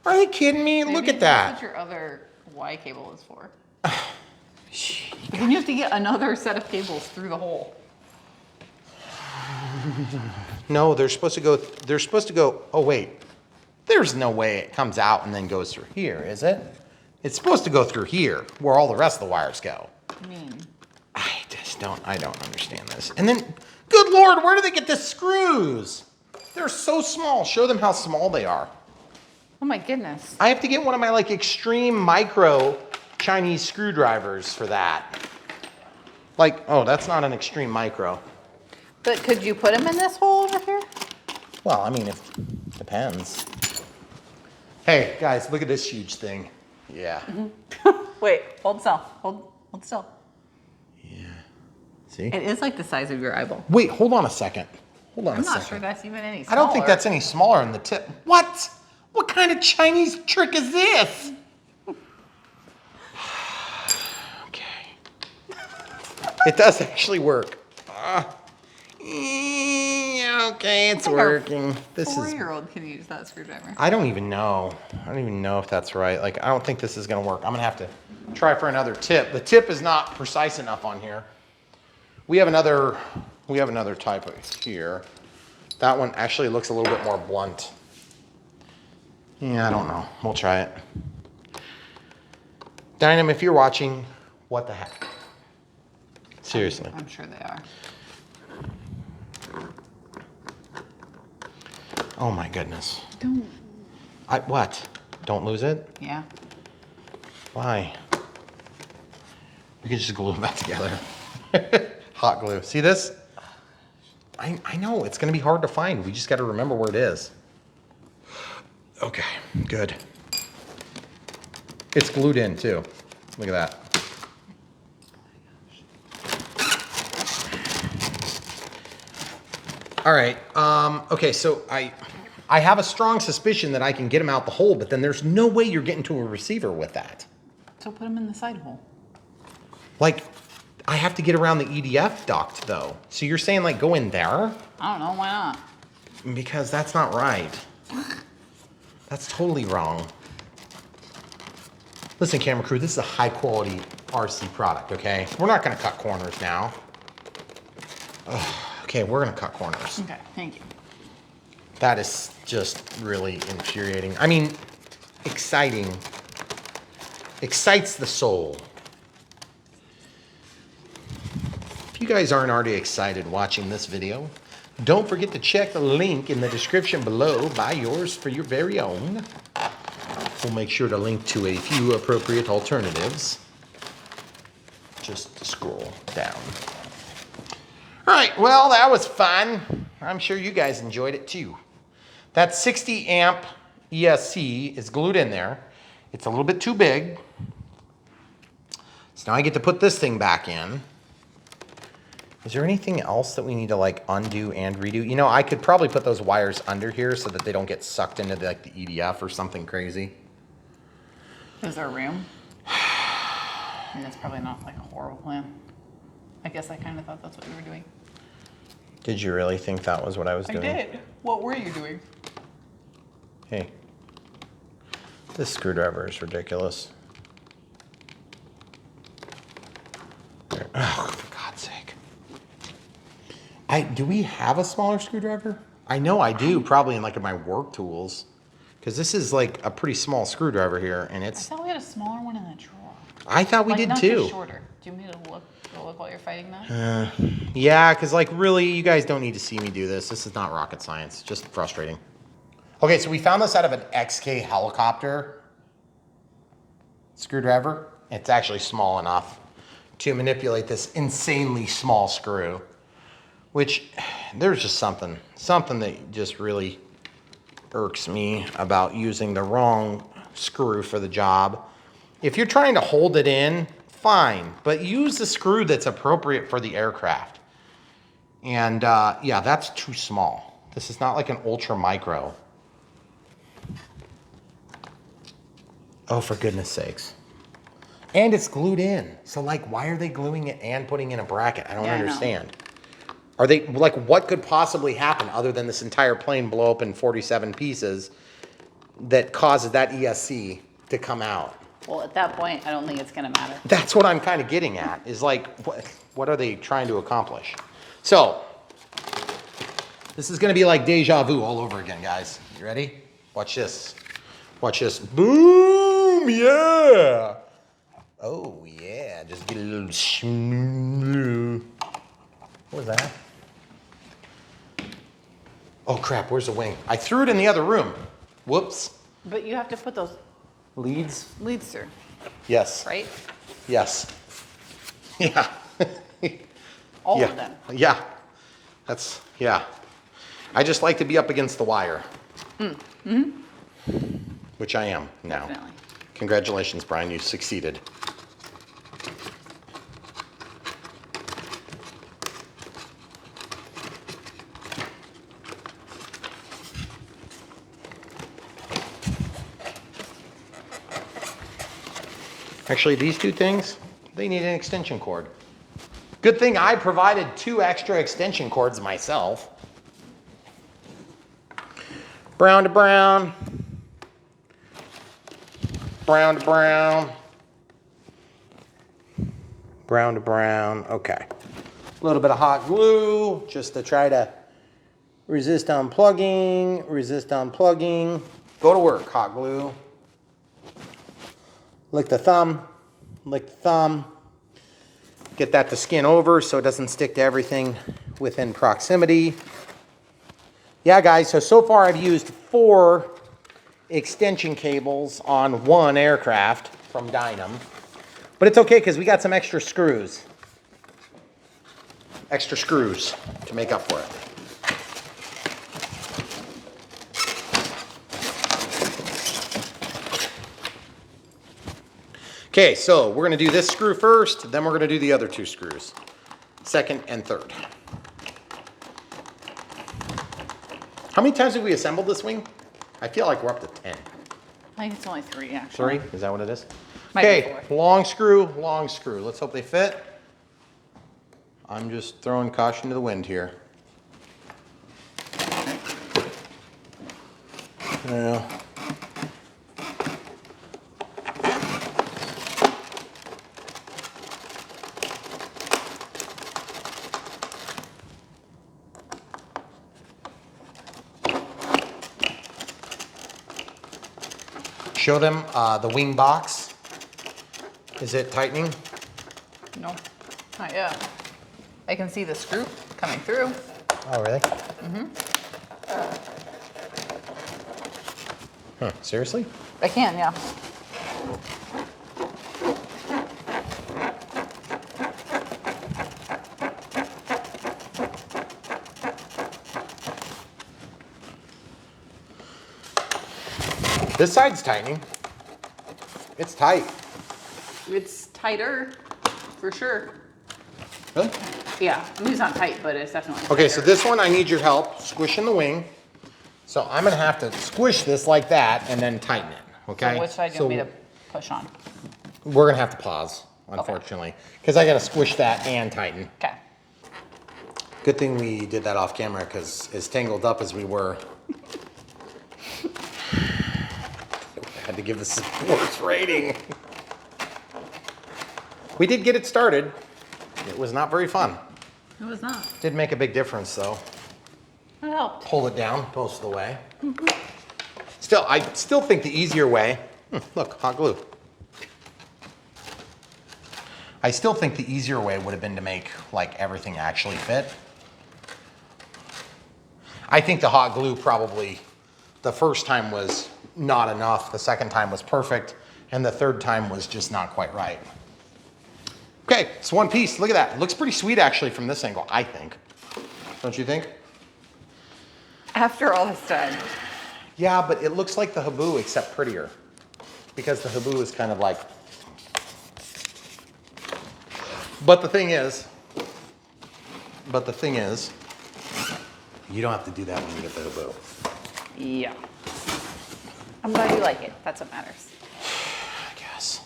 Are they kidding me? Look Maybe at that's that. what your other Y cable is for. But then you have to get another set of cables through the hole. No, they're supposed to go, oh wait. There's no way it comes out and then goes through here, is it? It's supposed to go through here, where all the rest of the wires go. I mean, I don't understand this. And then, good Lord, where do they get the screws? They're so small. Show them how small they are. oh my goodness. I have to get one of my like extreme micro Chinese screwdrivers for that. Like, oh, that's not an extreme micro. But could you put them in this hole over here? Well, I mean, it depends. Hey, guys, look at this huge thing. Yeah. Wait, hold still. Hold still. Yeah. See? It is like the size of your eyeball. Wait, hold on a second. Hold on I'm a second. not sure that's even any I smaller. don't think that's any smaller than the tip. What? What kind of Chinese trick is this? Okay. It does actually work. Okay, it's working. This is. 4-year-old can use that screwdriver. I don't even know. I don't even know if that's right. Like, I don't think this is gonna work. I'm gonna have to try for another tip. The tip is not precise enough on here. We have another type here. That one actually looks a little bit more blunt. Yeah, I don't know. We'll try it. Dynam, if you're watching, what the heck? Seriously. I'm sure they are. Oh my goodness. Don't. What? Don't lose it? Yeah. Why? We can just glue them back together. Hot glue. See this? I know, it's gonna be hard to find. We just gotta remember where it is. Okay, good. It's glued in too. Look at that. All right, okay, so I have a strong suspicion that I can get them out the hole, but then there's no way you're getting to a receiver with that. So put them in the side hole. Like, I have to get around the EDF duct though. So you're saying like go in there? I don't know, why not? Because that's not right. That's totally wrong. Listen, camera crew, this is a high quality RC product, okay? We're not gonna cut corners now. Ugh, okay, we're gonna cut corners. Okay, thank you. That is just really infuriating. I mean, exciting. Excites the soul. If you guys aren't already excited watching this video, don't forget to check the link in the description below. Buy yours for your very own. We'll make sure to link to a few appropriate alternatives. Just scroll down. All right, well, that was fun. I'm sure you guys enjoyed it too. That 60 amp ESC is glued in there. It's a little bit too big. So now I get to put this thing back in. Is there anything else that we need to like undo and redo? You know, I could probably put those wires under here so that they don't get sucked into like the EDF or something crazy. Is there room? And that's probably not like a horrible plan. I guess I kind of thought that's what you were doing. Did you really think that was what I was doing? I did. What were you doing? Hey, this screwdriver is ridiculous. There. Oh, for God's sake. Do we have a smaller screwdriver? I know I do, probably in like my work tools. Because this is like a pretty small screwdriver here, and I it's... thought we had a smaller one in the drawer. I thought we Like, did not too. just shorter. Do you want me to look while you're fighting that? Yeah, because like really, you guys don't need to see me do this. This is not rocket science, just frustrating. Okay, so we found this out of an XK helicopter screwdriver. It's actually small enough to manipulate this insanely small screw, which there's just something that just really irks me about using the wrong screw for the job. If you're trying to hold it in, fine, but use the screw that's appropriate for the aircraft. And yeah, that's too small. This is not like an ultra micro. Oh, for goodness sakes. And it's glued in. So like, why are they gluing it and putting in a bracket? I don't understand. Are they, like, what could possibly happen other than this entire plane blow up in 47 pieces that causes that ESC to come out? Well, at that point, I don't think it's going to matter. That's what I'm kind of getting at, is like, what are they trying to accomplish? So, this is going to be like deja vu all over again, guys. You ready? Watch this. Watch this. Boom! Yeah! Oh, yeah. Just get a little... What was that? Oh, crap. Where's the wing? I threw it in the other room. Whoops. But you have to put those Leads? leads through, Yes. right? Yes. Yeah. All yeah. of them. Yeah. That's, yeah. I just like to be up against the wire. Which I am now. Definitely. Congratulations, Brian. You succeeded. Actually, these two things, they need an extension cord. Good thing I provided 2 extra extension cords myself. Brown to brown. Brown to brown. Brown to brown. Okay. A little bit of hot glue just to try to resist unplugging, resist unplugging. Go to work, hot glue. Lick the thumb, lick the thumb. Get that to skin over so it doesn't stick to everything within proximity. Yeah, guys, so far I've used 4 extension cables on 1 aircraft. from Dynam. But it's okay because we got some extra screws. Extra screws to make up for it. Okay, so we're gonna do this screw first, then we're gonna do the other two screws. Second and third. How many times have we assembled this wing? I feel like we're up to 10. I think it's only 3, actually. 3? Is that what it is? Might be Okay, 4. long screw, long screw. Let's hope they fit. I'm just throwing caution to the wind here. Yeah. Show them the wing box. Is it tightening? No, not yet. I can see the screw coming through. Oh, really? Mm-hmm. Huh, seriously? I can, yeah. This side's tightening. It's tight. It's tighter, for sure. Really? Yeah, I mean, it's not tight, but it's definitely Okay, so tighter. this one I need your help squishing the wing. So I'm gonna have to squish this like that and then tighten it, okay? So which side do you want me to push on? We're gonna have to pause, unfortunately, because I gotta squish that and tighten. Okay. Good thing we did that off camera, because as tangled up as we were, I had to give this a worse rating. We did get it started. It was not very fun. It was not. Did make a big difference though. It helped. Pull it down most of the way. Still, I still think the easier way, look, hot glue. I still think the easier way would have been to make like everything actually fit. I think the hot glue probably, the first time was not enough, the second time was perfect, and the third time was just not quite right. Okay, it's one piece, look at that. It looks pretty sweet actually from this angle, I think. Don't you think? After all this time. Yeah, but it looks like the Haboo except prettier. Because the Haboo is kind of like... But the thing is, you don't have to do that when you get the Haboo. Yeah. I'm glad you like it. That's what matters. I guess.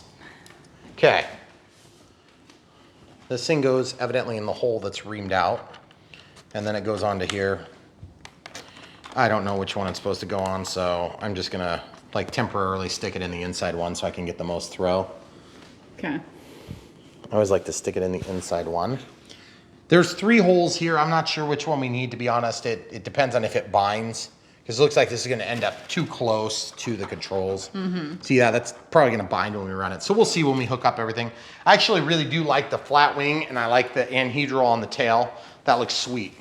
Okay. This thing goes evidently in the hole that's reamed out. And then it goes onto here. I don't know which one it's supposed to go on, so I'm just gonna like temporarily stick it in the inside one so I can get the most throw. Okay. I always like to stick it in the inside one. There's 3 holes here. I'm not sure which one we need, to be honest. It depends on if it binds, because it looks like this is gonna end up too close to the controls. So yeah, that's probably gonna bind when we run it. So we'll see when we hook up everything. I actually really do like the flat wing, and I like the anhedral on the tail. That looks sweet.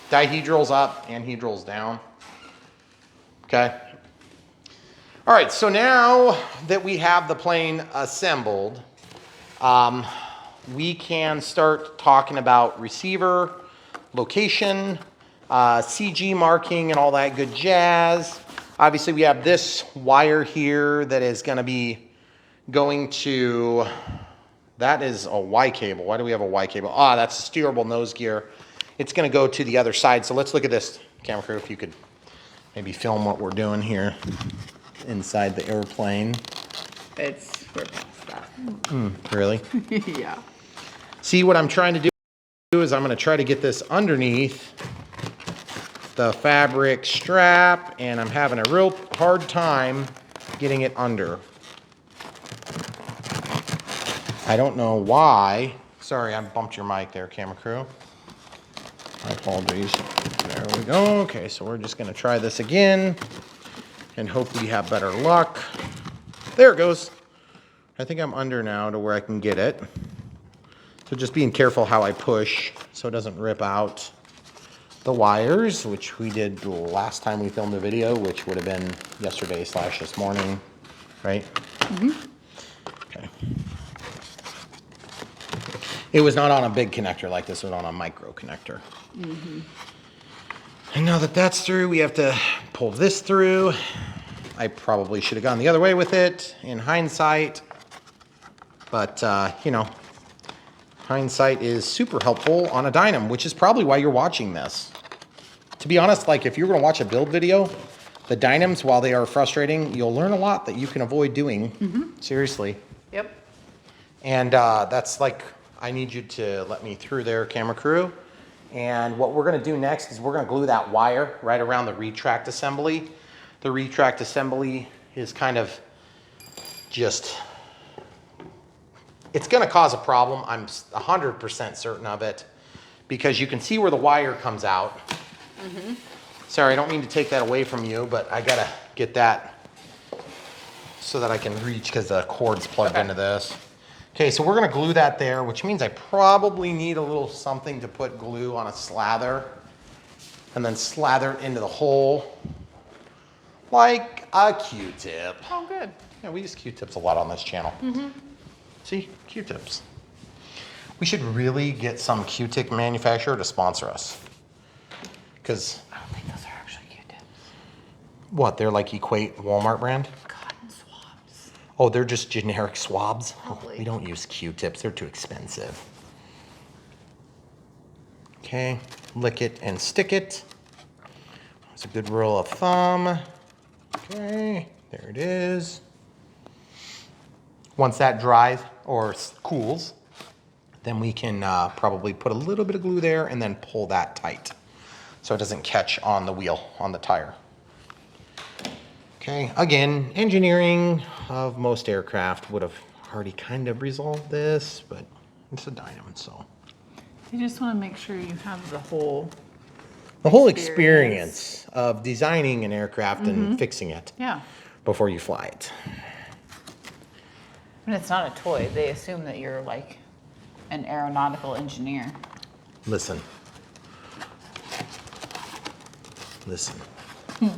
Dihedral's up, anhedral's down. Okay. All right, so now that we have the plane assembled, we can start talking about receiver, location, CG marking, and all that good jazz. Obviously, we have this wire here that is going to be going to, that is a Y cable. Why do we have a Y cable? Ah, that's a steerable nose gear. It's going to go to the other side. So let's look at this, camera crew, if you could maybe film what we're doing here inside the airplane. We're past that. Really? Yeah. See, what I'm trying to do is I'm going to try to get this underneath the fabric strap, and I'm having a real hard time getting it under. I don't know why. Sorry, I bumped your mic there, camera crew. My apologies. There we go. Okay, so we're just going to try this again and hope we have better luck. There it goes. I think I'm under now to where I can get it. So just being careful how I push so it doesn't rip out the wires, which we did the last time we filmed the video, which would have been yesterday / this morning, right? Okay. It was not on a big connector like this, it was on a micro connector. And now that that's through, we have to pull this through. I probably should have gone the other way with it in hindsight. But, you know, hindsight is super helpful on a Dynam, which is probably why you're watching this. To be honest, like if you're going to watch a build video, the Dynams, while they are frustrating, you'll learn a lot that you can avoid doing. Seriously. Yep. And that's like, I need you to let me through there, camera crew. And what we're going to do next is we're going to glue that wire right around the retract assembly. The retract assembly is kind of just, it's going to cause a problem. I'm 100% certain of it because you can see where the wire comes out. Sorry, I don't mean to take that away from you, but I got to get that so that I can reach because the cord's plugged into this. Okay, so we're going to glue that there, which means I probably need a little something to put glue on a slather and then slather it into the hole like a Q-tip. Oh, good. Yeah, we use Q-tips a lot on this channel. See, Q-tips. We should really get some Q-tip manufacturer to sponsor us. Because I don't think those are actually Q-tips. what, they're like Equate Walmart brand? Cotton swabs. Oh, they're just generic swabs? Oh, Probably. we don't use Q-tips, they're too expensive. Okay, lick it and stick it. That's a good rule of thumb. Okay, there it is. Once that dries or cools, then we can probably put a little bit of glue there and then pull that tight so it doesn't catch on the wheel, on the tire. Okay, again, engineering of most aircraft would have already kind of resolved this, but it's a Dynam, so. You just want to make sure you have the whole. The whole experience of designing an aircraft and fixing it Yeah. before you fly it. And it's not a toy. They assume that you're like an aeronautical engineer. Listen. Listen.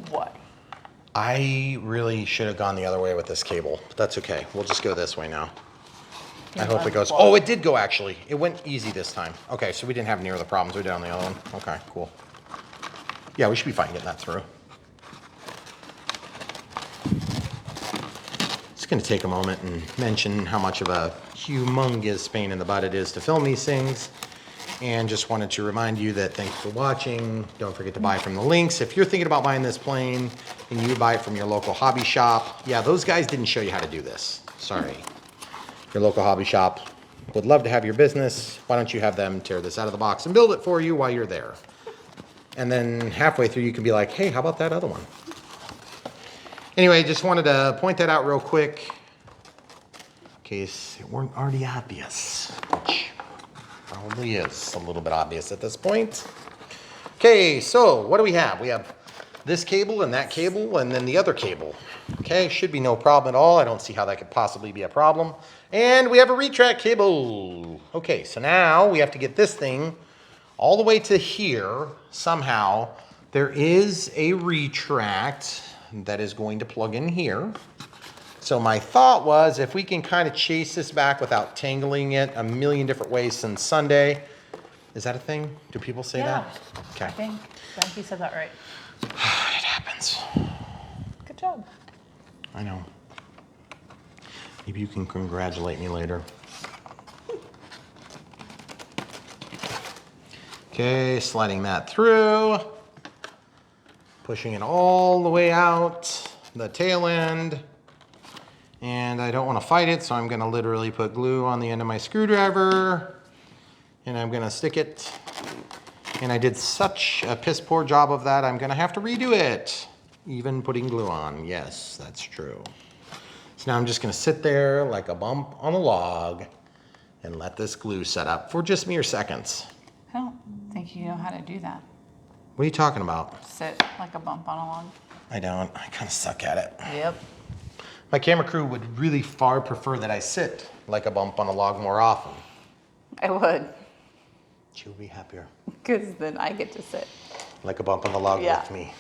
What? I really should have gone the other way with this cable, but that's okay. We'll just go this way now. I hope it goes. Oh, it did go actually. It went easy this time. Okay, so we didn't have near the problems we did on the other one. Okay, cool. Yeah, we should be fine getting that through. Just gonna take a moment and mention how much of a humongous pain in the butt it is to film these things. And just wanted to remind you that thanks for watching. Don't forget to buy from the links. If you're thinking about buying this plane and you buy it from your local hobby shop, yeah, those guys didn't show you how to do this. Sorry. Your local hobby shop would love to have your business. Why don't you have them tear this out of the box and build it for you while you're there? And then halfway through, you can be like, hey, how about that other one? Anyway, just wanted to point that out real quick in case it weren't already obvious, which probably is a little bit obvious at this point. Okay, so what do we have? We have this cable and that cable and then the other cable. Okay, should be no problem at all. I don't see how that could possibly be a problem. And we have a retract cable. Okay, so now we have to get this thing all the way to here somehow. There is a retract that is going to plug in here. So my thought was if we can kind of chase this back without tangling it a million different ways since Sunday. Is that a thing? Do people say that? Okay. I think you said that right. It happens. Good job. I know. Maybe you can congratulate me later. Okay, sliding that through. Pushing it all the way out the tail end. And I don't want to fight it, so I'm going to literally put glue on the end of my screwdriver. And I'm going to stick it. And I did such a piss poor job of that, I'm going to have to redo it. Even putting glue on. Yes, that's true. So now I'm just going to sit there like a bump on a log and let this glue set up for just mere seconds. I don't think you know how to do that. What are you talking about? Sit like a bump on a log. I don't. I kind of suck at it. Yep. My camera crew would really far prefer that I sit like a bump on a log more often. I would. She'll be happier. Because then I get to sit. Like a bump on the log Yeah. with me.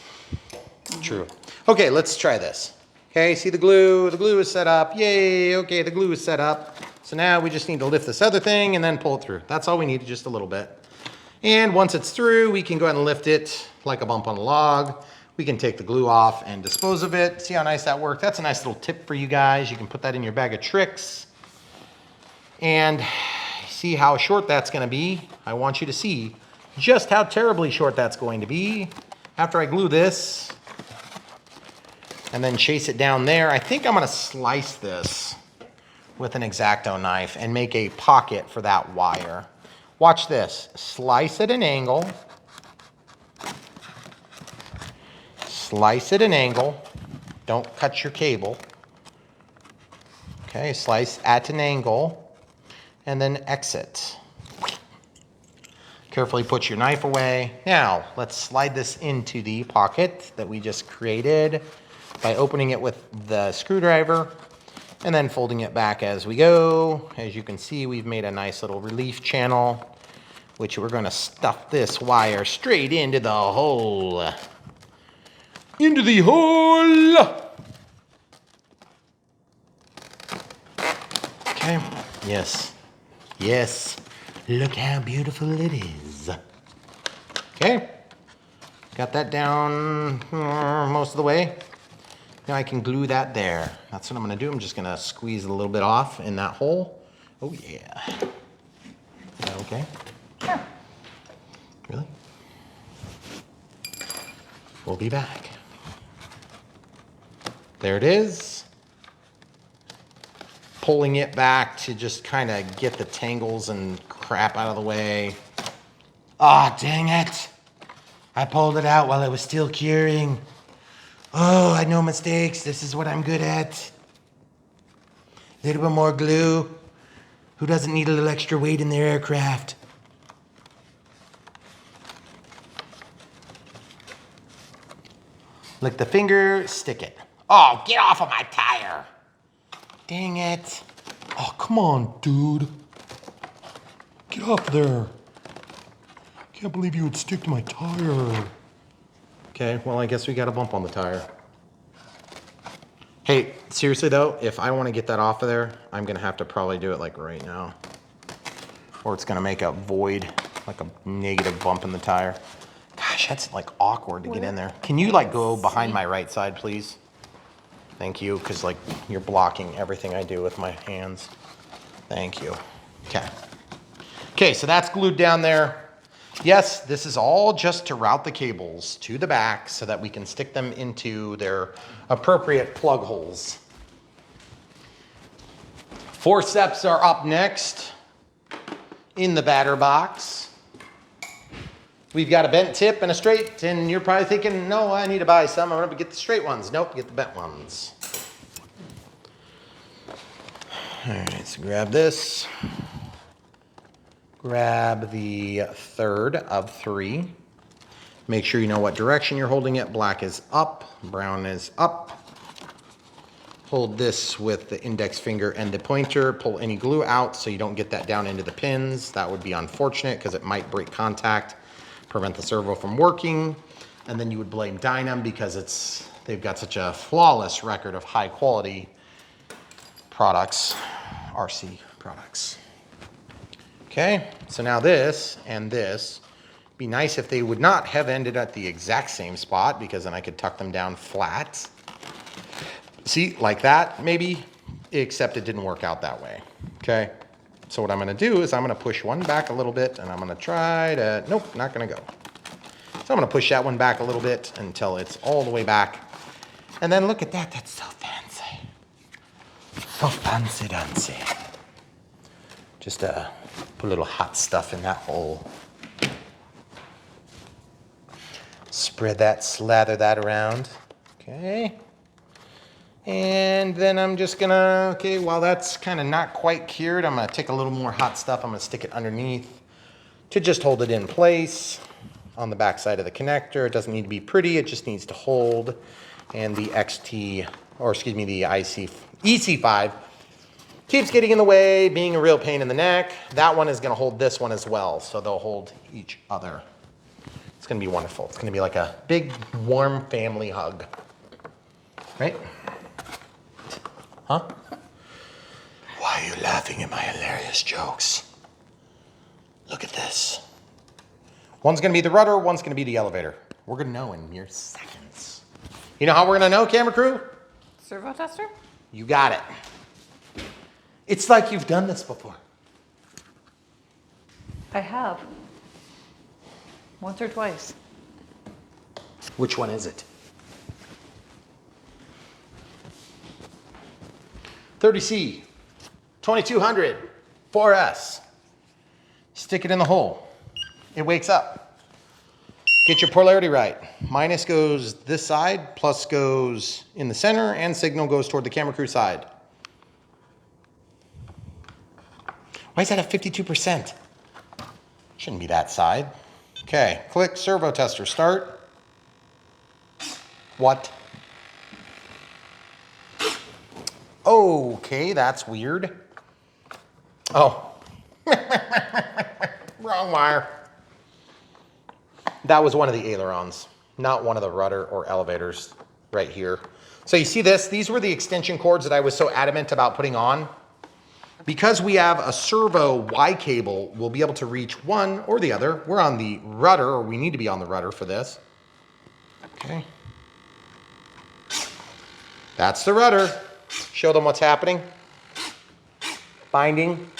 True. Okay, let's try this. Okay, see the glue? The glue is set up. Yay, okay, the glue is set up. So now we just need to lift this other thing and then pull it through. That's all we need, just a little bit. And once it's through, we can go ahead and lift it like a bump on a log. We can take the glue off and dispose of it. See how nice that worked? That's a nice little tip for you guys. You can put that in your bag of tricks. And see how short that's gonna be. I want you to see just how terribly short that's going to be. After I glue this and then chase it down there, I think I'm gonna slice this with an X-Acto knife and make a pocket for that wire. Watch this, slice at an angle. Slice at an angle. Don't cut your cable. Okay, slice at an angle and then exit. Carefully put your knife away. Now, let's slide this into the pocket that we just created by opening it with the screwdriver and then folding it back as we go. As you can see, we've made a nice little relief channel, which we're gonna stuff this wire straight into the hole. Into the hole! Okay, yes, yes. Look how beautiful it is. Okay, got that down most of the way. Now I can glue that there. That's what I'm gonna do. I'm just gonna squeeze a little bit off in that hole. Oh yeah. Is that okay? Sure. Really? We'll be back. There it is. Pulling it back to just kind of get the tangles and crap out of the way. Ah, dang it. I pulled it out while it was still curing. Oh, I know mistakes. This is what I'm good at. A little bit more glue. Who doesn't need a little extra weight in their aircraft? Lick the finger, stick it. Oh, get off of my tire. Dang it. Oh, come on, dude. Get off there. Can't believe you would stick to my tire. Okay, well, I guess we got a bump on the tire. Hey, seriously though, if I want to get that off of there, I'm going to have to probably do it like right now. Or it's going to make a void, like a negative bump in the tire. Gosh, that's like awkward to get in there. Can you like go behind my right side, please? Thank you, because like you're blocking everything I do with my hands. Thank you. Okay. Okay, so that's glued down there. Yes, this is all just to route the cables to the back so that we can stick them into their appropriate plug holes. Forceps are up next in the batter box. We've got a bent tip and a straight, and you're probably thinking, no, I need to buy some. I'm gonna get the straight ones. Nope, get the bent ones. All right, so grab this. Grab the third of 3. Make sure you know what direction you're holding it. Black is up, brown is up. Hold this with the index finger and the pointer. Pull any glue out so you don't get that down into the pins. That would be unfortunate because it might break contact, prevent the servo from working. And then you would blame Dynam because they've got such a flawless record of high quality products, RC products. Okay, so now this and this, be nice if they would not have ended at the exact same spot because then I could tuck them down flat. See, like that maybe, except it didn't work out that way, okay? So what I'm gonna do is I'm gonna push one back a little bit and I'm gonna try to, nope, not gonna go. So I'm gonna push that one back a little bit until it's all the way back. And then look at that, that's so fancy. So fancy dancy. Just put a little hot stuff in that hole. Spread that, slather that around. Okay. And then I'm just gonna, okay, while that's kind of not quite cured, I'm gonna take a little more hot stuff. I'm gonna stick it underneath to just hold it in place on the back side of the connector. It doesn't need to be pretty, it just needs to hold. And the XT, or excuse me, the EC5 keeps getting in the way, being a real pain in the neck. That one is gonna hold this one as well, so they'll hold each other. It's gonna be wonderful. It's gonna be like a big, warm family hug, right? Huh? Why are you laughing at my hilarious jokes? Look at this. One's gonna be the rudder, one's gonna be the elevator. We're gonna know in mere seconds. You know how we're gonna know, camera crew? Servo tester? You got it. It's like you've done this before. I have. Once or twice. Which one is it? 30C, 2200, 4S. Stick it in the hole. It wakes up. Get your polarity right. Minus goes this side, plus goes in the center, and signal goes toward the camera crew side. Why is that at 52%? Shouldn't be that side. Okay, click servo tester, start. What? Okay, that's weird. Oh. Wrong wire. That was one of the ailerons, not one of the rudder or elevators right here. So you see this? These were the extension cords that I was so adamant about putting on. Because we have a servo Y cable, we'll be able to reach one or the other. We're on the rudder, or we need to be on the rudder for this. Okay. That's the rudder. Show them what's happening. Binding.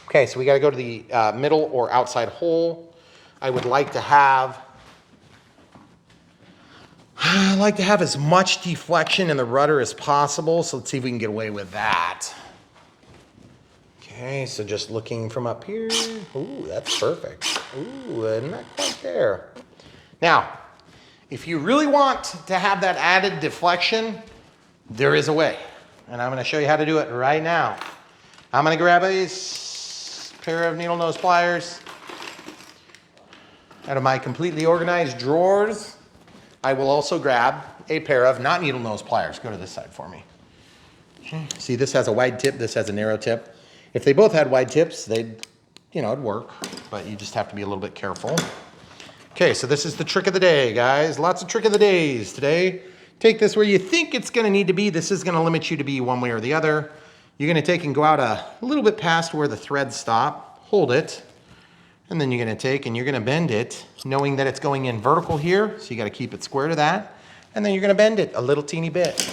Okay, so we got to go to the middle or outside hole. I would like to have as much deflection in the rudder as possible. So let's see if we can get away with that. Okay, so just looking from up here. Ooh, that's perfect. Ooh, not quite there. Now, if you really want to have that added deflection, there is a way. And I'm going to show you how to do it right now. I'm going to grab a pair of needle nose pliers out of my completely organized drawers. I will also grab a pair of not needle nose pliers. Go to this side for me. Okay. See, this has a wide tip, this has a narrow tip. If they both had wide tips, they'd, it'd work, but you just have to be a little bit careful. Okay, so this is the trick of the day, guys. Lots of trick of the days today. Take this where you think it's gonna need to be. This is gonna limit you to be one way or the other. You're gonna take and go out a little bit past where the threads stop, hold it, and then you're gonna take and you're gonna bend it, knowing that it's going in vertical here, so you gotta keep it square to that, and then you're gonna bend it a little teeny bit.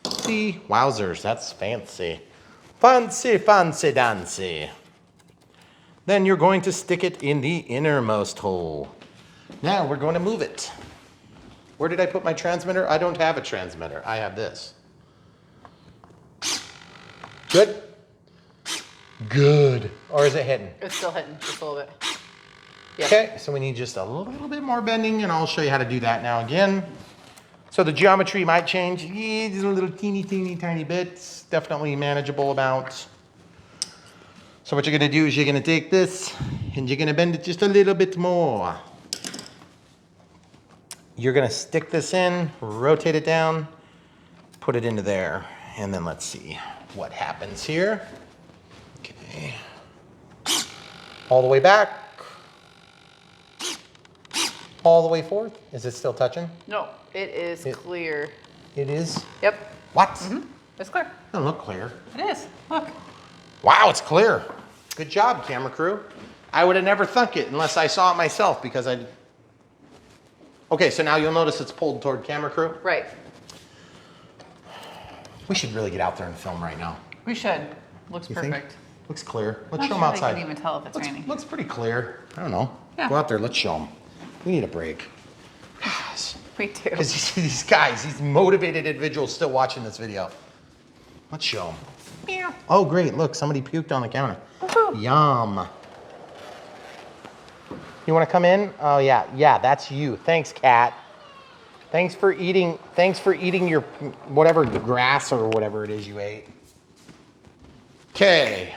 See, wowzers, that's fancy. Fancy, fancy, dancy. Then you're going to stick it in the innermost hole. Now we're going to move it. Where did I put my transmitter? I don't have a transmitter, I have this. Good? Good. Or is it hitting? It's still hitting just a little bit. Yep. Okay, so we need just a little bit more bending, and I'll show you how to do that now again. So the geometry might change, just a little teeny tiny bits, definitely manageable amount. So what you're gonna do is you're gonna take this and you're gonna bend it just a little bit more. You're gonna stick this in, rotate it down, put it into there, and then let's see what happens here. Okay, all the way back. All the way forth? Is it still touching? No, it is clear. It is? Yep. What? Mm-hmm. It's clear. Doesn't look clear. It is. Look. Wow, it's clear. Good job, camera crew. I would have never thunk it unless I saw it myself because I... Okay, so now you'll notice it's pulled toward camera crew. Right. We should really get out there and film right now. We should. Looks You perfect. think? Looks clear. Let's Not show them sure outside. They can even tell if it's raining. Looks pretty clear. I don't know. Yeah. Go out there, let's show them. We need a break. We do. Because you see these guys, these motivated individuals still watching this video. Let's show them. Meow. Oh, great. Look, somebody puked on the counter. Woohoo. Yum. You want to come in? Oh, yeah. Yeah, that's you. Thanks, cat. Thanks for eating your whatever grass or whatever it is you ate. Okay.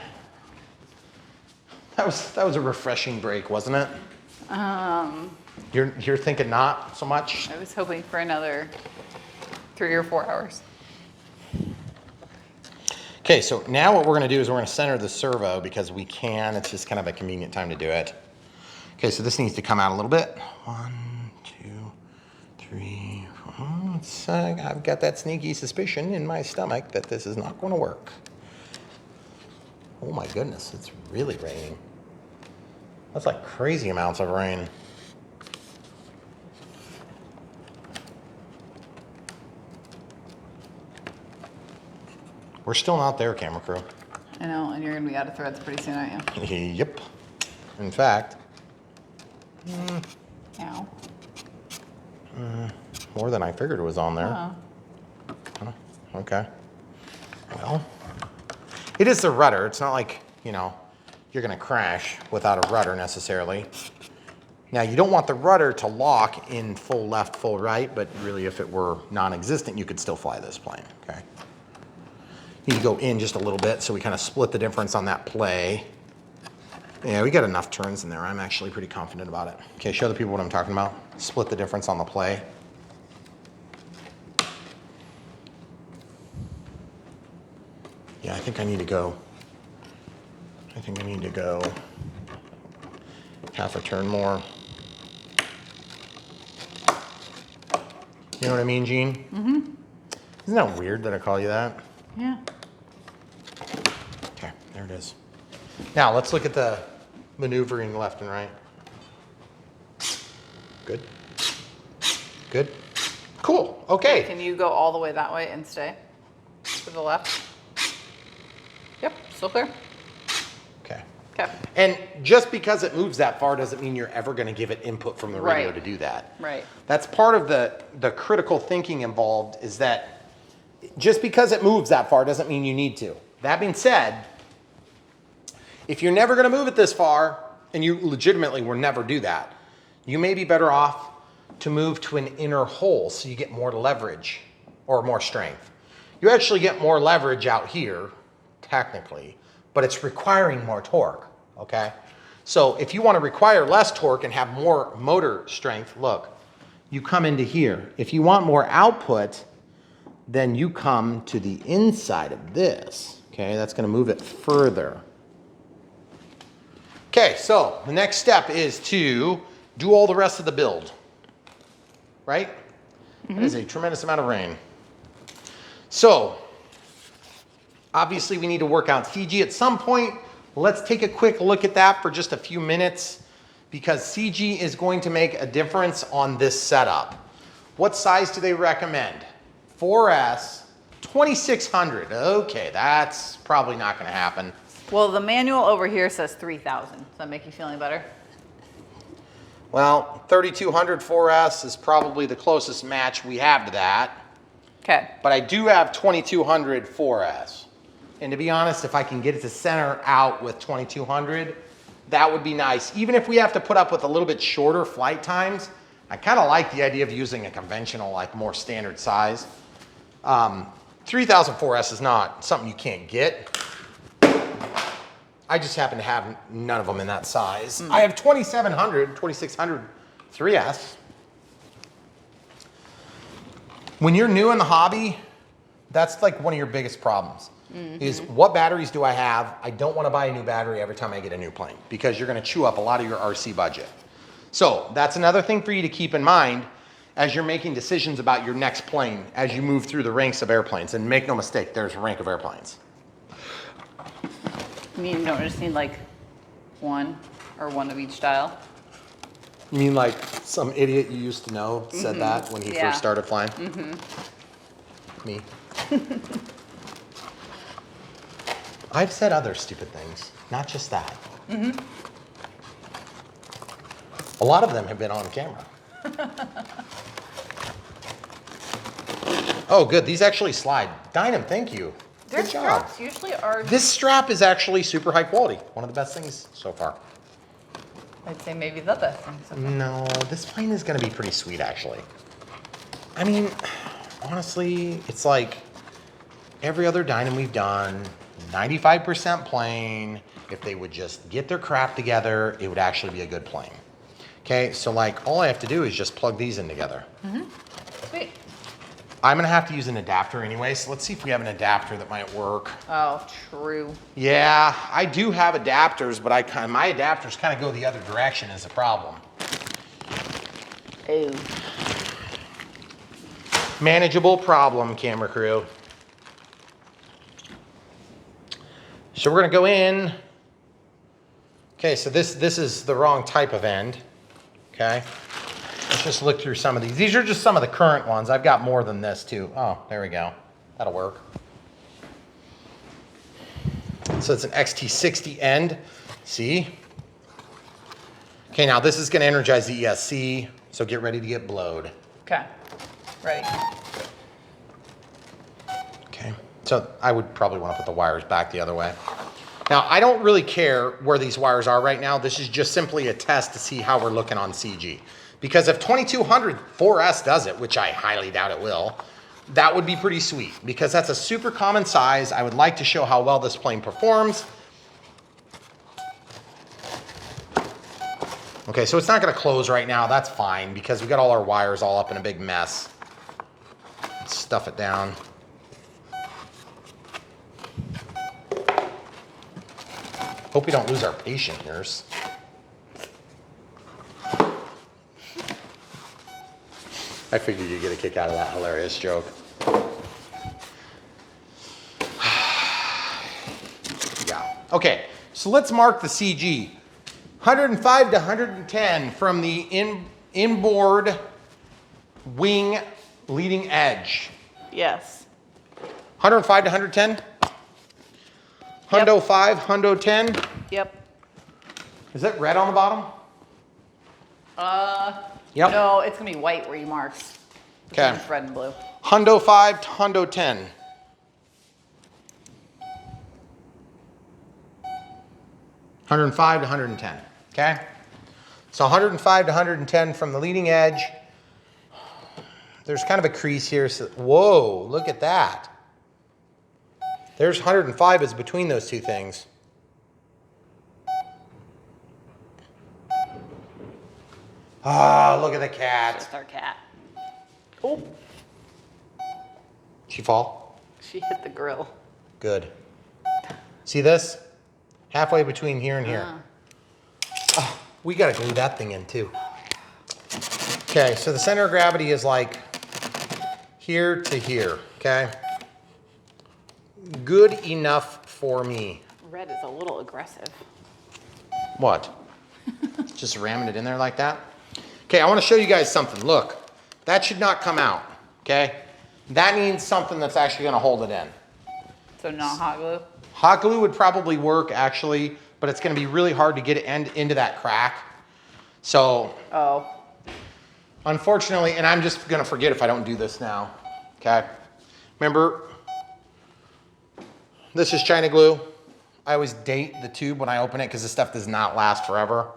That was a refreshing break, wasn't it? You're thinking not so much? I was hoping for another 3 or 4 hours. Okay, so now what we're gonna do is we're gonna center the servo because we can. It's just kind of a convenient time to do it. Okay, so this needs to come out a little bit. 1, 2, 3, 4. I've got that sneaky suspicion in my stomach that this is not going to work. Oh my goodness, it's really raining. That's like crazy amounts of rain. We're still not there, camera crew. I know, and you're gonna be out of threads pretty soon, aren't you? Yep. In fact, Ow. more than I figured was on there. Oh. Okay. Well, it is the rudder. It's not like, you know, you're going to crash without a rudder necessarily. Now, you don't want the rudder to lock in full left, full right, but really if it were non-existent, you could still fly this plane, okay? You need to go in just a little bit so we kind of split the difference on that play. Yeah, we got enough turns in there. I'm actually pretty confident about it. Okay, show the people what I'm talking about. Split the difference on the play. Yeah, I think I need to go half a turn more. You know what I mean, Gene? Mm-hmm. Isn't that weird that I call you that? Yeah. Okay, there it is. Now, let's look at the maneuvering left and right. Good. Good. Cool, okay. Can you go all the way that way and stay to the left? Yep, still clear. Okay. Okay. And just because it moves that far doesn't mean you're ever going to give it input from the radio Right. to do that. Right. That's part of the critical thinking involved, is that just because it moves that far doesn't mean you need to. That being said, if you're never going to move it this far, and you legitimately will never do that, you may be better off to move to an inner hole so you get more leverage or more strength. You actually get more leverage out here, technically, but it's requiring more torque, okay? So if you want to require less torque and have more motor strength, look, you come into here. If you want more output, then you come to the inside of this, okay? That's going to move it further. Okay, so the next step is to do all the rest of the build, right? Mm-hmm. That is a tremendous amount of rain. So, obviously we need to work out CG at some point. Let's take a quick look at that for just a few minutes, because CG is going to make a difference on this setup. What size do they recommend? 4S, 2600. Okay, that's probably not going to happen. Well, the manual over here says 3,000. Does that make you feel any better? Well, 3200 4S is probably the closest match we have to that. Okay. But I do have 2200 4S. And to be honest, if I can get it to center out with 2200, that would be nice. Even if we have to put up with a little bit shorter flight times, I kind of like the idea of using a conventional, like more standard size. 3000 4S is not something you can't get. I just happen to have none of them in that size. I have 2700, 2600 3S. When you're new in the hobby, that's like one of your biggest problems. Is what batteries do I have? I don't want to buy a new battery every time I get a new plane, because you're going to chew up a lot of your RC budget. So that's another thing for you to keep in mind as you're making decisions about your next plane as you move through the ranks of airplanes. And make no mistake, there's a rank of airplanes. You don't just need like one or one of each style? You mean like some idiot you used to know said that when he first started flying? Me. I've said other stupid things, not just that. A lot of them have been on camera. Oh, good. These actually slide. Dynam, thank you. Their Good job. straps usually are, This strap is actually super high quality. One of the best things so far. I'd say maybe the best thing so far. No, this plane is going to be pretty sweet, actually. I mean, honestly, it's like every other Dynam we've done, 95% plane. If they would just get their crap together, it would actually be a good plane. Okay, so like all I have to do is just plug these in together. Sweet. I'm going to have to use an adapter anyway, so let's see if we have an adapter that might work. Oh, true. Yeah, I do have adapters, but my adapters kind of go the other direction is the problem. Oh. Manageable problem, camera crew. So we're gonna go in. Okay, so this is the wrong type of end. Okay, let's just look through some of these. These are just some of the current ones. I've got more than this too. Oh, there we go. That'll work. So it's an XT60 end. See? Okay, now this is gonna energize the ESC, so get ready to get blowed. Okay, ready. Okay, so I would probably want to put the wires back the other way. Now, I don't really care where these wires are right now. This is just simply a test to see how we're looking on CG. Because if 2200 4S does it, which I highly doubt it will, that would be pretty sweet because that's a super common size. I would like to show how well this plane performs. Okay, so it's not gonna close right now. That's fine because we got all our wires all up in a big mess. Let's stuff it down. Hope we don't lose our patient nurse. I figured you'd get a kick out of that hilarious joke. Yeah. Okay, so let's mark the CG. 105 to 110 from the inboard wing leading edge. Yes. 105 to 110? Hundo 5, Hundo 10? Yep. Is that red on the bottom? Yep. No, it's gonna be white where you marked. Okay. It's red and blue. Hundo 5 to Hundo 10. $105 to 110. Okay? So 105 to 110 from the leading edge. There's kind of a crease here. So, whoa, look at that. There's 105 is between those two things. Ah, look at the cat. That's our cat. Oh, She fall? she hit the grill. Good. See this? Halfway between here and here. Oh, we gotta glue that thing in too. Okay, so the center of gravity is like here to here, okay? Good enough for me. Red is a little aggressive. What? Just ramming it in there like that? Okay, I wanna show you guys something. Look, that should not come out, okay? That needs something that's actually gonna hold it in. So not hot glue? Hot glue would probably work actually, but it's gonna be really hard to get it into that crack. So, Oh. unfortunately, and I'm just gonna forget if I don't do this now, okay? Remember, this is China glue. I always date the tube when I open it because this stuff does not last forever.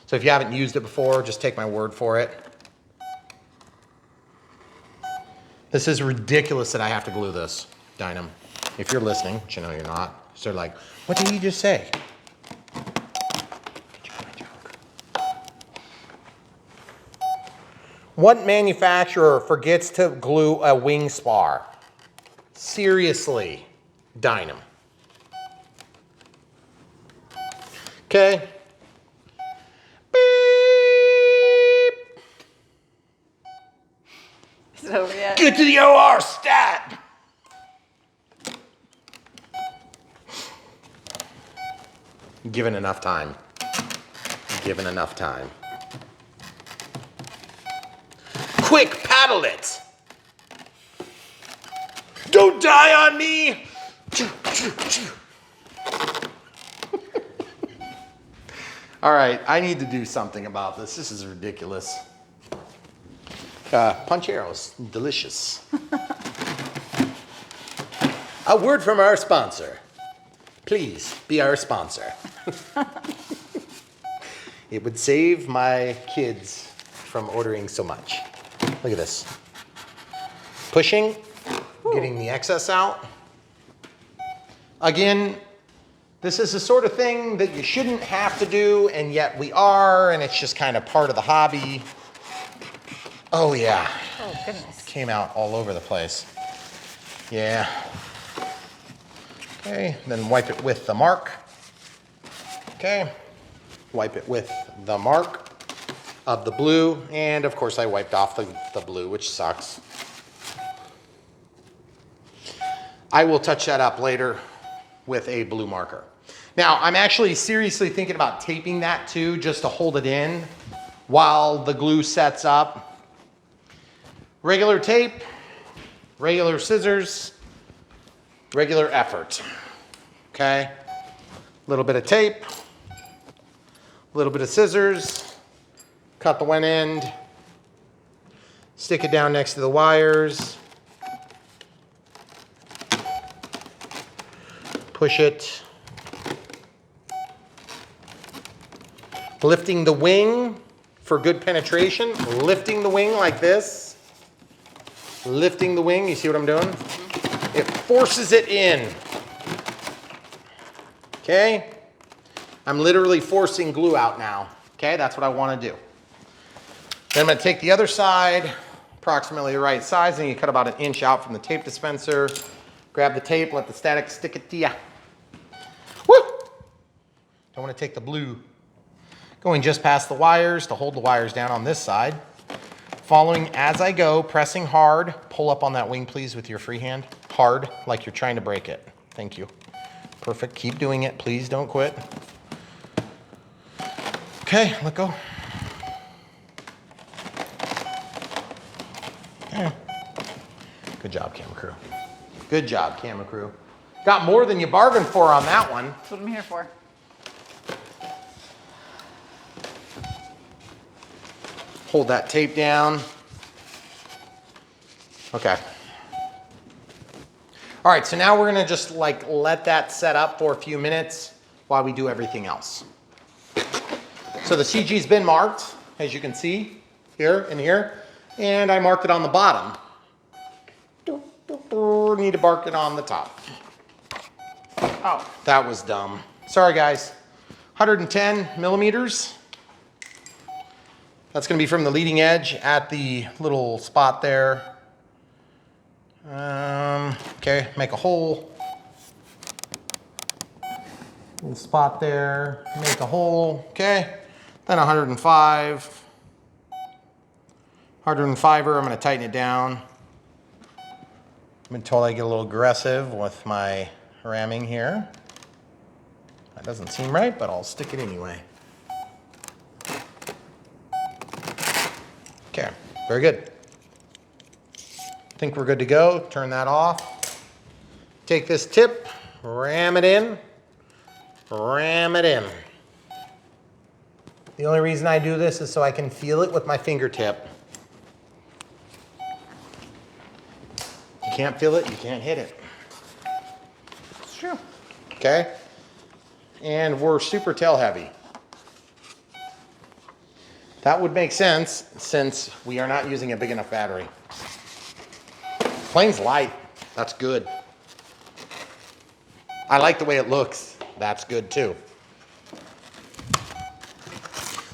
So if you haven't used it before, just take my word for it. This is ridiculous that I have to glue this, Dynam. If you're listening, which you know you're not, so they're like, what did he just say? Did you get my joke? What manufacturer forgets to glue a wing spar? Seriously, Dynam. Okay. Beep. Is it over yet? Get to the OR, stat! Given enough time. Given enough time. Quick, paddle it! Don't die on me! All right, I need to do something about this. This is ridiculous. Punch arrows, delicious. A word from our sponsor. Please be our sponsor. It would save my kids from ordering so much. Look at this. Pushing, getting the excess out. Again, this is the sort of thing that you shouldn't have to do, and yet we are, and it's just kind of part of the hobby. Oh yeah. Oh, goodness. Came out all over the place. Yeah. Okay, then wipe it with the mark. Okay, wipe it with the mark of the blue, and of course I wiped off the blue, which sucks. I will touch that up later with a blue marker. Now, I'm actually seriously thinking about taping that too, just to hold it in while the glue sets up. Regular tape, regular scissors, regular effort, okay? A little bit of tape, a little bit of scissors, cut the one end, stick it down next to the wires, push it, lifting the wing for good penetration, lifting the wing like this, lifting the wing, you see what I'm doing? It forces it in, okay? I'm literally forcing glue out now, okay? That's what I want to do. Then I'm going to take the other side, approximately the right size, and you cut about 1 inch out from the tape dispenser. Grab the tape, let the static stick it to ya. Woo! Don't want to take the blue. Going just past the wires to hold the wires down on this side. Following as I go, pressing hard. Pull up on that wing, please, with your free hand. Hard, like you're trying to break it. Thank you. Perfect. Keep doing it. Please don't quit. Okay, let go. Yeah. Good job, camera crew. Good job, camera crew. Got more than you bargained for on that one. That's what I'm here for. Hold that tape down. Okay. All right, so now we're gonna just like let that set up for a few minutes while we do everything else. So the CG's been marked, as you can see, here and here, and I marked it on the bottom. Need to mark it on the top. Oh. That was dumb. Sorry, guys. 110 millimeters. That's gonna be from the leading edge at the little spot there. Okay, make a hole. Little spot there, make a hole, okay. Then 105. 105er, I'm gonna tighten it down. Until I get a little aggressive with my ramming here. That doesn't seem right, but I'll stick it anyway. Okay, very good. Think we're good to go. Turn that off. Take this tip, ram it in, ram it in. The only reason I do this is so I can feel it with my fingertip. You can't feel it, you can't hit it. It's true. Okay? And we're super tail heavy. That would make sense since we are not using a big enough battery. Plane's light, that's good. I like the way it looks, that's good too.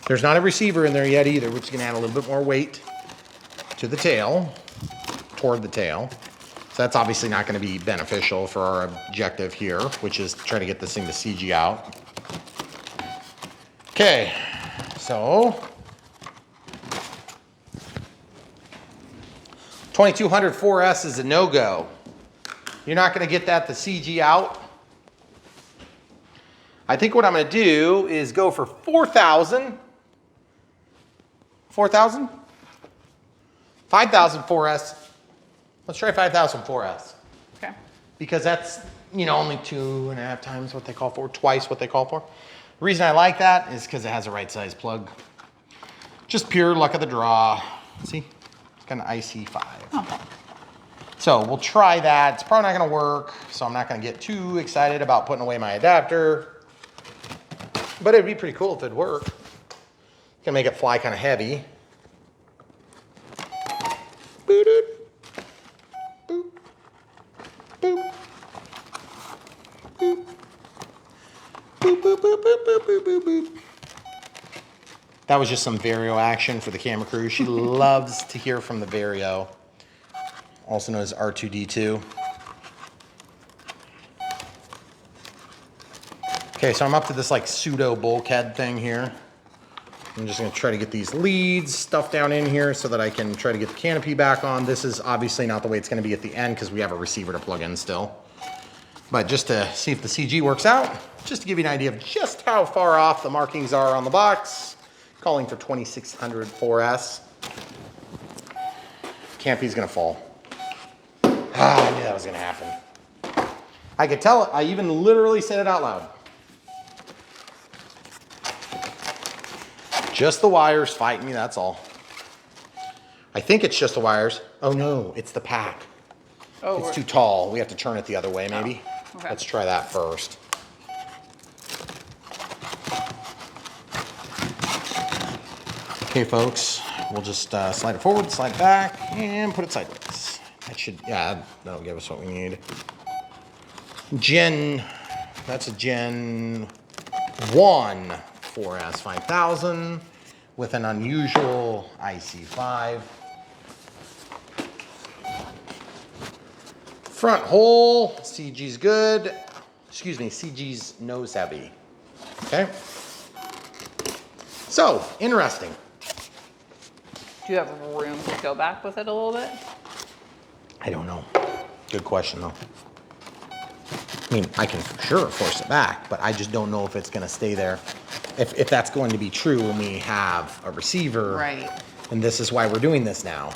There's not a receiver in there yet either, which is gonna add a little bit more weight to the tail, toward the tail. So that's obviously not gonna be beneficial for our objective here, which is trying to get this thing to CG out. Okay, so 2200 4S is a no-go. You're not gonna get that to CG out. I think what I'm gonna do is go for 4,000. 4,000? 5,000 4S. Let's try 5,000 4S. Okay. Because that's, you know, only 2.5 times what they call for, twice what they call for. The reason I like that is because it has a right size plug. Just pure luck of the draw. See, it's got an IC5. Oh. So we'll try that. It's probably not gonna work, so I'm not gonna get too excited about putting away my adapter. But it'd be pretty cool if it'd work. Gonna make it fly kind of heavy. Boop-doop. Boop. Boop. Boop. Boop, boop, boop, boop, boop, boop, boop, boop. That was just some Vario action for the camera crew. She loves to hear from the Vario, also known as R2D2. Okay, so I'm up to this like pseudo bulkhead thing here. I'm just gonna try to get these leads stuffed down in here so that I can try to get the canopy back on. This is obviously not the way it's gonna be at the end because we have a receiver to plug in still. But just to see if the CG works out, just to give you an idea of just how far off the markings are on the box, calling for 2600 4S. Campy's gonna fall. Ah, I knew that was gonna happen. I could tell it, I even literally said it out loud. Just the wires fighting me, that's all. I think it's just the wires. Oh no, it's the pack. Oh, It's too tall. We have to turn it the other way, maybe. Oh, okay. Let's try that first. Okay, folks, we'll just slide it forward, slide it back, and put it sideways. That should, yeah, that'll give us what we need. That's a Gen 1 4S 5000 with an unusual IC5. Front hole, CG's good. Excuse me, CG's nose heavy. Okay. So, interesting. Do you have room to go back with it a little bit? I don't know. Good question though. I mean, I can for sure force it back, but I just don't know if it's gonna stay there. If that's going to be true when we have a receiver. Right. And this is why we're doing this now.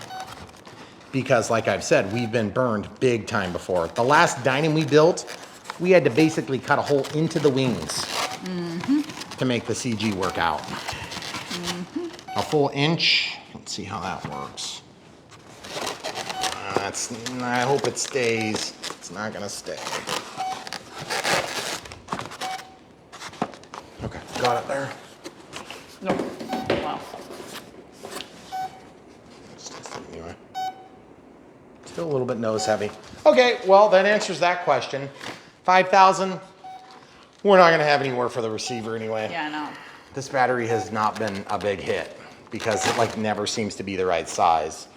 Because like I've said, we've been burned big time before. The last Dynam we built, we had to basically cut a hole into the wings to make the CG work out. A full inch. Let's see how that works. I hope it stays. It's not gonna stay. Okay, got it there. No. Wow. Anyway. Still a little bit nose heavy. Okay, well, that answers that question. 5,000, we're not gonna have anywhere for the receiver anyway. Yeah, I know. This battery has not been a big hit because it like never seems to be the right size.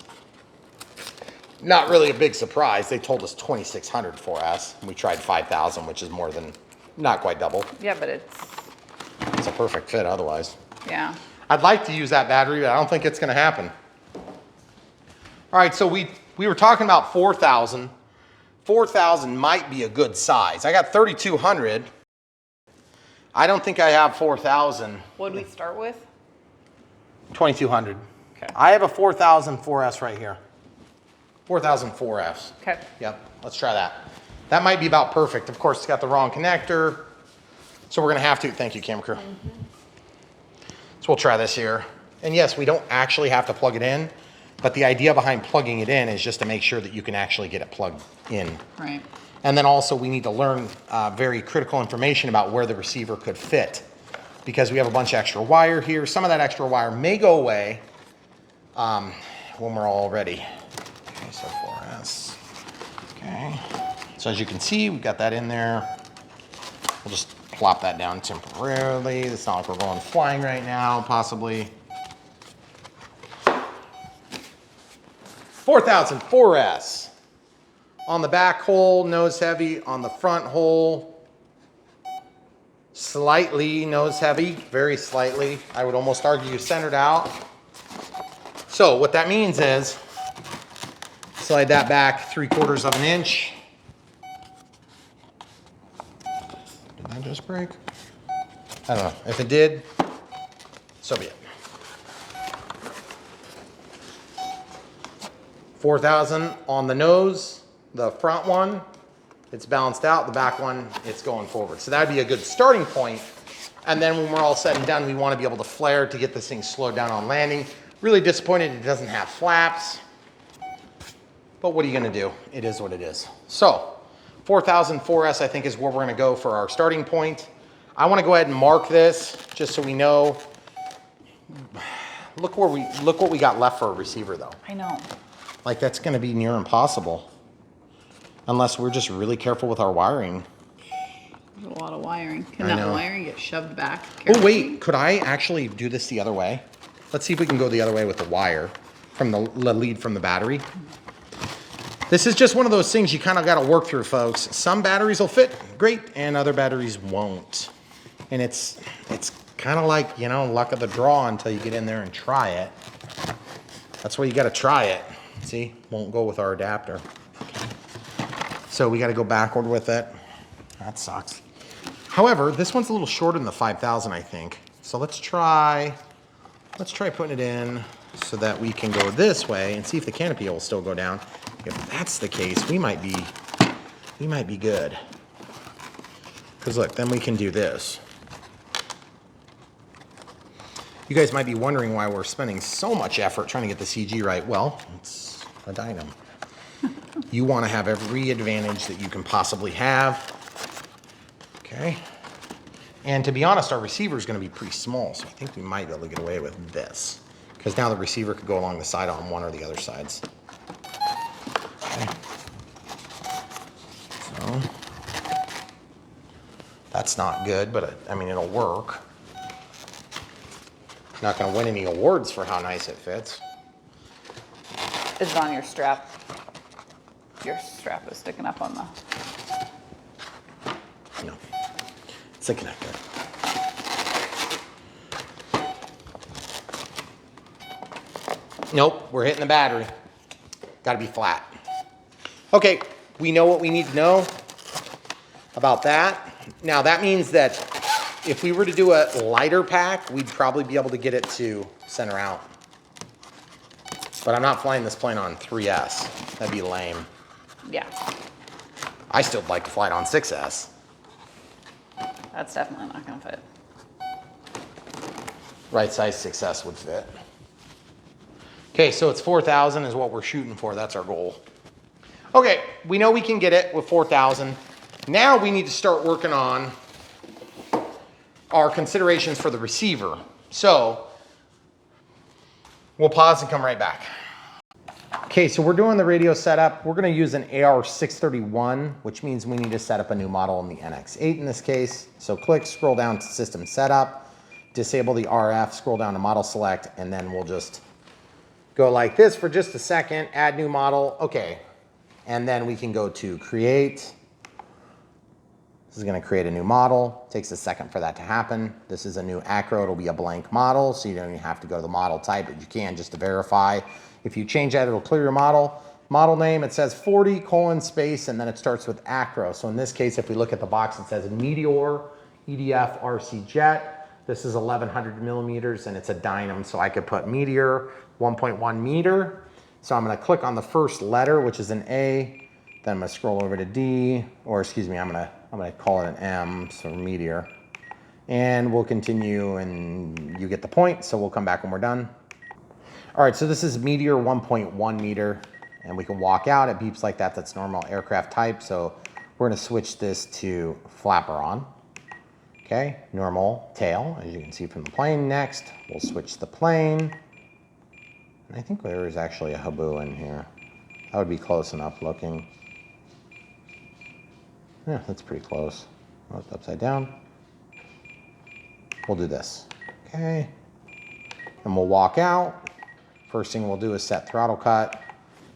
Not really a big surprise. They told us 2600 4S and we tried 5,000, which is more than, not quite double. Yeah, but it's, It's a perfect fit otherwise. yeah. I'd like to use that battery, but I don't think it's gonna happen. All right, so we were talking about 4,000. 4,000 might be a good size. I got 3,200. I don't think I have 4,000. What did we start with? 2,200. Okay. I have a 4,000 4S right here. 4,000 4S. Okay. Yep, let's try that. That might be about perfect. Of course, it's got the wrong connector. So we're gonna have to, thank you, camera crew. So we'll try this here. And yes, we don't actually have to plug it in, but the idea behind plugging it in is just to make sure that you can actually get it plugged in. Right. And then also we need to learn very critical information about where the receiver could fit because we have a bunch of extra wire here. Some of that extra wire may go away when we're all ready. Okay, so 4S. Okay. So as you can see, we've got that in there. We'll just plop that down temporarily. It's not like we're going flying right now, possibly. 4,000 4S. On the back hole, nose heavy. On the front hole, slightly nose heavy, very slightly. I would almost argue centered out. So what that means is, slide that back 3/4 of an inch. Did that just break? I don't know. If it did, so be it. 4,000 on the nose, the front one, it's balanced out. The back one, it's going forward. So that'd be a good starting point. And then when we're all said and done, we want to be able to flare to get this thing slowed down on landing. Really disappointed it doesn't have flaps. But what are you going to do? It is what it is. So 4,000 4S, I think, is where we're going to go for our starting point. I want to go ahead and mark this just so we know. Look what we got left for a receiver, though. I know. Like, that's going to be near impossible unless we're just really careful with our wiring. There's a lot of wiring. Can I that know. wiring get shoved back? Oh, wait, could I actually do this the other way? Let's see if we can go the other way with the wire from the lead from the battery. This is just one of those things you kind of got to work through, folks. Some batteries will fit great and other batteries won't. And it's kind of like, you know, luck of the draw until you get in there and try it. That's why you got to try it. See, won't go with our adapter. So we got to go backward with it. That sucks. However, this one's a little shorter than the 5000, I think. So let's try putting it in so that we can go this way and see if the canopy will still go down. If that's the case, we might be good. Because look, then we can do this. You guys might be wondering why we're spending so much effort trying to get the CG right. Well, it's a Dynam. You want to have every advantage that you can possibly have. Okay. And to be honest, our receiver is going to be pretty small, so I think we might be able to get away with this. Because now the receiver could go along the side on one or the other sides. Okay. So, that's not good, but I mean, it'll work. Not going to win any awards for how nice it fits. Is it on your strap? Your strap is sticking up on the... No. It's a connector. Nope, we're hitting the battery. Got to be flat. Okay, we know what we need to know about that. Now that means that if we were to do a lighter pack, we'd probably be able to get it to center out. But I'm not flying this plane on 3S. That'd be lame. Yeah, I still like to fly it on 6S. that's definitely not gonna fit. Right size 6S would fit. Okay, so it's 4,000 is what we're shooting for. That's our goal. Okay, we know we can get it with 4,000. Now we need to start working on our considerations for the receiver. So we'll pause and come right back. Okay, so we're doing the radio setup. We're gonna use an AR631, which means we need to set up a new model in the NX8 in this case. So click, scroll down to system setup, disable the RF, scroll down to model select, and then we'll just go like this for just a second, add new model, okay. And then we can go to create. This is gonna create a new model. Takes a second for that to happen. This is a new acro, it'll be a blank model, so you don't even have to go to the model type, but you can just to verify. If you change that, it'll clear your model. Model name, it says 40 colon space, and then it starts with acro. So in this case, if we look at the box, it says Meteor EDF RC jet. This is 1100 millimeters and it's a Dynam, so I could put Meteor 1.1 meter. So I'm gonna click on the first letter, which is an A, then I'm gonna scroll over to D, or excuse me, I'm gonna call it an M, so Meteor. And we'll continue and you get the point, so we'll come back when we're done. All right, so this is Meteor 1.1 meter and we can walk out, it beeps like that, that's normal aircraft type. So we're gonna switch this to flapper on. Okay, normal tail, as you can see from the plane. Next, we'll switch the plane. And I think there is actually a haboo in here. That would be close enough looking. Yeah, that's pretty close. Oh, it's upside down. We'll do this, okay? And we'll walk out. First thing we'll do is set throttle cut.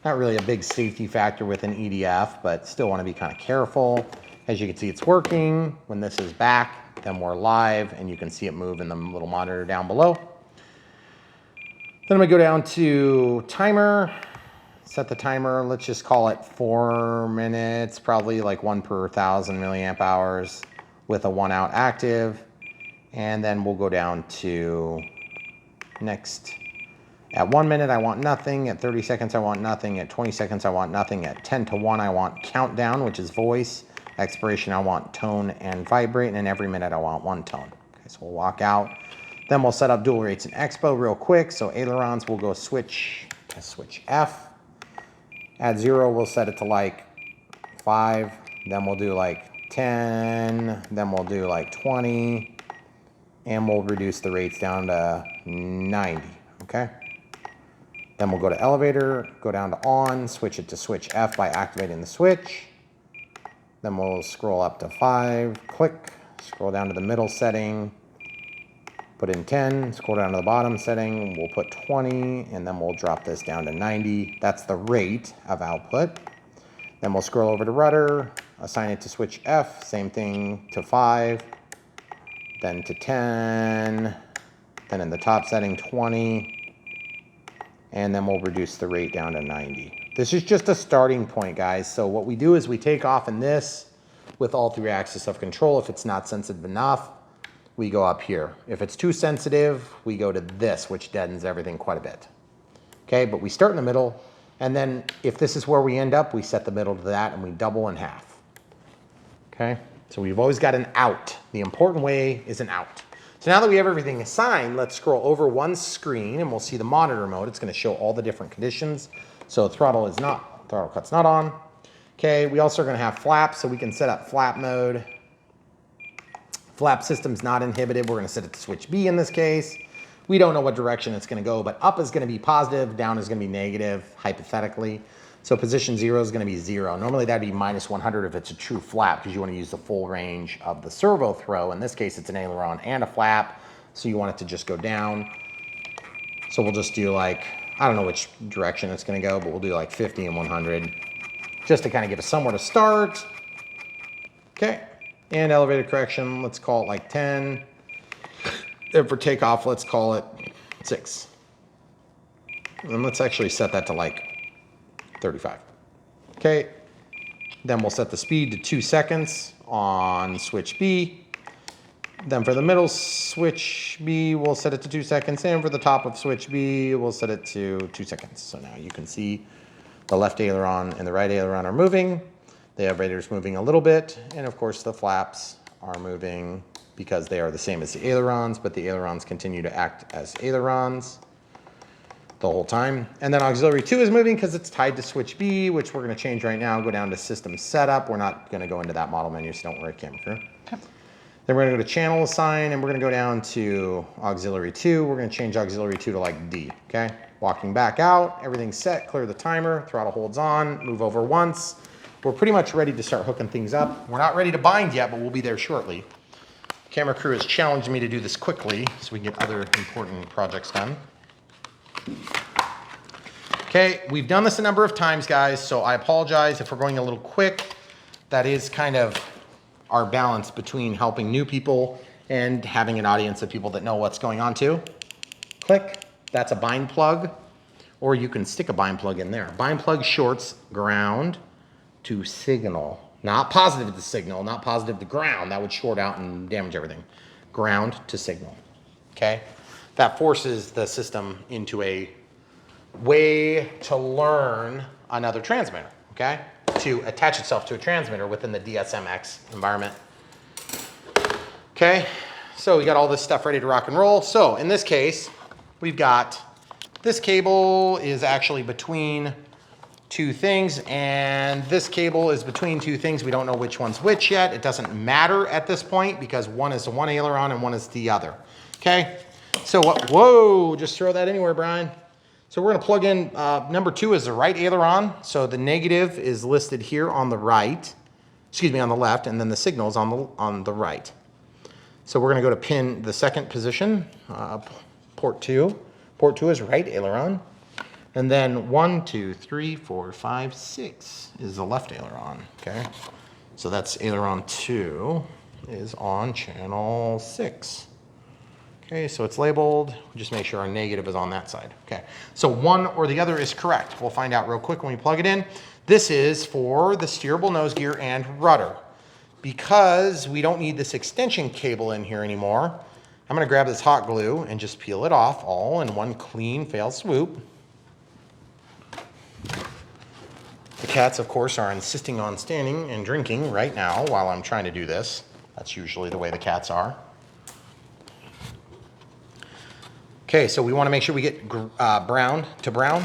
Not really a big safety factor with an EDF, but still want to be kind of careful. As you can see, it's working. When this is back, then we're live, and you can see it move in the little monitor down below. Then I'm gonna go down to timer, set the timer. Let's just call it 4 minutes, probably like 1 per 1,000 milliamp hours with a 1 out active. And then we'll go down to next. At 1 minute, I want nothing. At 30 seconds, I want nothing. At 20 seconds, I want nothing. At 10 to 1, I want countdown, which is voice. Expiration, I want tone and vibrate. And every minute, I want 1 tone. Okay, so we'll walk out. Then we'll set up dual rates in Expo real quick. So ailerons, we'll go switch F. At 0, we'll set it to like 5. Then we'll do like 10. Then we'll do like 20. And we'll reduce the rates down to 90, okay? Then we'll go to elevator, go down to on, switch it to switch F by activating the switch. Then we'll scroll up to 5, click, scroll down to the middle setting, put in 10, scroll down to the bottom setting, we'll put 20, and then we'll drop this down to 90. That's the rate of output. Then we'll scroll over to rudder, assign it to switch F, same thing to 5, then to 10, then in the top setting 20, and then we'll reduce the rate down to 90. This is just a starting point, guys. So what we do is we take off in this, with all 3 axes of control. If it's not sensitive enough, we go up here. If it's too sensitive, we go to this, which deadens everything quite a bit. Okay, but we start in the middle, and then if this is where we end up, we set the middle to that and we double in half. Okay, so we've always got an out. The important way is an out. So now that we have everything assigned, let's scroll over one screen and we'll see the monitor mode. It's gonna show all the different conditions. So throttle cut's not on. Okay, we also are gonna have flaps, so we can set up flap mode. Flap system's not inhibited. We're gonna set it to switch B in this case. We don't know what direction it's gonna go, but up is gonna be positive, down is gonna be negative, hypothetically. So position 0 is gonna be 0. Normally that'd be minus 100 if it's a true flap, because you wanna use the full range of the servo throw. In this case, it's an aileron and a flap, so you want it to just go down. So we'll just do like, I don't know which direction it's gonna go, but we'll do like 50 and 100, just to kind of give us somewhere to start. Okay. And elevated correction, let's call it like 10. And for takeoff, let's call it 6. And let's actually set that to like 35. Okay, then we'll set the speed to 2 seconds on switch B. Then for the middle switch B, we'll set it to 2 seconds. And for the top of switch B, we'll set it to 2 seconds. So now you can see the left aileron and the right aileron are moving. The elevator's moving a little bit, and of course the flaps are moving because they are the same as the ailerons, but the ailerons continue to act as ailerons the whole time. And then auxiliary 2 is moving because it's tied to switch B, which we're gonna change right now, go down to system setup. We're not gonna go into that model menu, so don't worry, camera crew. Okay. Then we're gonna go to channel assign, and we're gonna go down to auxiliary 2. We're gonna change auxiliary 2 to like D, okay? Walking back out, everything's set, clear the timer, throttle holds on, move over once. We're pretty much ready to start hooking things up. We're not ready to bind yet, but we'll be there shortly. Camera crew has challenged me to do this quickly so we can get other important projects done. Okay, we've done this a number of times, guys, so I apologize if we're going a little quick. That is kind of our balance between helping new people and having an audience of people that know what's going on too. Click, that's a bind plug, or you can stick a bind plug in there. Bind plug shorts ground to signal. Not positive to signal, not positive to ground. That would short out and damage everything. Ground to signal, okay? That forces the system into a way to learn another transmitter, okay? To attach itself to a transmitter within the DSMX environment. Okay, so we got all this stuff ready to rock and roll. So in this case, we've got this cable is actually between 2 things, and this cable is between 2 things. We don't know which one's which yet. It doesn't matter at this point because one is the one aileron and one is the other. Okay, so what, whoa, just throw that anywhere, Brian. So we're gonna plug in, number 2 is the right aileron. So the negative is listed here on the right, excuse me, on the left, and then the signal is on the right. So we're gonna go to pin the second position, port 2. Port 2 is right aileron. And then 1, 2, 3, 4, 5, 6 is the left aileron, okay? So that's aileron 2 is on channel 6. Okay, so it's labeled, just make sure our negative is on that side. Okay, so one or the other is correct. We'll find out real quick when we plug it in. This is for the steerable nose gear and rudder. Because we don't need this extension cable in here anymore, I'm gonna grab this hot glue and just peel it off all in one clean fail swoop. The cats, of course, are insisting on standing and drinking right now while I'm trying to do this. That's usually the way the cats are. Okay, so we want to make sure we get brown to brown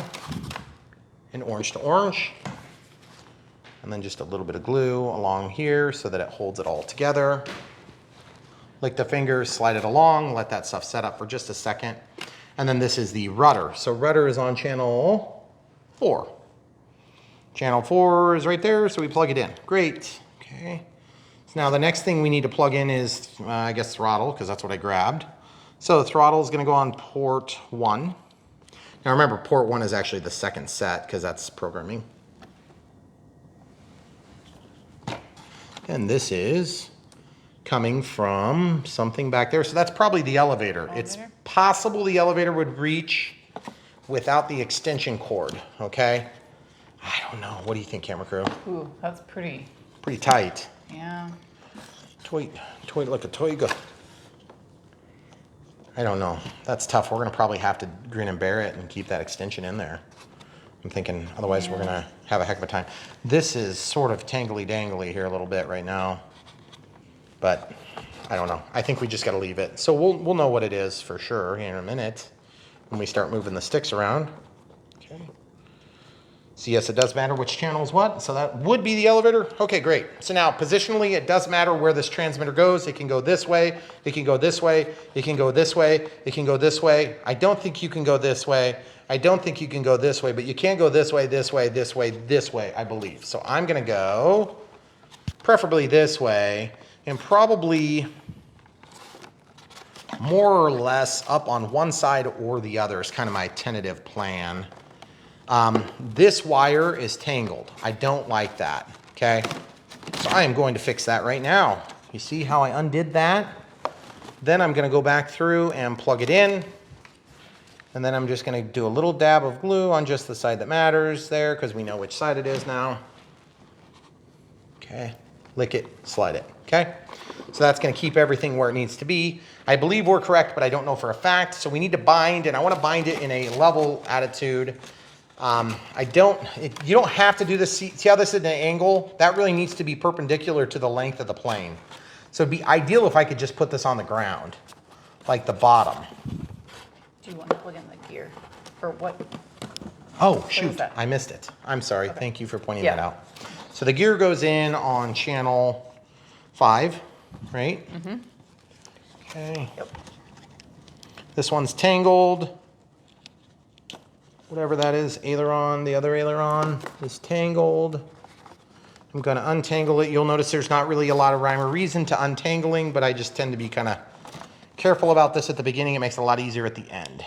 and orange to orange. And then just a little bit of glue along here so that it holds it all together. Lick the fingers, slide it along, let that stuff set up for just a second. And then this is the rudder. So rudder is on channel 4. Channel 4 is right there, so we plug it in. Great, okay. So now the next thing we need to plug in is, I guess, throttle, because that's what I grabbed. So the throttle is gonna go on port 1. Now remember, port 1 is actually the second set, because that's programming. And this is coming from something back there. So that's probably the elevator. It's possible the elevator would reach without the extension cord, okay? I don't know. What do you think, camera crew? Ooh, that's pretty tight. Yeah. Toy like a toy go. I don't know. That's tough. We're gonna probably have to grin and bear it and keep that extension in there. I'm thinking otherwise we're gonna have a heck of a time. This is sort of tangly dangly here a little bit right now, but I don't know. I think we just gotta leave it. So we'll know what it is for sure here in a minute when we start moving the sticks around. Okay. So yes, it does matter which channel is what. So that would be the elevator. Okay, great. So now positionally, it does matter where this transmitter goes. It can go this way. It can go this way. It can go this way. It can go this way. I don't think you can go this way. I don't think you can go this way, but you can go this way, this way, this way, this way, I believe. So I'm gonna go preferably this way and probably more or less up on one side or the other is kind of my tentative plan. This wire is tangled. I don't like that, okay? So I am going to fix that right now. You see how I undid that? Then I'm gonna go back through and plug it in. And then I'm just gonna do a little dab of glue on just the side that matters there because we know which side it is now. Okay, lick it, slide it, okay? So that's gonna keep everything where it needs to be. I believe we're correct, but I don't know for a fact. So we need to bind, and I wanna bind it in a level attitude. You don't have to do this. See how this is at an angle? That really needs to be perpendicular to the length of the plane. So it'd be ideal if I could just put this on the ground, like the bottom. Do you want to plug in the gear? Or what? Oh, shoot, that? I missed it. I'm sorry. Okay. Thank you for pointing Yeah. that out. So the gear goes in on channel 5, right? Mm-hmm. Okay. Yep. This one's tangled. Whatever that is, aileron, the other aileron is tangled. I'm gonna untangle it. You'll notice there's not really a lot of rhyme or reason to untangling, but I just tend to be kind of careful about this at the beginning. It makes it a lot easier at the end.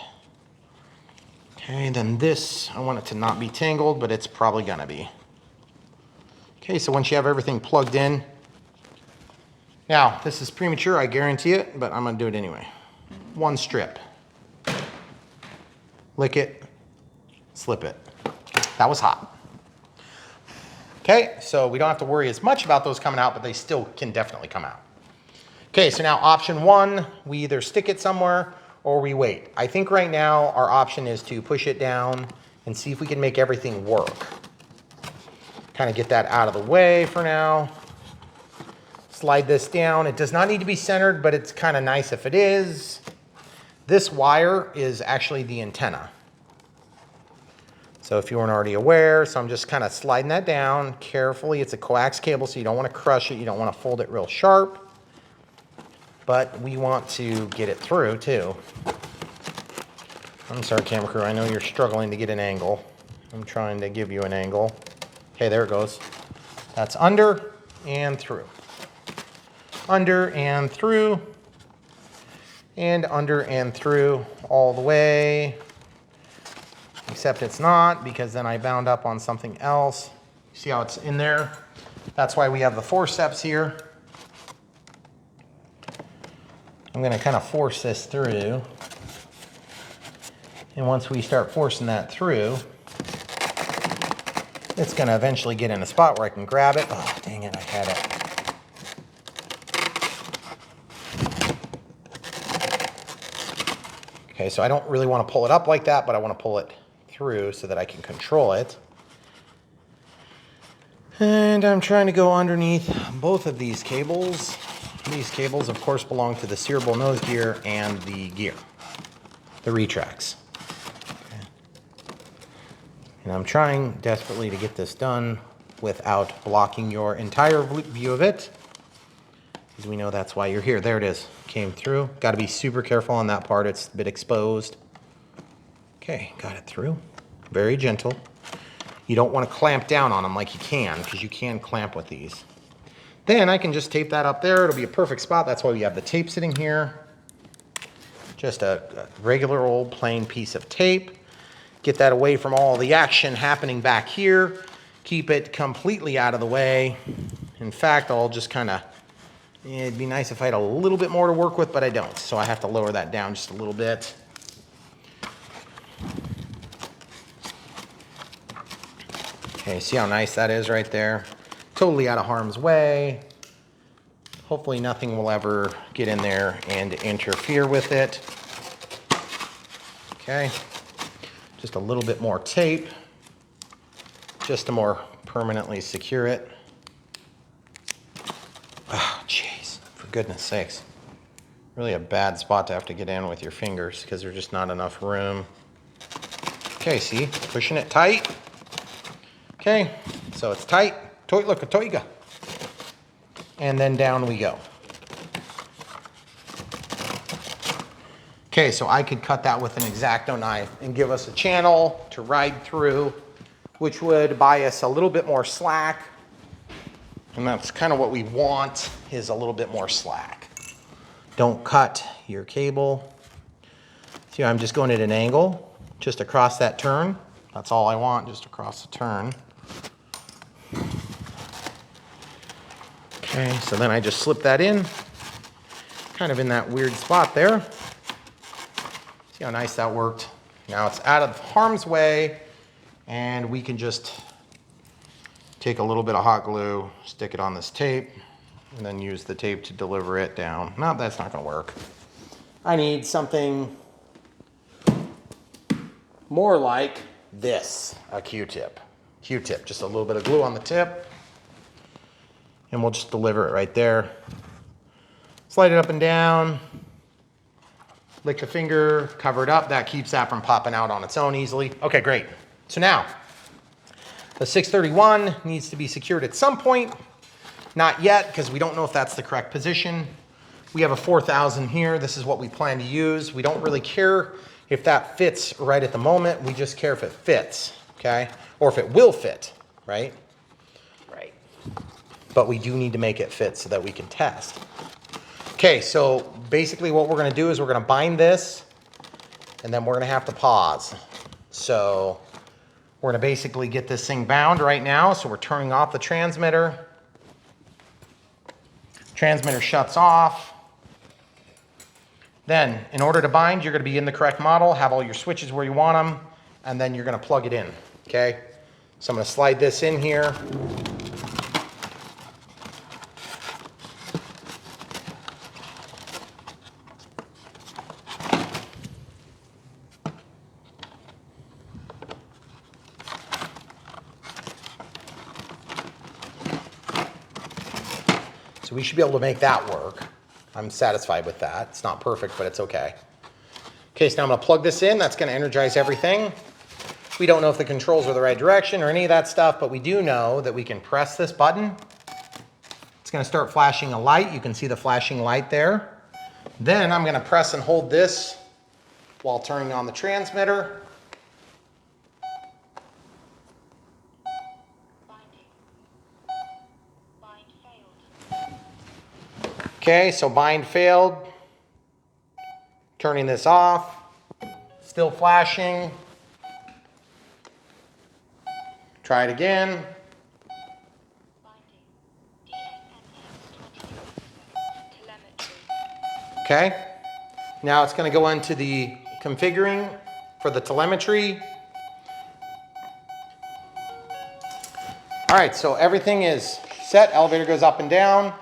Okay, then this, I want it to not be tangled, but it's probably gonna be. Okay, so once you have everything plugged in, now this is premature, I guarantee it, but I'm gonna do it anyway. One strip. Lick it, slip it. That was hot. Okay, so we don't have to worry as much about those coming out, but they still can definitely come out. Okay, so now option 1, we either stick it somewhere or we wait. I think right now our option is to push it down and see if we can make everything work. Kind of get that out of the way for now. Slide this down. It does not need to be centered, but it's kind of nice if it is. This wire is actually the antenna. So if you weren't already aware, so I'm just kind of sliding that down carefully. It's a coax cable, so you don't want to crush it. You don't want to fold it real sharp. But we want to get it through too. I'm sorry, camera crew. I know you're struggling to get an angle. I'm trying to give you an angle. Okay, there it goes. That's under and through. Under and through. And under and through all the way. Except it's not, because then I bound up on something else. See how it's in there? That's why we have the forceps here. I'm gonna kind of force this through. And once we start forcing that through, it's gonna eventually get in a spot where I can grab it. Oh, dang it, I had it. Okay, so I don't really want to pull it up like that, but I want to pull it through so that I can control it. And I'm trying to go underneath both of these cables. These cables, of course, belong to the steerable nose gear and the gear, the retracts. Okay. And I'm trying desperately to get this done without blocking your entire view of it, because we know that's why you're here. There it is, came through. Got to be super careful on that part, it's a bit exposed. Okay, got it through. Very gentle. You don't want to clamp down on them like you can, because you can clamp with these. Then I can just tape that up there. It'll be a perfect spot. That's why we have the tape sitting here. Just a regular old plain piece of tape. Get that away from all the action happening back here. Keep it completely out of the way. In fact, I'll just kind of, it'd be nice if I had a little bit more to work with, but I don't. So I have to lower that down just a little bit. Okay, see how nice that is right there? Totally out of harm's way. Hopefully nothing will ever get in there and interfere with it. Okay, just a little bit more tape, just to more permanently secure it. Oh, jeez, for goodness sakes. Really a bad spot to have to get in with your fingers because there's just not enough room. Okay, see, pushing it tight. Okay, so it's tight. Look, a toiga. And then down we go. Okay, so I could cut that with an X-Acto knife and give us a channel to ride through, which would buy us a little bit more slack. And that's kind of what we want, is a little bit more slack. Don't cut your cable. See, I'm just going at an angle, just across that turn. That's all I want, just across the turn. Okay, so then I just slip that in, kind of in that weird spot there. See how nice that worked? Now it's out of harm's way, and we can just take a little bit of hot glue, stick it on this tape, and then use the tape to deliver it down. No, that's not gonna work. I need something more like this, a Q-tip. Q-tip, just a little bit of glue on the tip, and we'll just deliver it right there. Slide it up and down, lick the finger, cover it up. That keeps that from popping out on its own easily. Okay, great. So now, the 631 needs to be secured at some point. Not yet, because we don't know if that's the correct position. We have a 4000 here. This is what we plan to use. We don't really care if that fits right at the moment. We just care if it fits, okay? Or if it will fit, right? Right. But we do need to make it fit so that we can test. Okay, so basically what we're gonna do is we're gonna bind this, and then we're gonna have to pause. So we're gonna basically get this thing bound right now. So we're turning off the transmitter. Transmitter shuts off. Then, in order to bind, you're gonna be in the correct model, have all your switches where you want them, and then you're gonna plug it in, okay? So I'm gonna slide this in here. So we should be able to make that work. I'm satisfied with that. It's not perfect, but it's okay. Okay, so now I'm gonna plug this in. That's gonna energize everything. We don't know if the controls are the right direction or any of that stuff, but we do know that we can press this button. It's gonna start flashing a light. You can see the flashing light there. Then I'm gonna press and hold this while turning on the transmitter. Okay, so bind failed. Turning this off. Still flashing. Try it again. Okay. Now it's going to go into the configuring for the telemetry. All right, so everything is set. Elevator goes up and down.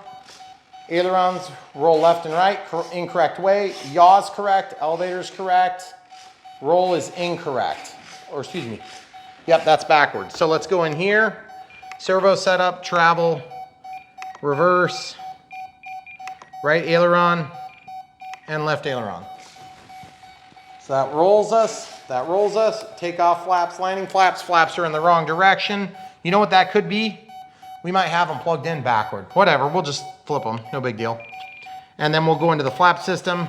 Ailerons roll left and right, incorrect way. Yaw's correct, elevator's correct. Roll is incorrect, or excuse me. Yep, that's backwards. So let's go in here. Servo setup, travel, reverse, right aileron, and left aileron. So that rolls us. Takeoff flaps, landing flaps. Flaps are in the wrong direction. You know what that could be? We might have them plugged in backward. Whatever, we'll just flip them, no big deal. And then we'll go into the flap system,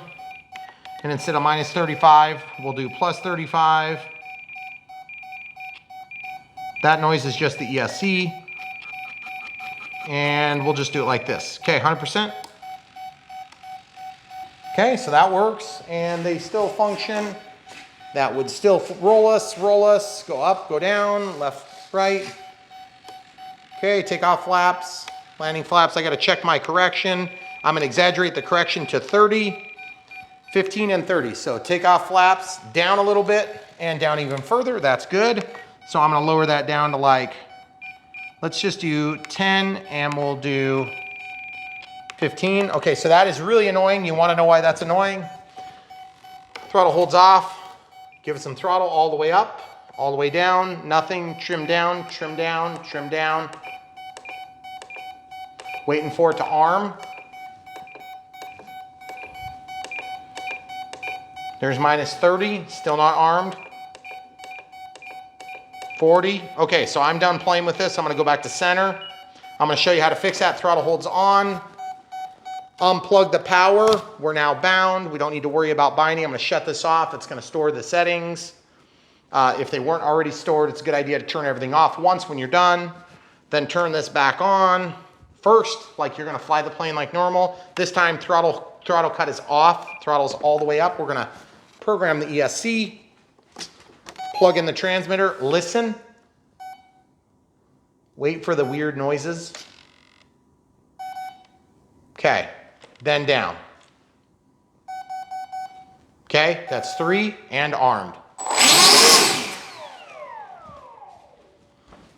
and instead of minus 35, we'll do plus 35. That noise is just the ESC. And we'll just do it like this. Okay, 100%. Okay, so that works, and they still function. That would still roll us, go up, go down, left, right. Okay, takeoff flaps, landing flaps. I gotta check my correction. I'm gonna exaggerate the correction to 30, 15, and 30. So takeoff flaps down a little bit and down even further. That's good. So I'm gonna lower that down to like, let's just do 10, and we'll do 15. Okay, so that is really annoying. You want to know why that's annoying? Throttle holds off. Give it some throttle all the way up, all the way down. Nothing. Trim down, trim down, trim down. Waiting for it to arm. There's minus 30, still not armed. 40. Okay, so I'm done playing with this. I'm gonna go back to center. I'm gonna show you how to fix that. Throttle holds on. Unplug the power. We're now bound. We don't need to worry about binding. I'm gonna shut this off. It's gonna store the settings. If they weren't already stored, it's a good idea to turn everything off once when you're done. Then turn this back on. First, like you're gonna fly the plane like normal. This time throttle cut is off. Throttle's all the way up. We're gonna program the ESC. Plug in the transmitter, listen. Wait for the weird noises. Okay, then down. Okay, that's 3 and armed.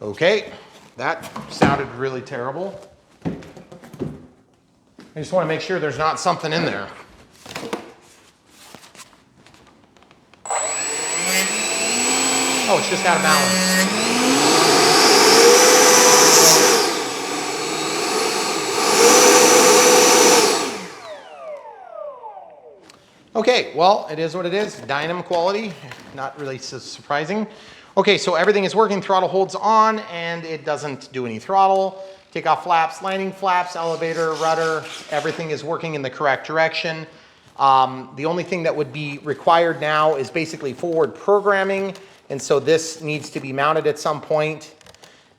Okay, that sounded really terrible. I just want to make sure there's not something in there. Oh, it's just out of balance. Okay, well, it is what it is. Dynam quality, not really so surprising. Okay, so everything is working. Throttle holds on and it doesn't do any throttle. Take off flaps, landing flaps, elevator, rudder. Everything is working in the correct direction. The only thing that would be required now is basically forward programming. And so this needs to be mounted at some point.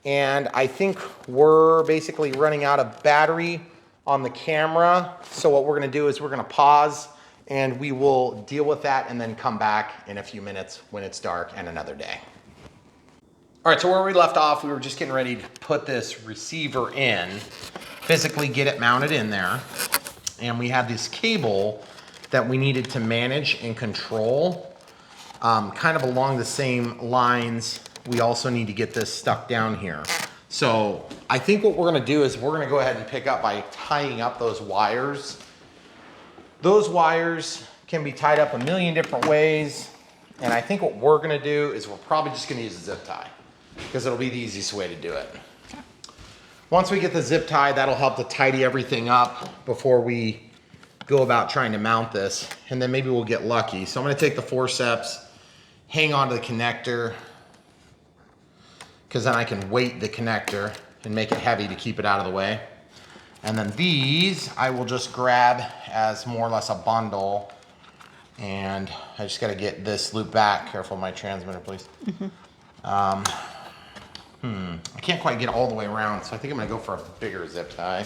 And I think we're basically running out of battery on the camera. So what we're gonna do is we're gonna pause and we will deal with that and then come back in a few minutes when it's dark and another day. All right, so where we left off, we were just getting ready to put this receiver in, physically get it mounted in there. And we had this cable that we needed to manage and control. Kind of along the same lines, we also need to get this stuck down here. So I think what we're gonna do is we're gonna go ahead and pick up by tying up those wires. Those wires can be tied up a million different ways. And I think what we're gonna do is we're probably just gonna use a zip tie because it'll be the easiest way to do it. Once we get the zip tie, that'll help to tidy everything up before we go about trying to mount this. And then maybe we'll get lucky. So I'm gonna take the forceps, hang on to the connector, because then I can weight the connector and make it heavy to keep it out of the way. And then these I will just grab as more or less a bundle. And I just gotta get this loop back. Careful of my transmitter, please. I can't quite get all the way around, so I think I'm gonna go for a bigger zip tie.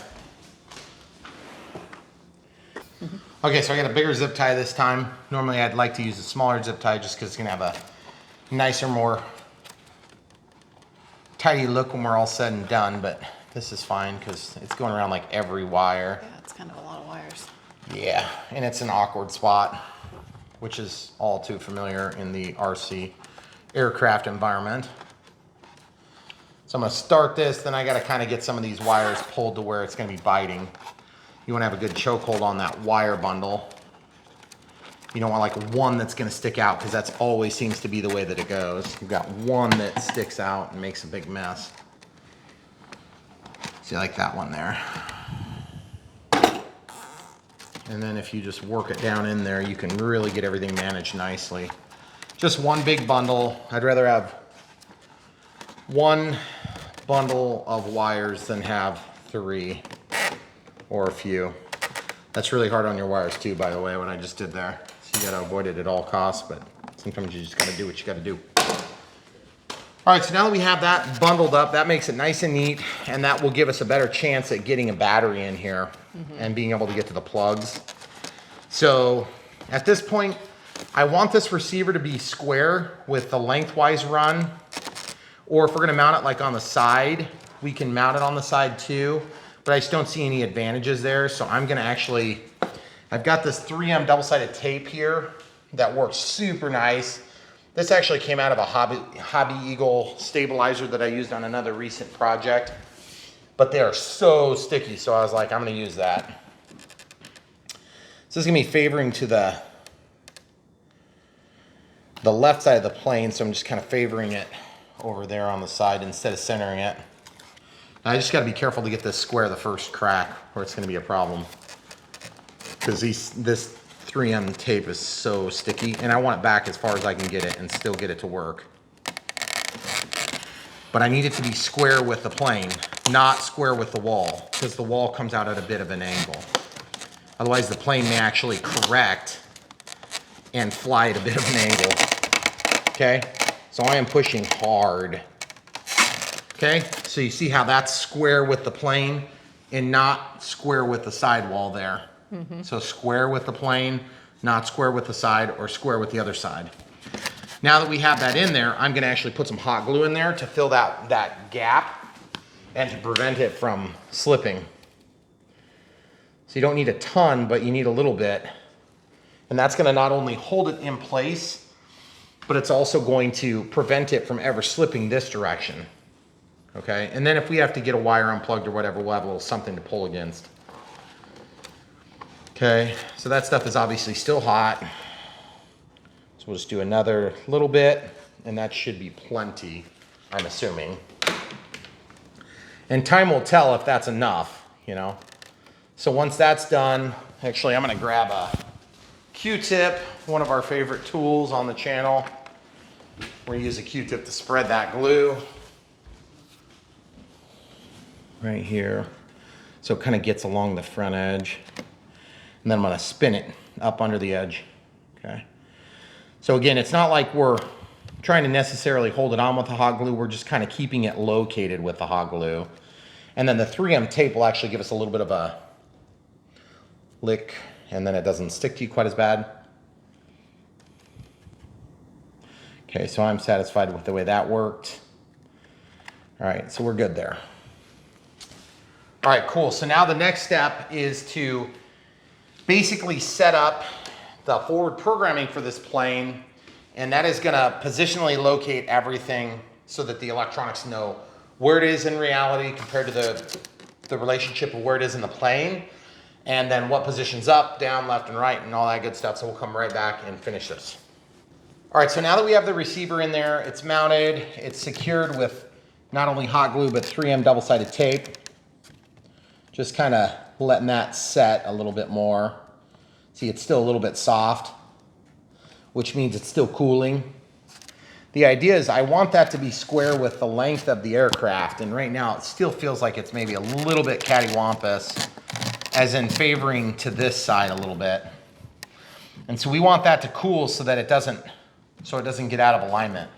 Okay, so I got a bigger zip tie this time. Normally I'd like to use a smaller zip tie just because it's gonna have a nicer, more tidy look when we're all said and done, but this is fine because it's going around like every wire. Yeah, it's kind of a lot of wires. Yeah, and it's an awkward spot, which is all too familiar in the RC aircraft environment. So I'm gonna start this, then I gotta kind of get some of these wires pulled to where it's gonna be biting. You wanna have a good chokehold on that wire bundle. You don't want like one that's gonna stick out because that's always seems to be the way that it goes. You've got one that sticks out and makes a big mess. See, like that one there. And then if you just work it down in there, you can really get everything managed nicely. Just one big bundle. I'd rather have one bundle of wires than have 3 or a few. That's really hard on your wires too, by the way, what I just did there. So you gotta avoid it at all costs, but sometimes you just gotta do what you gotta do. All right, so now that we have that bundled up, that makes it nice and neat, and that will give us a better chance at getting a battery in here and being able to get to the plugs. So at this point, I want this receiver to be square with the lengthwise run, or if we're gonna mount it like on the side, we can mount it on the side too, but I just don't see any advantages there. So I'm gonna actually, I've got this 3M double-sided tape here that works super nice. This actually came out of a Hobby Eagle stabilizer that I used on another recent project, but they are so sticky. So I was like, I'm gonna use that. So this is gonna be favoring to the left side of the plane, so I'm just kind of favoring it over there on the side instead of centering it. Now I just gotta be careful to get this square the first crack, or it's gonna be a problem. Because this 3M tape is so sticky, and I want it back as far as I can get it and still get it to work. But I need it to be square with the plane, not square with the wall, because the wall comes out at a bit of an angle. Otherwise the plane may actually correct and fly at a bit of an angle. Okay, so I am pushing hard. Okay, so you see how that's square with the plane and not square with the sidewall there. So square with the plane, not square with the side, or square with the other side. Now that we have that in there, I'm gonna actually put some hot glue in there to fill that gap and to prevent it from slipping. So you don't need a ton, but you need a little bit. And that's gonna not only hold it in place, but it's also going to prevent it from ever slipping this direction. Okay, and then if we have to get a wire unplugged or whatever, we'll have a little something to pull against. Okay, so that stuff is obviously still hot. So we'll just do another little bit, and that should be plenty, I'm assuming. And time will tell if that's enough, you know. So once that's done, actually I'm gonna grab a Q-tip, one of our favorite tools on the channel. We're gonna use a Q-tip to spread that glue. Right here. So it kind of gets along the front edge. And then I'm gonna spin it up under the edge, okay? So again, it's not like we're trying to necessarily hold it on with the hot glue, we're just kind of keeping it located with the hot glue. And then the 3M tape will actually give us a little bit of a lick, and then it doesn't stick to you quite as bad. Okay, so I'm satisfied with the way that worked. All right, so we're good there. All right, cool. So now the next step is to basically set up the forward programming for this plane, and that is gonna positionally locate everything so that the electronics know where it is in reality compared to the relationship of where it is in the plane, and then what positions up, down, left, and right, and all that good stuff. So we'll come right back and finish this. All right, so now that we have the receiver in there, it's mounted, it's secured with not only hot glue, but 3M double-sided tape. Just kind of letting that set a little bit more. See, it's still a little bit soft, which means it's still cooling. The idea is I want that to be square with the length of the aircraft, and right now it still feels like it's maybe a little bit cattywampus, as in favoring to this side a little bit. And so we want that to cool so that it doesn't get out of alignment.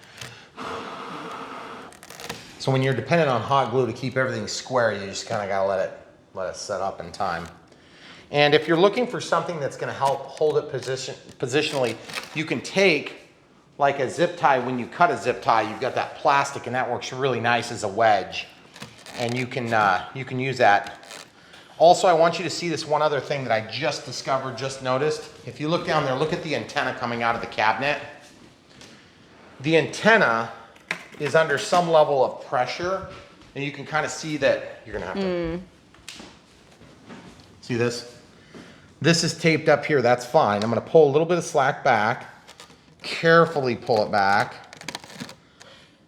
So when you're dependent on hot glue to keep everything square, you just kind of gotta let it set up in time. And if you're looking for something that's gonna help hold it positionally, you can take like a zip tie. When you cut a zip tie, you've got that plastic, and that works really nice as a wedge. And you can use that. Also, I want you to see this one other thing that I just discovered, just noticed. If you look down there, look at the antenna coming out of the cabinet. The antenna is under some level of pressure, and you can kind of see that you're gonna have to see this. This is taped up here, that's fine. I'm gonna pull a little bit of slack back, carefully pull it back.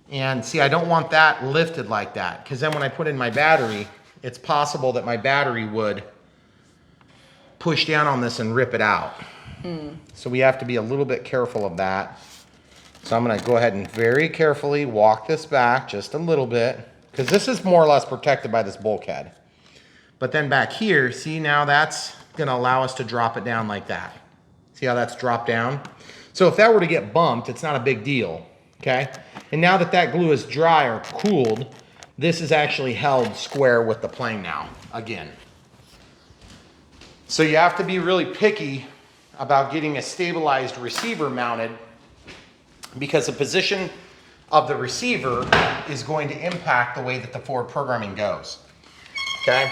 And see, I don't want that lifted like that, because then when I put in my battery, it's possible that my battery would push down on this and rip it out. So we have to be a little bit careful of that. So I'm gonna go ahead and very carefully walk this back just a little bit, because this is more or less protected by this bulkhead. But then back here, see, now that's gonna allow us to drop it down like that. See how that's dropped down? So if that were to get bumped, it's not a big deal, okay? And now that that glue is dry or cooled, this is actually held square with the plane now, again. So you have to be really picky about getting a stabilized receiver mounted, because the position of the receiver is going to impact the way that the forward programming goes, okay?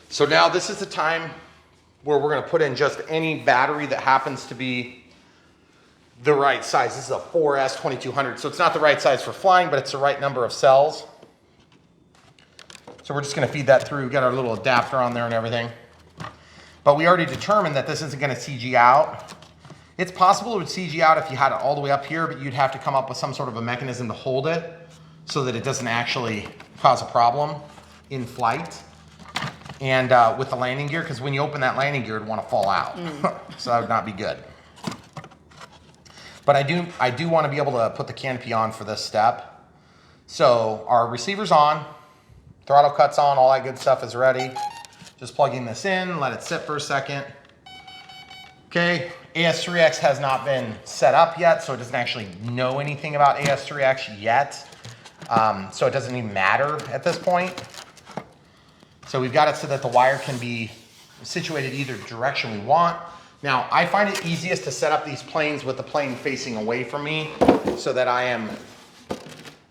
So now this is the time where we're gonna put in just any battery that happens to be the right size. This is a 4S 2200, so it's not the right size for flying, but it's the right number of cells. So we're just gonna feed that through. We've got our little adapter on there and everything. but we already determined that this isn't gonna CG out. It's possible it would CG out if you had it all the way up here, but you'd have to come up with some sort of a mechanism to hold it so that it doesn't actually cause a problem in flight. And with the landing gear, because when you open that landing gear, it'd want to fall out. So that would not be good. But I do want to be able to put the canopy on for this step. So our receiver's on, throttle cut's on, all that good stuff is ready. Just plugging this in, let it sit for a second. Okay, AS3X has not been set up yet, so it doesn't actually know anything about AS3X yet. So it doesn't even matter at this point. So we've got it so that the wire can be situated either direction we want. Now, I find it easiest to set up these planes with the plane facing away from me so that I am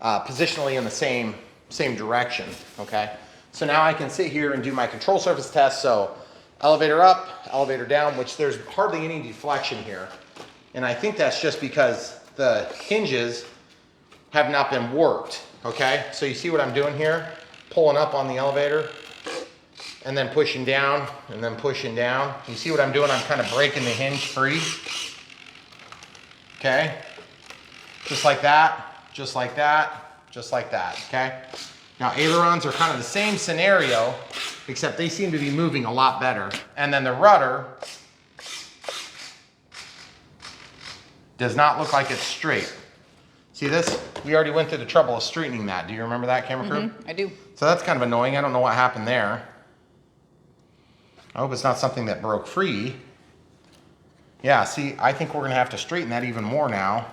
positionally in the same direction, okay? So now I can sit here and do my control surface test. So elevator up, elevator down, which there's hardly any deflection here. And I think that's just because the hinges have not been worked, okay? So you see what I'm doing here? Pulling up on the elevator, and then pushing down, and then pushing down. You see what I'm doing? I'm kind of breaking the hinge free. Okay? Just like that, just like that, just like that, okay? Now ailerons are kind of the same scenario, except they seem to be moving a lot better. And then the rudder does not look like it's straight. See this? We already went through the trouble of straightening that. Do you remember that, camera crew? I do. So that's kind of annoying. I don't know what happened there. I hope it's not something that broke free. Yeah, see, I think we're gonna have to straighten that even more now.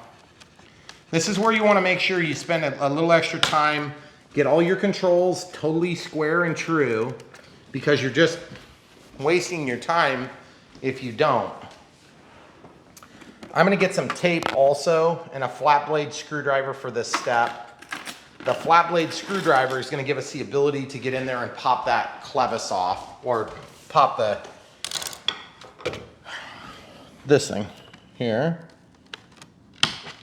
This is where you wanna make sure you spend a little extra time, get all your controls totally square and true, because you're just wasting your time if you don't. I'm gonna get some tape also and a flat blade screwdriver for this step. The flat blade screwdriver is gonna give us the ability to get in there and pop that clevis off, or pop this thing here.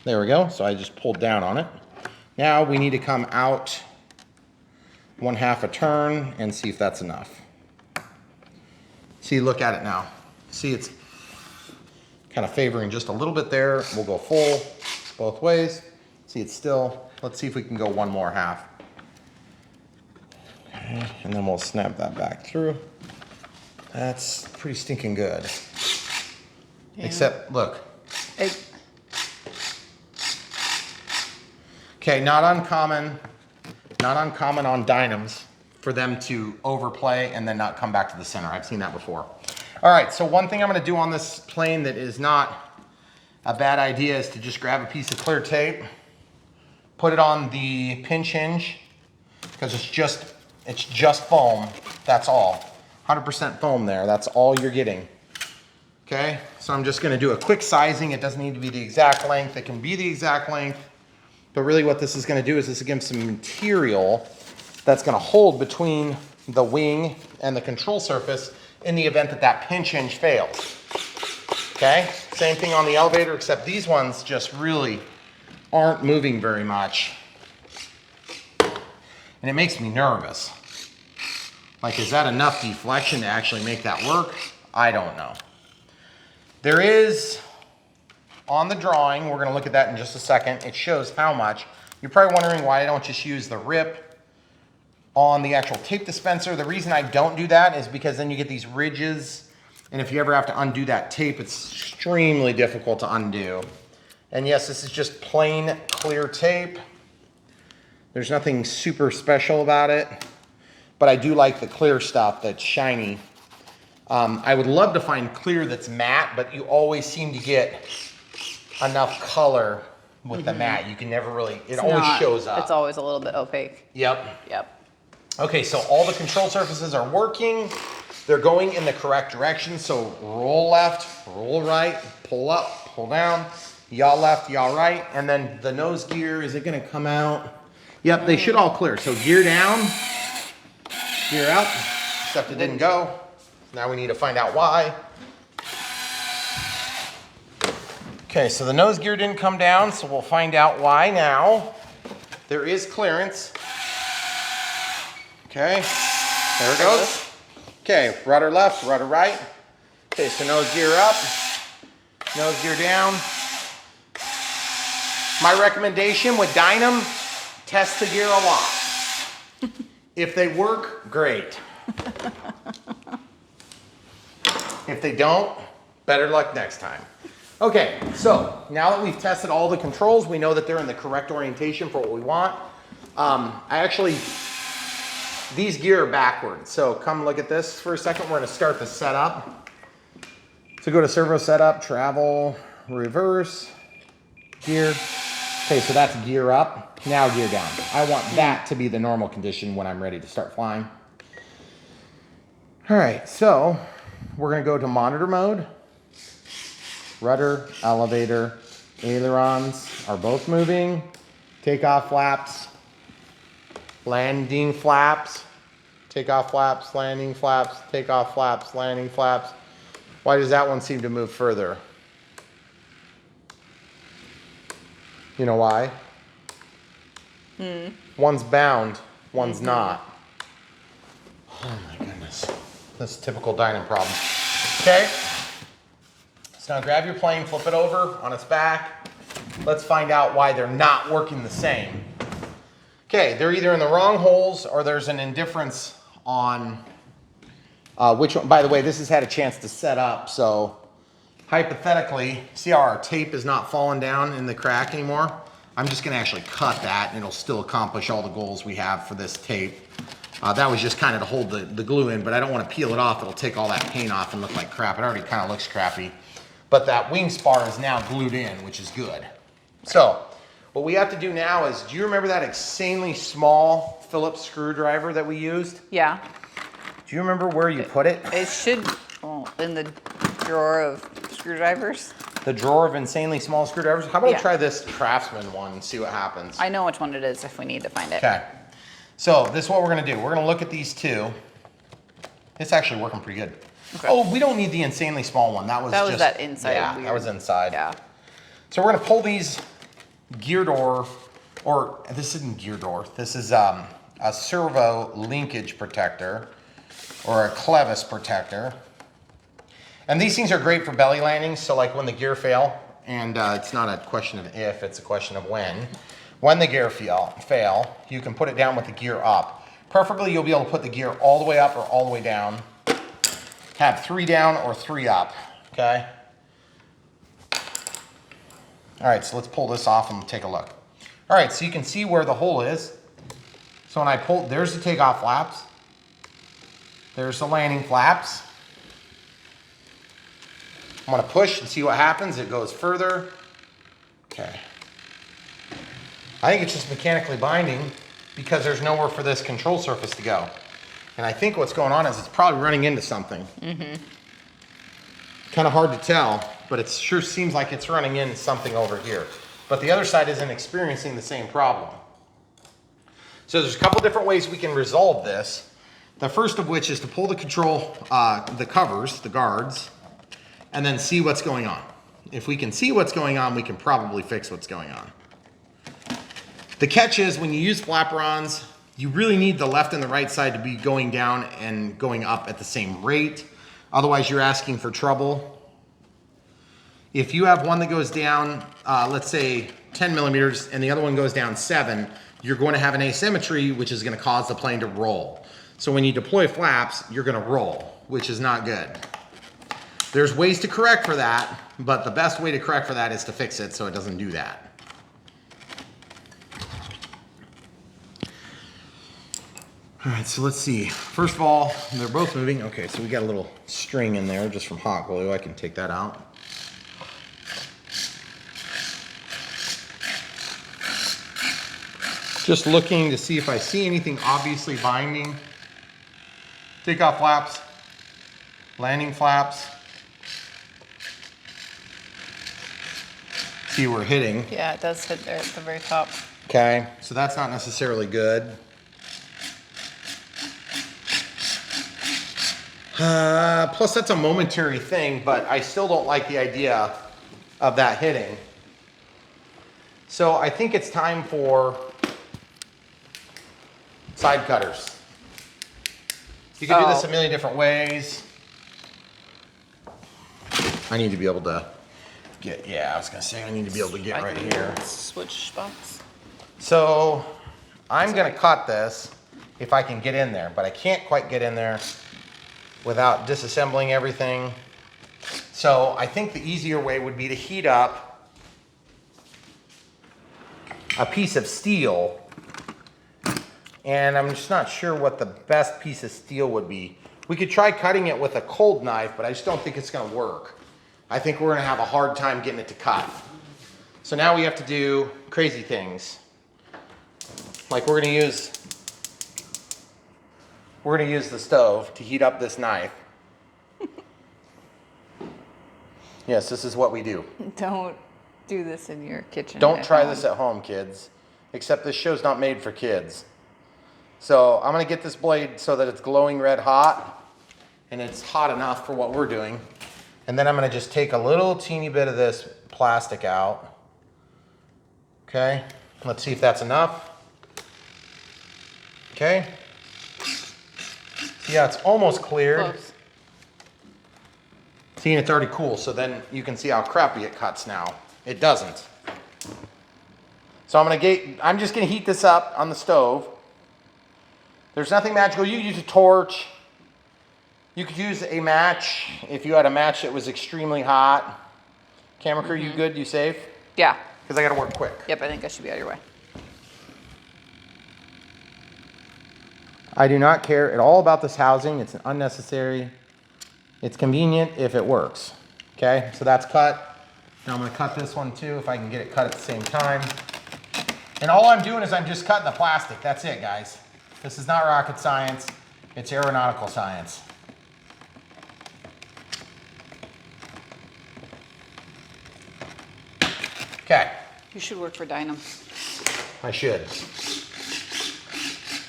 There we go. So I just pulled down on it. Now we need to come out 1/2 a turn and see if that's enough. See, look at it now. See, it's kind of favoring just a little bit there. We'll go full both ways. See, it's still, let's see if we can go one more half. Okay, and then we'll snap that back through. That's pretty stinking good. Yeah. Except, look. Okay, not uncommon on Dynams for them to overplay and then not come back to the center. I've seen that before. All right, so one thing I'm gonna do on this plane that is not a bad idea is to just grab a piece of clear tape, put it on the pinch hinge, because it's just foam, that's all. 100% foam there, that's all you're getting. Okay, so I'm just gonna do a quick sizing. It doesn't need to be the exact length, it can be the exact length, but really what this is gonna do is this is gonna give some material that's gonna hold between the wing and the control surface in the event that that pinch hinge fails. Okay, same thing on the elevator, except these ones just really aren't moving very much. And it makes me nervous. Like, is that enough deflection to actually make that work? I don't know. There is, on the drawing, we're gonna look at that in just a second, it shows how much. You're probably wondering why I don't just use the rip on the actual tape dispenser. The reason I don't do that is because then you get these ridges, and if you ever have to undo that tape, it's extremely difficult to undo. And yes, this is just plain clear tape. There's nothing super special about it, but I do like the clear stuff that's shiny. I would love to find clear that's matte, but you always seem to get enough color with the matte. You can never really, it always shows up. It's always a little bit opaque. Yep. Yep. Okay, so all the control surfaces are working. They're going in the correct direction. So roll left, roll right, pull up, pull down, yaw left, yaw right. And then the nose gear, is it gonna come out? Yep, they should all clear. So gear down, gear out, except it didn't go. Now we need to find out why. Okay, so the nose gear didn't come down, so we'll find out why now. There is clearance. Okay, there it goes. Okay, rudder left, rudder right. Okay, so nose gear up, nose gear down. My recommendation with Dynam, test the gear a lot. If they work, great. If they don't, better luck next time. Okay, so now that we've tested all the controls, we know that they're in the correct orientation for what we want. These gear are backwards. So come look at this for a second. We're gonna start the setup. So go to servo setup, travel, reverse, gear. Okay, so that's gear up, now gear down. I want that to be the normal condition when I'm ready to start flying. All right, so we're gonna go to monitor mode. Rudder, elevator, ailerons are both moving. Takeoff flaps, landing flaps, takeoff flaps, landing flaps, takeoff flaps, landing flaps. Why does that one seem to move further? You know why? One's bound, one's not. Oh my goodness. That's a typical Dynam problem. Okay. So now grab your plane, flip it over on its back. Let's find out why they're not working the same. Okay, they're either in the wrong holes or there's an indifference on which one. By the way, this has had a chance to set up, so hypothetically, see how our tape is not falling down in the crack anymore? I'm just gonna actually cut that and it'll still accomplish all the goals we have for this tape. That was just kind of to hold the glue in, but I don't want to peel it off. It'll take all that paint off and look like crap. It already kind of looks crappy. But that wing spar is now glued in, which is good. So what we have to do now is, do you remember that insanely small Phillips screwdriver that we used? Yeah. Do you remember where you put it? It should, in the drawer of screwdrivers. The drawer of insanely small screwdrivers? How about Yeah. I try this Craftsman one and see what happens? I know which one it is if we need to find it. Okay. So this is what we're gonna do. We're gonna look at these two. It's actually working pretty good. Okay. Oh, we don't need the insanely small one. That was just that inside. Yeah, weird. that was inside. Yeah. So we're gonna pull these gear door, or this isn't gear door. This is a servo linkage protector or a clevis protector. And these things are great for belly landings. So like when the gear fail, and it's not a question of if, it's a question of when. When the gear fail, you can put it down with the gear up. Preferably you'll be able to put the gear all the way up or all the way down. Have 3 down or 3 up, okay? All right, so let's pull this off and take a look. All right, so you can see where the hole is. So when I pull, there's the takeoff flaps. There's the landing flaps. I'm gonna push and see what happens. It goes further. Okay. I think it's just mechanically binding because there's nowhere for this control surface to go. And I think what's going on is it's probably running into something. Kind of hard to tell, but it sure seems like it's running into something over here. But the other side isn't experiencing the same problem. So there's a couple different ways we can resolve this. The first of which is to pull the control, the covers, the guards, and then see what's going on. If we can see what's going on, we can probably fix what's going on. The catch is when you use flaperons, you really need the left and the right side to be going down and going up at the same rate. Otherwise, you're asking for trouble. If you have one that goes down, let's say 10 millimeters, and the other one goes down 7, you're going to have an asymmetry, which is going to cause the plane to roll. So when you deploy flaps, you're going to roll, which is not good. There's ways to correct for that, but the best way to correct for that is to fix it so it doesn't do that. All right, so let's see. First of all, they're both moving. Okay, so we got a little string in there just from hot glue. I can take that out. Just looking to see if I see anything obviously binding. Takeoff flaps, landing flaps. See, we're hitting. Yeah, it does hit there at the very top. Okay, so that's not necessarily good. Plus that's a momentary thing, but I still don't like the idea of that hitting. So I think it's time for side cutters. You can do this a million different ways. I need to be able to get, yeah, I was gonna say I need to be able to get right here. Switch spots. So I'm gonna cut this if I can get in there, but I can't quite get in there without disassembling everything. So I think the easier way would be to heat up a piece of steel, and I'm just not sure what the best piece of steel would be. We could try cutting it with a cold knife, but I just don't think it's gonna work. I think we're gonna have a hard time getting it to cut. So now we have to do crazy things. Like we're gonna use the stove to heat up this knife. Yes, this is what we do. Don't do this in your kitchen. Don't try this at home, kids. Except this show's not made for kids. So I'm gonna get this blade so that it's glowing red hot, and it's hot enough for what we're doing. And then I'm gonna just take a little teeny bit of this plastic out. Okay, let's see if that's enough. Okay. Yeah, it's almost cleared. Close. See, and it's already cool, so then you can see how crappy it cuts now. It doesn't. So I'm just gonna heat this up on the stove. There's nothing magical. You use a torch. You could use a match if you had a match that was extremely hot. Camera crew, you good? You safe? Yeah. Because I gotta work quick. Yep, I think I should be out of your way. I do not care at all about this housing. It's unnecessary. It's convenient if it works. Okay, so that's cut. Now I'm gonna cut this one too if I can get it cut at the same time. And all I'm doing is I'm just cutting the plastic. That's it, guys. This is not rocket science. It's aeronautical science. Okay. You should work for Dynam. I should.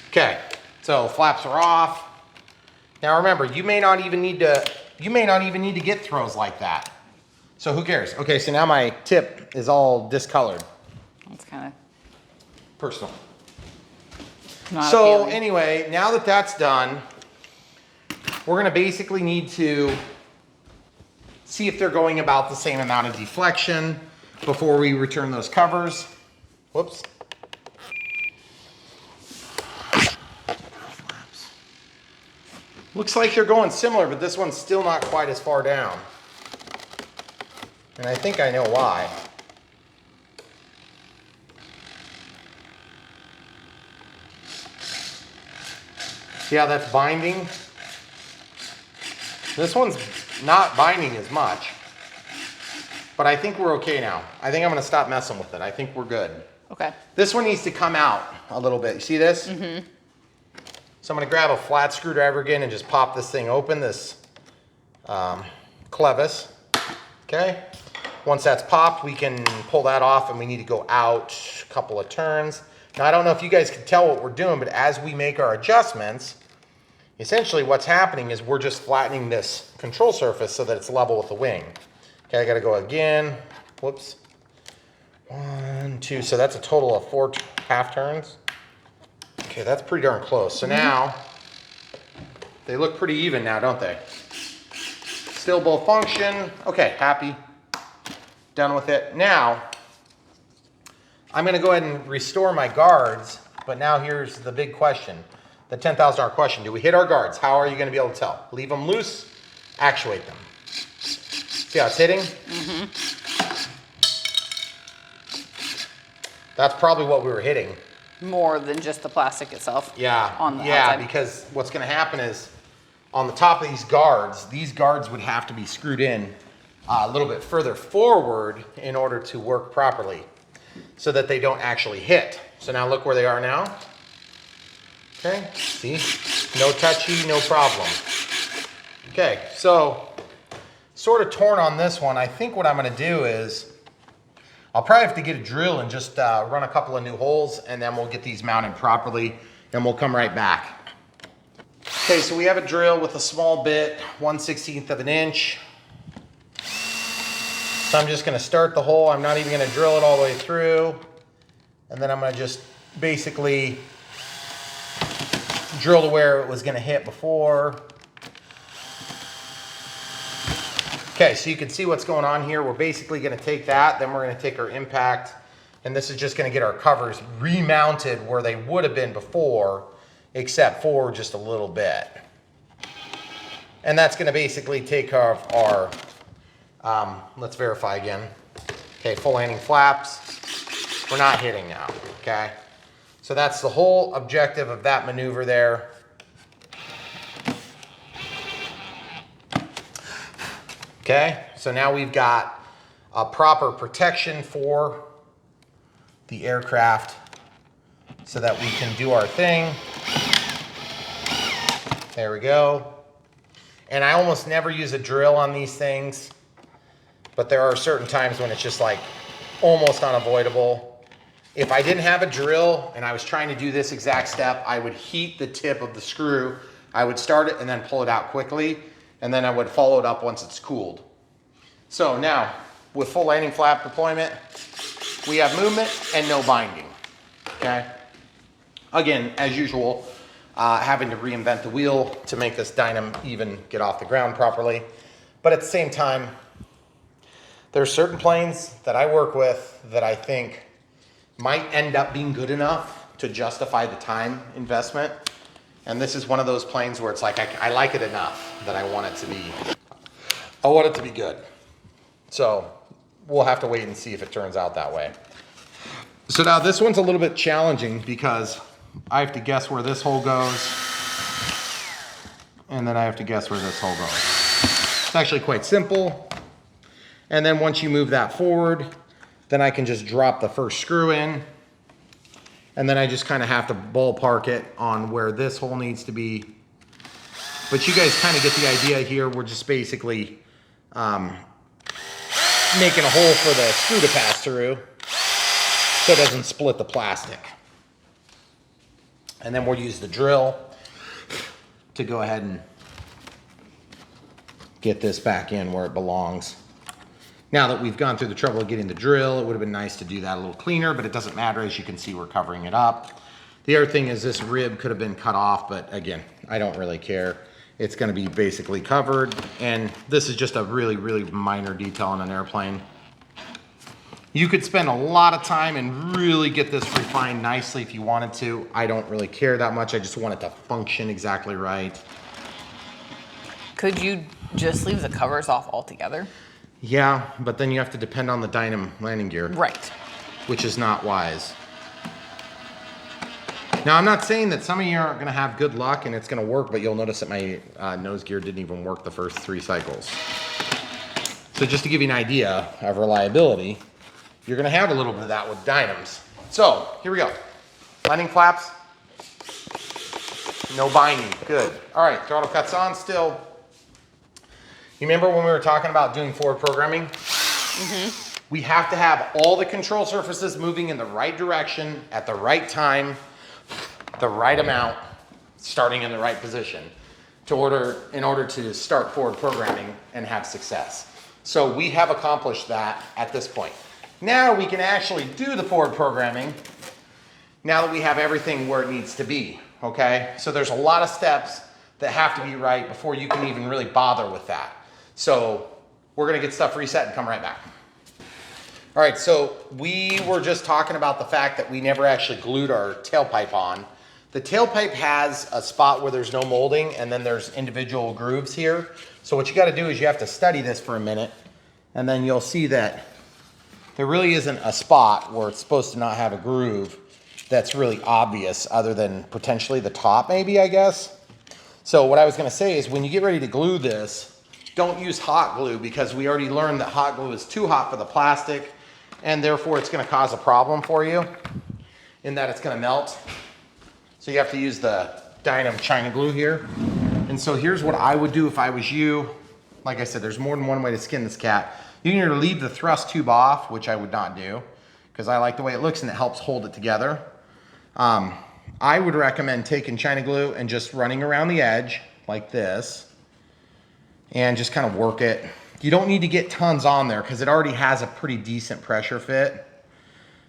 Okay, so flaps are off. Now remember, you may not even need to get throws like that. So who cares? Okay, so now my tip is all discolored. That's kind of Personal. not So appealing. anyway, now that that's done, we're gonna basically need to see if they're going about the same amount of deflection before we return those covers. Whoops. Looks like they're going similar, but this one's still not quite as far down. And I think I know why. See how that's binding? This one's not binding as much. But I think we're okay now. I think I'm gonna stop messing with it. I think we're good. Okay. This one needs to come out a little bit. You see this? Mm-hmm. So I'm gonna grab a flat screwdriver again and just pop this thing open, this clevis, okay? Once that's popped, we can pull that off and we need to go out a couple of turns. Now, I don't know if you guys can tell what we're doing, but as we make our adjustments, essentially what's happening is we're just flattening this control surface so that it's level with the wing. Okay, I gotta go again. Whoops. 1, 2, so that's a total of 4 half turns. Okay, that's pretty darn close. So now, they look pretty even now, don't they? Still both function. Okay, happy. Done with it. Now, I'm gonna go ahead and restore my guards, but now here's the big question. The $10,000 question. Do we hit our guards? How are you gonna be able to tell? Leave them loose, actuate them. See how it's hitting? Mm-hmm. That's probably what we were hitting. More than just the plastic itself. Yeah, On the yeah, outside. because what's gonna happen is on the top of these guards would have to be screwed in a little bit further forward in order to work properly so that they don't actually hit. So now look where they are now. Okay, see? No touchy, no problem. Okay, so sort of torn on this one. I think what I'm gonna do is I'll probably have to get a drill and just run a couple of new holes, and then we'll get these mounted properly and we'll come right back. Okay, so we have a drill with a small bit, 1/16 of an inch. So I'm just gonna start the hole. I'm not even gonna drill it all the way through. And then I'm gonna just basically drill to where it was gonna hit before. Okay, so you can see what's going on here. We're basically gonna take that, then we're gonna take our impact, and this is just gonna get our covers remounted where they would have been before, except for just a little bit. And that's gonna basically take off our, let's verify again. Okay, full landing flaps. We're not hitting now, okay? So that's the whole objective of that maneuver there. Okay, so now we've got a proper protection for the aircraft so that we can do our thing. There we go. And I almost never use a drill on these things, but there are certain times when it's just like almost unavoidable. If I didn't have a drill and I was trying to do this exact step, I would heat the tip of the screw. I would start it and then pull it out quickly, and then I would follow it up once it's cooled. So now, with full landing flap deployment, we have movement and no binding, okay? Again, as usual, having to reinvent the wheel to make this Dynam even get off the ground properly. But at the same time, there's certain planes that I work with that I think might end up being good enough to justify the time investment. And this is one of those planes where it's like, I like it enough that I want it to be good. So we'll have to wait and see if it turns out that way. So now this one's a little bit challenging because I have to guess where this hole goes, and then I have to guess where this hole goes. It's actually quite simple. And then once you move that forward, then I can just drop the first screw in, and then I just kind of have to ballpark it on where this hole needs to be. But you guys kind of get the idea here. We're just basically making a hole for the screw to pass through so it doesn't split the plastic. And then we'll use the drill to go ahead and get this back in where it belongs. Now that we've gone through the trouble of getting the drill, it would have been nice to do that a little cleaner, but it doesn't matter. As you can see, we're covering it up. The other thing is this rib could have been cut off, but again, I don't really care. It's gonna be basically covered, and this is just a really, really minor detail on an airplane. You could spend a lot of time and really get this refined nicely if you wanted to. I don't really care that much. I just want it to function exactly right. Could you just leave the covers off altogether? Yeah, but then you have to depend on the Dynam landing gear. Right. Which is not wise. Now, I'm not saying that some of you aren't gonna have good luck and it's gonna work, but you'll notice that my nose gear didn't even work the first 3 cycles. So just to give you an idea of reliability, you're gonna have a little bit of that with Dynams. So, here we go. Landing flaps. No binding, good. All right, throttle cuts on still. You remember when we were talking about doing forward programming? Mm-hmm. We have to have all the control surfaces moving in the right direction at the right time, the right amount, starting in the right position in order to start forward programming and have success. So we have accomplished that at this point. Now we can actually do the forward programming now that we have everything where it needs to be, okay? So there's a lot of steps that have to be right before you can even really bother with that. So we're gonna get stuff reset and come right back. All right, so we were just talking about the fact that we never actually glued our tailpipe on. The tailpipe has a spot where there's no molding, and then there's individual grooves here. So what you gotta do is you have to study this for a minute, and then you'll see that there really isn't a spot where it's supposed to not have a groove that's really obvious other than potentially the top maybe, I guess. So what I was gonna say is when you get ready to glue this, don't use hot glue because we already learned that hot glue is too hot for the plastic and therefore it's gonna cause a problem for you in that it's gonna melt. So you have to use the Dynam China glue here. And so here's what I would do if I was you. Like I said, there's more than one way to skin this cat. You can either leave the thrust tube off, which I would not do, because I like the way it looks and it helps hold it together. I would recommend taking China glue and just running around the edge like this and just kind of work it. You don't need to get tons on there because it already has a pretty decent pressure fit.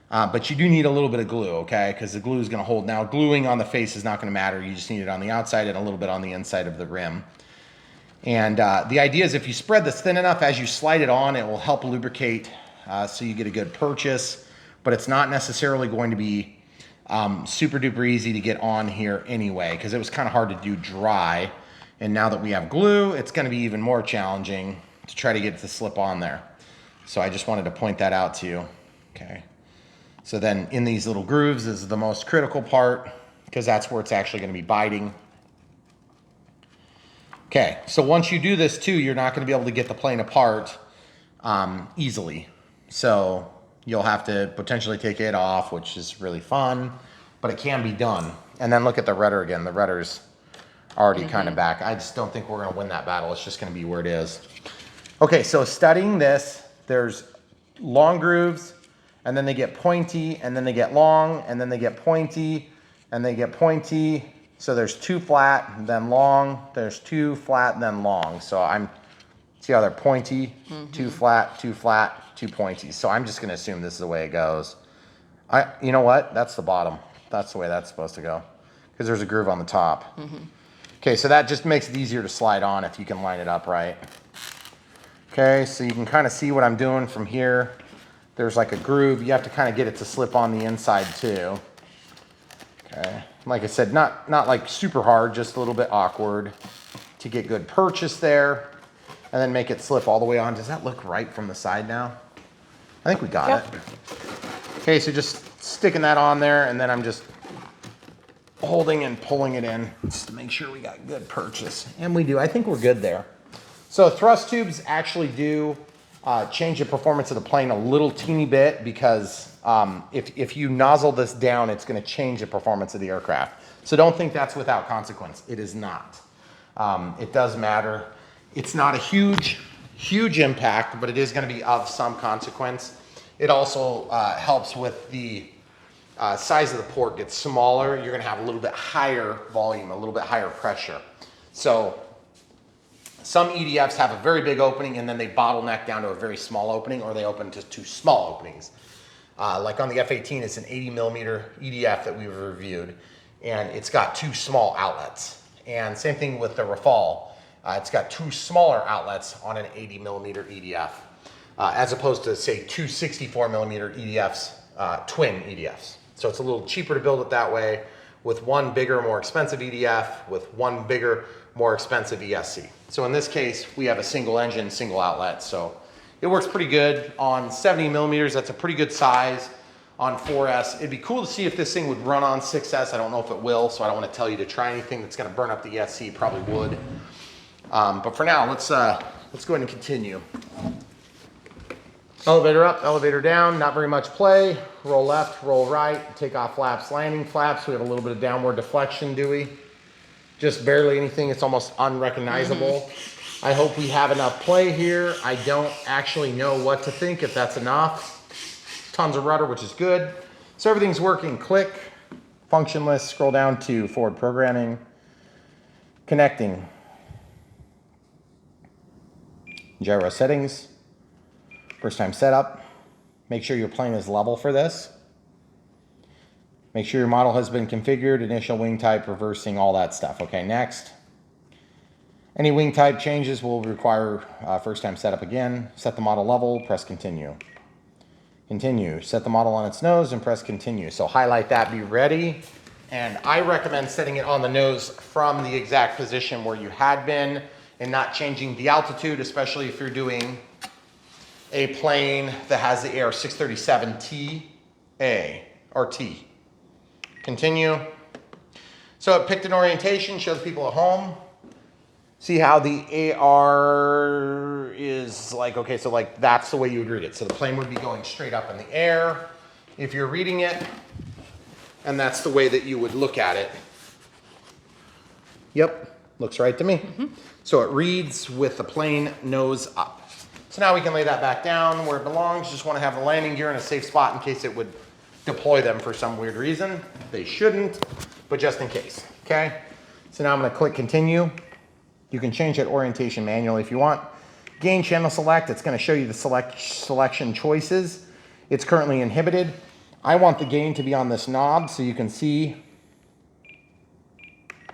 But you do need a little bit of glue, okay? Because the glue is gonna hold. Now, gluing on the face is not gonna matter. You just need it on the outside and a little bit on the inside of the rim. And the idea is if you spread this thin enough, as you slide it on, it will help lubricate so you get a good purchase, but it's not necessarily going to be super duper easy to get on here anyway, because it was kind of hard to do dry. And now that we have glue, it's going to be even more challenging to try to get it to slip on there. So I just wanted to point that out to you. Okay. So then in these little grooves is the most critical part, because that's where it's actually going to be biting. Okay, so once you do this too, you're not going to be able to get the plane apart easily. So you'll have to potentially take it off, which is really fun, but it can be done. And then look at the rudder again. The rudder's already kind of back. I just don't think we're going to win that battle. It's just going to be where it is. Okay, so studying this, there's long grooves, and then they get pointy, and then they get long, and then they get pointy, and they get pointy. So there's two flat, then long. There's two flat, then long. So see how they're pointy, two flat, two pointy. So I'm just gonna assume this is the way it goes. You know what? That's the bottom. That's the way that's supposed to go, because there's a groove on the top. Okay, so that just makes it easier to slide on if you can line it up right. Okay, so you can kind of see what I'm doing from here. There's like a groove. You have to kind of get it to slip on the inside too. Okay, like I said, not like super hard, just a little bit awkward to get good purchase there, and then make it slip all the way on. Does that look right from the side now? I think we got it. Okay, so just sticking that on there, and then I'm just holding and pulling it in just to make sure we got good purchase. And we do. I think we're good there. So thrust tubes actually do change the performance of the plane a little teeny bit, because if you nozzle this down, it's going to change the performance of the aircraft. So don't think that's without consequence. It is not. It does matter. It's not a huge impact, but it is going to be of some consequence. It also helps with the size of the port gets smaller. You're going to have a little bit higher volume, a little bit higher pressure. So some EDFs have a very big opening, and then they bottleneck down to a very small opening, or they open to two small openings. Like on the F-18, it's an 80 millimeter EDF that we've reviewed, and it's got two small outlets. And same thing with the Rafale. It's got two smaller outlets on an 80 millimeter EDF, as opposed to, say, two 64 millimeter EDFs, twin EDFs. So it's a little cheaper to build it that way, with one bigger, more expensive EDF, with one bigger, more expensive ESC. So in this case, we have a single engine, single outlet. So it works pretty good on 70 millimeters. That's a pretty good size on 4S. It'd be cool to see if this thing would run on 6S. I don't know if it will, so I don't want to tell you to try anything that's going to burn up the ESC. It probably would. But for now, let's go ahead and continue. Elevator up, elevator down, not very much play. Roll left, roll right, take off flaps, landing flaps. We have a little bit of downward deflection, do we? Just barely anything. It's almost unrecognizable. I hope we have enough play here. I don't actually know what to think, if that's enough. Tons of rudder, which is good. So everything's working. Click, function list, scroll down to forward programming, connecting, gyro settings, first time setup. Make sure your plane is level for this. Make sure your model has been configured, initial wing type, reversing, all that stuff. Okay, next. Any wing type changes will require first time setup again. Set the model level, press continue. Continue, set the model on its nose and press continue. So highlight that, be ready. And I recommend setting it on the nose from the exact position where you had been and not changing the altitude, especially if you're doing a plane that has the AR637 TA or T. Continue. So it picked an orientation, shows people at home. See how the AR is like, okay, so like that's the way you would read it. So the plane would be going straight up in the air if you're reading it, and that's the way that you would look at it. Yep, looks right to me. So it reads with the plane nose up. So now we can lay that back down where it belongs. Just want to have the landing gear in a safe spot in case it would deploy them for some weird reason. They shouldn't, but just in case, okay? So now I'm going to click continue. You can change that orientation manually if you want. Gain channel select, it's going to show you the selection choices. It's currently inhibited. I want the gain to be on this knob so you can see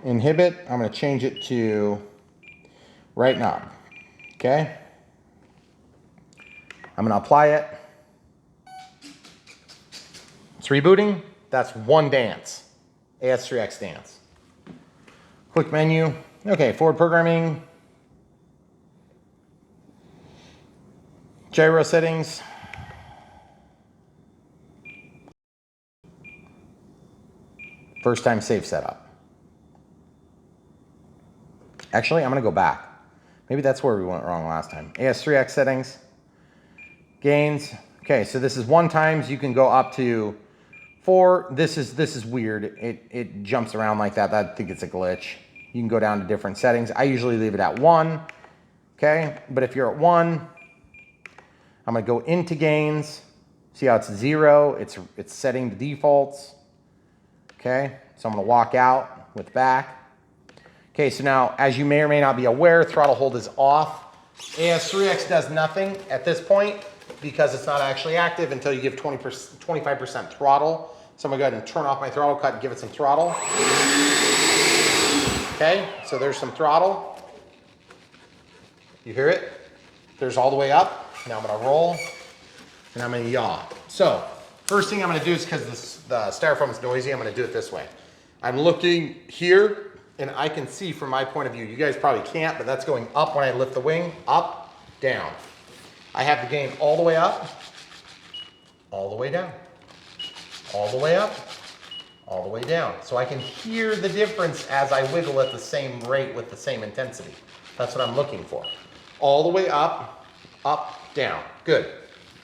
inhibit. I'm going to change it to right knob, okay? I'm gonna apply it. It's rebooting, that's one dance, AS3X dance. Quick menu, okay, forward programming, gyro settings, first time save setup. Actually, I'm gonna go back. Maybe that's where we went wrong last time. AS3X settings, gains. Okay, so this is 1 times. You can go up to 4. This is weird. It jumps around like that. I think it's a glitch. You can go down to different settings. I usually leave it at 1. Okay, but if you're at 1, I'm gonna go into gains. See how it's 0? It's setting the defaults. Okay, so I'm gonna walk out with back. Okay, so now, as you may or may not be aware, throttle hold is off. AS3X does nothing at this point because it's not actually active until you give 25% throttle. So I'm gonna go ahead and turn off my throttle cut and give it some throttle. Okay, so there's some throttle. You hear it? There's all the way up. Now I'm gonna roll and I'm gonna yaw. So, first thing I'm gonna do is, because the styrofoam is noisy, I'm gonna do it this way. I'm looking here, and I can see from my point of view, you guys probably can't, but that's going up when I lift the wing, up, down. I have the gain all the way up, all the way down, all the way up, all the way down. So I can hear the difference as I wiggle at the same rate with the same intensity. That's what I'm looking for. All the way up, down. Good.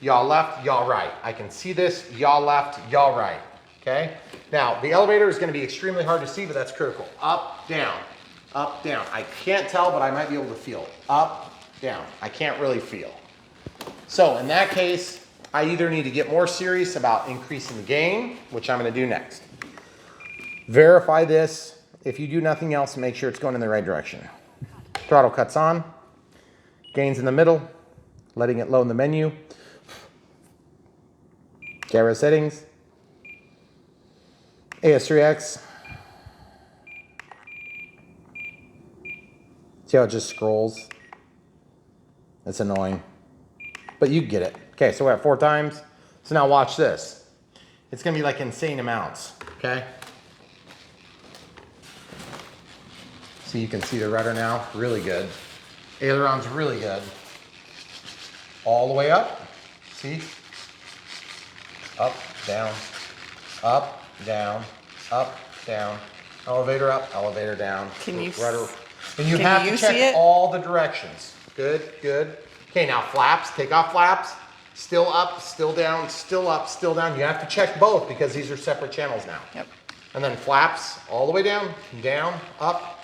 Yaw left, yaw right. I can see this, yaw left, yaw right. Okay? Now, the elevator is going to be extremely hard to see, but that's critical. Up, down, up, down. I can't tell, but I might be able to feel. Up, down. I can't really feel. So in that case, I either need to get more serious about increasing the gain, which I'm going to do next. Verify this. If you do nothing else, make sure it's going in the right direction. Throttle cuts on. Gains in the middle. Letting it load in the menu. Gyro settings. AS3X. See how it just scrolls? It's annoying, but you get it. Okay, so we're at 4 times. So now watch this. It's gonna be like insane amounts, okay? So you can see the rudder now, really good. Aileron's really good. All the way up, see? Up, down, up, down, up, down, elevator up, elevator down. Can you rudder? And you have to check all the directions. Good, good. Okay, now flaps, take off flaps. Still up, still down, still up, still down. You have to check both because these are separate channels now. Yep. And then flaps all the way down, up,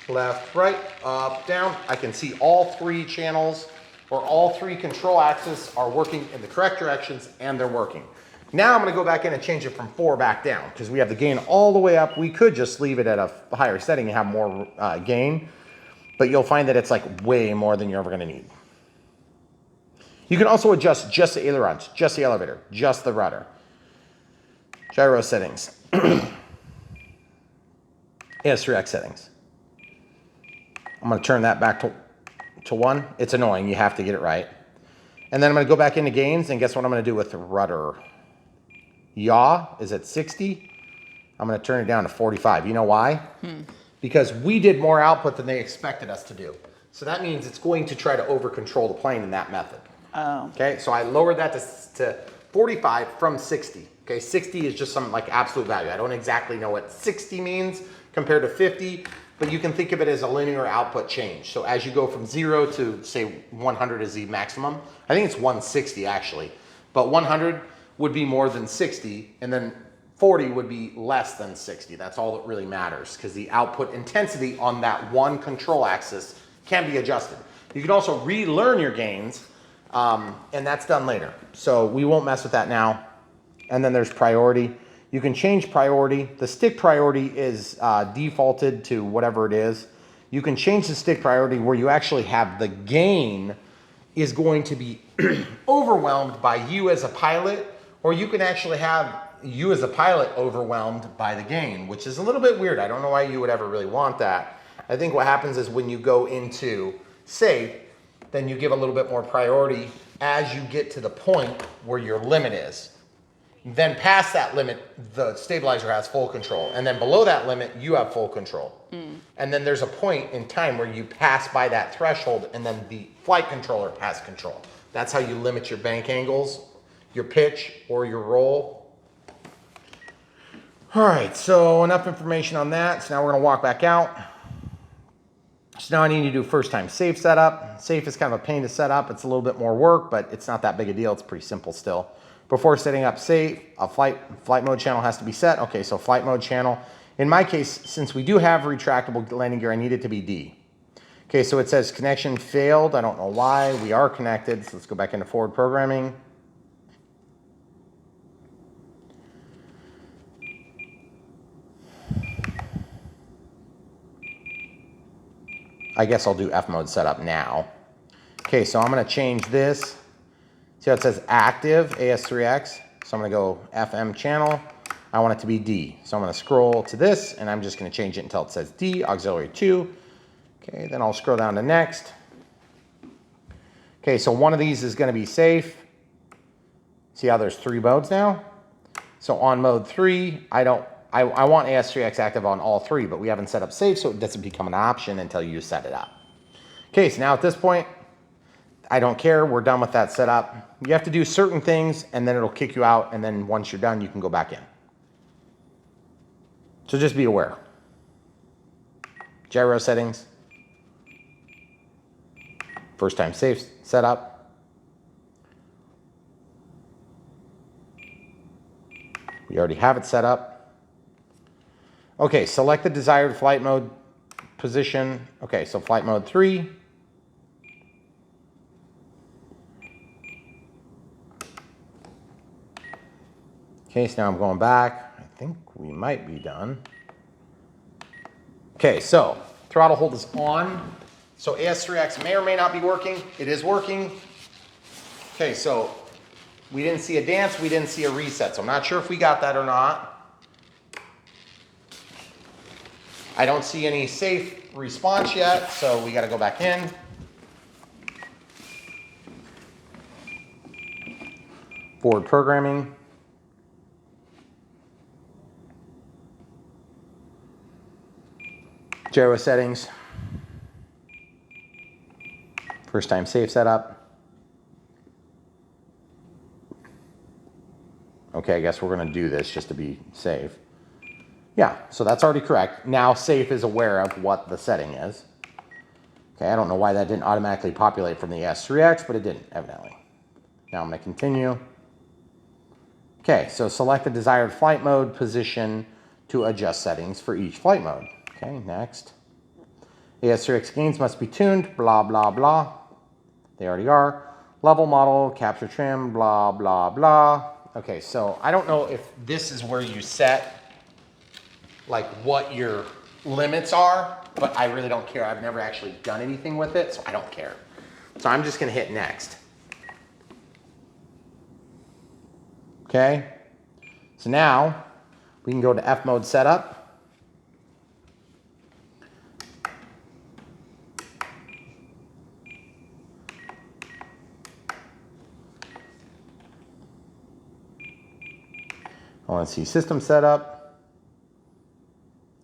left, right, up, down. I can see all 3 channels or all 3 control axes are working in the correct directions and they're working. Now I'm gonna go back in and change it from 4 back down because we have the gain all the way up. We could just leave it at a higher setting and have more gain, but you'll find that it's like way more than you're ever gonna need. You can also adjust just the ailerons, just the elevator, just the rudder. Gyro settings. AS3X settings. I'm gonna turn that back to 1. It's annoying, you have to get it right. And then I'm gonna go back into gains and guess what I'm gonna do with the rudder? Yaw is at 60. I'm gonna turn it down to 45. You know why? Because we did more output than they expected us to do. So that means it's going to try to over control the plane in that method. Oh. Okay, so I lowered that to 45 from 60. Okay, 60 is just some like absolute value. I don't exactly know what 60 means compared to 50, but you can think of it as a linear output change. So as you go from 0 to say 100 is the maximum. I think it's 160 actually, but 100 would be more than 60, and then 40 would be less than 60. That's all that really matters because the output intensity on that one control axis can be adjusted. You can also relearn your gains, and that's done later. So we won't mess with that now. And then there's priority. You can change priority. The stick priority is defaulted to whatever it is. You can change the stick priority where you actually have the gain is going to be overwhelmed by you as a pilot, or you can actually have you as a pilot overwhelmed by the gain, which is a little bit weird. I don't know why you would ever really want that. I think what happens is when you go into safe, then you give a little bit more priority as you get to the point where your limit is. Then past that limit, the stabilizer has full control. And then below that limit, you have full control. And then there's a point in time where you pass by that threshold and then the flight controller has control. That's how you limit your bank angles, your pitch, or your roll. All right, so enough information on that. So now we're gonna walk back out. So now I need to do first time safe setup. Safe is kind of a pain to set up. It's a little bit more work, but it's not that big a deal. It's pretty simple still. Before setting up safe, a flight mode channel has to be set. Okay, so flight mode channel. In my case, since we do have retractable landing gear, I need it to be D. Okay, so it says connection failed. I don't know why. We are connected, so let's go back into forward programming. I guess I'll do F mode setup now. Okay, so I'm gonna change this. See how it says active AS3X? So I'm gonna go FM channel. I want it to be D. So I'm gonna scroll to this and I'm just gonna change it until it says D, auxiliary 2. Okay, then I'll scroll down to next. Okay, so one of these is gonna be safe. See how there's 3 modes now? So on mode 3, I want AS3X active on all 3, but we haven't set up safe, so it doesn't become an option until you set it up. Okay, so now at this point, I don't care, we're done with that setup. You have to do certain things and then it'll kick you out, and then once you're done, you can go back in. So just be aware. Gyro settings. First time safe setup. We already have it set up. Okay, select the desired flight mode position. Okay, so flight mode 3. Okay, so now I'm going back. I think we might be done. Okay, so throttle hold is on. So AS3X may or may not be working. It is working. Okay, so we didn't see a dance, we didn't see a reset. So I'm not sure if we got that or not. I don't see any safe response yet, so we gotta go back in. Forward programming. Gyro settings. First time safe setup. Okay, I guess we're gonna do this just to be safe. Yeah, so that's already correct. Now safe is aware of what the setting is. Okay, I don't know why that didn't automatically populate from the S3X, but it didn't, evidently. Now I'm gonna continue. Okay, so select the desired flight mode position to adjust settings for each flight mode. Okay, next. AS3X gains must be tuned, blah, blah, blah. They already are. Level model, capture trim, blah, blah, blah. Okay, so I don't know if this is where you set like what your limits are, but I really don't care. I've never actually done anything with it, so I don't care. So I'm just gonna hit next. Okay, so now we can go to F mode setup. I want to see system setup.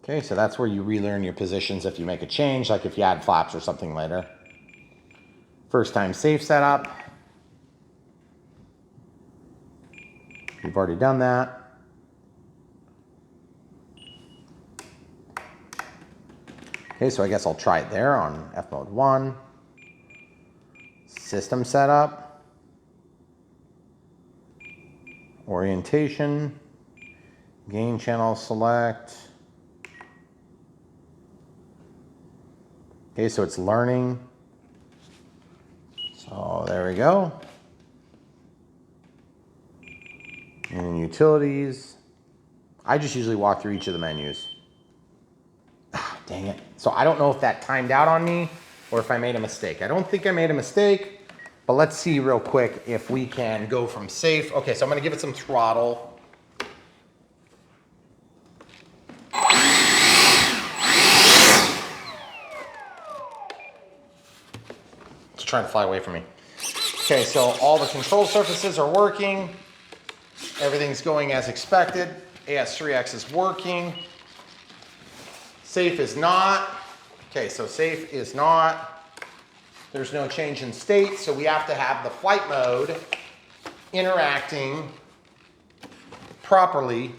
Okay, so that's where you relearn your positions if you make a change, like if you add flaps or something later. First time safe setup. We've already done that. Okay, so I guess I'll try it there on F mode 1. System setup. Orientation. Gain channel select. Okay, so it's learning. So there we go. And in utilities, I just usually walk through each of the menus. Ah, dang it. So I don't know if that timed out on me or if I made a mistake. I don't think I made a mistake, but let's see real quick if we can go from safe. Okay, so I'm gonna give it some throttle. trying to fly away from me. Okay, so all the control surfaces are working. Everything's going as expected. AS3X is working. Safe is not. Okay, so safe is not. There's no change in state, so we have to have the flight mode interacting properly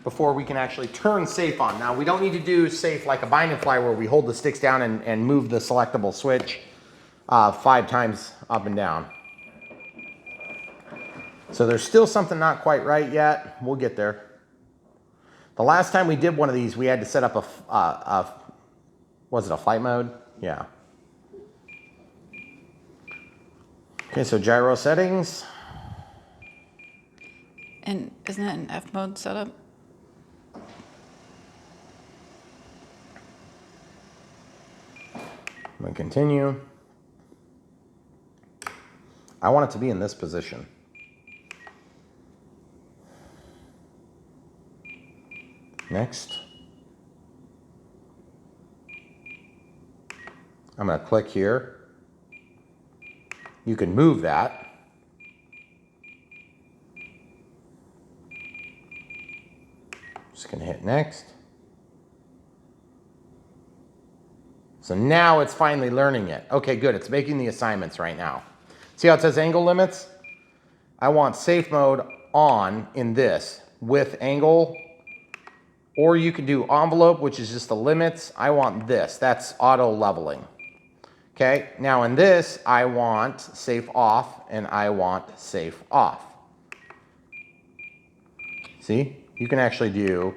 before we can actually turn safe on. Now, we don't need to do safe like a bind and fly where we hold the sticks down and move the selectable switch 5 times up and down. So there's still something not quite right yet. We'll get there. The last time we did one of these, we had to set up was it a flight mode? Yeah. Okay, so gyro settings. And isn't that an F mode setup? I'm gonna continue. I want it to be in this position. Next. I'm gonna click here. You can move that. Just gonna hit next. So now it's finally learning it. Okay, good, it's making the assignments right now. See how it says angle limits? I want safe mode on in this with angle, or you can do envelope, which is just the limits. I want this, that's auto leveling. Okay, now in this, I want safe off and I want safe off. See, you can actually do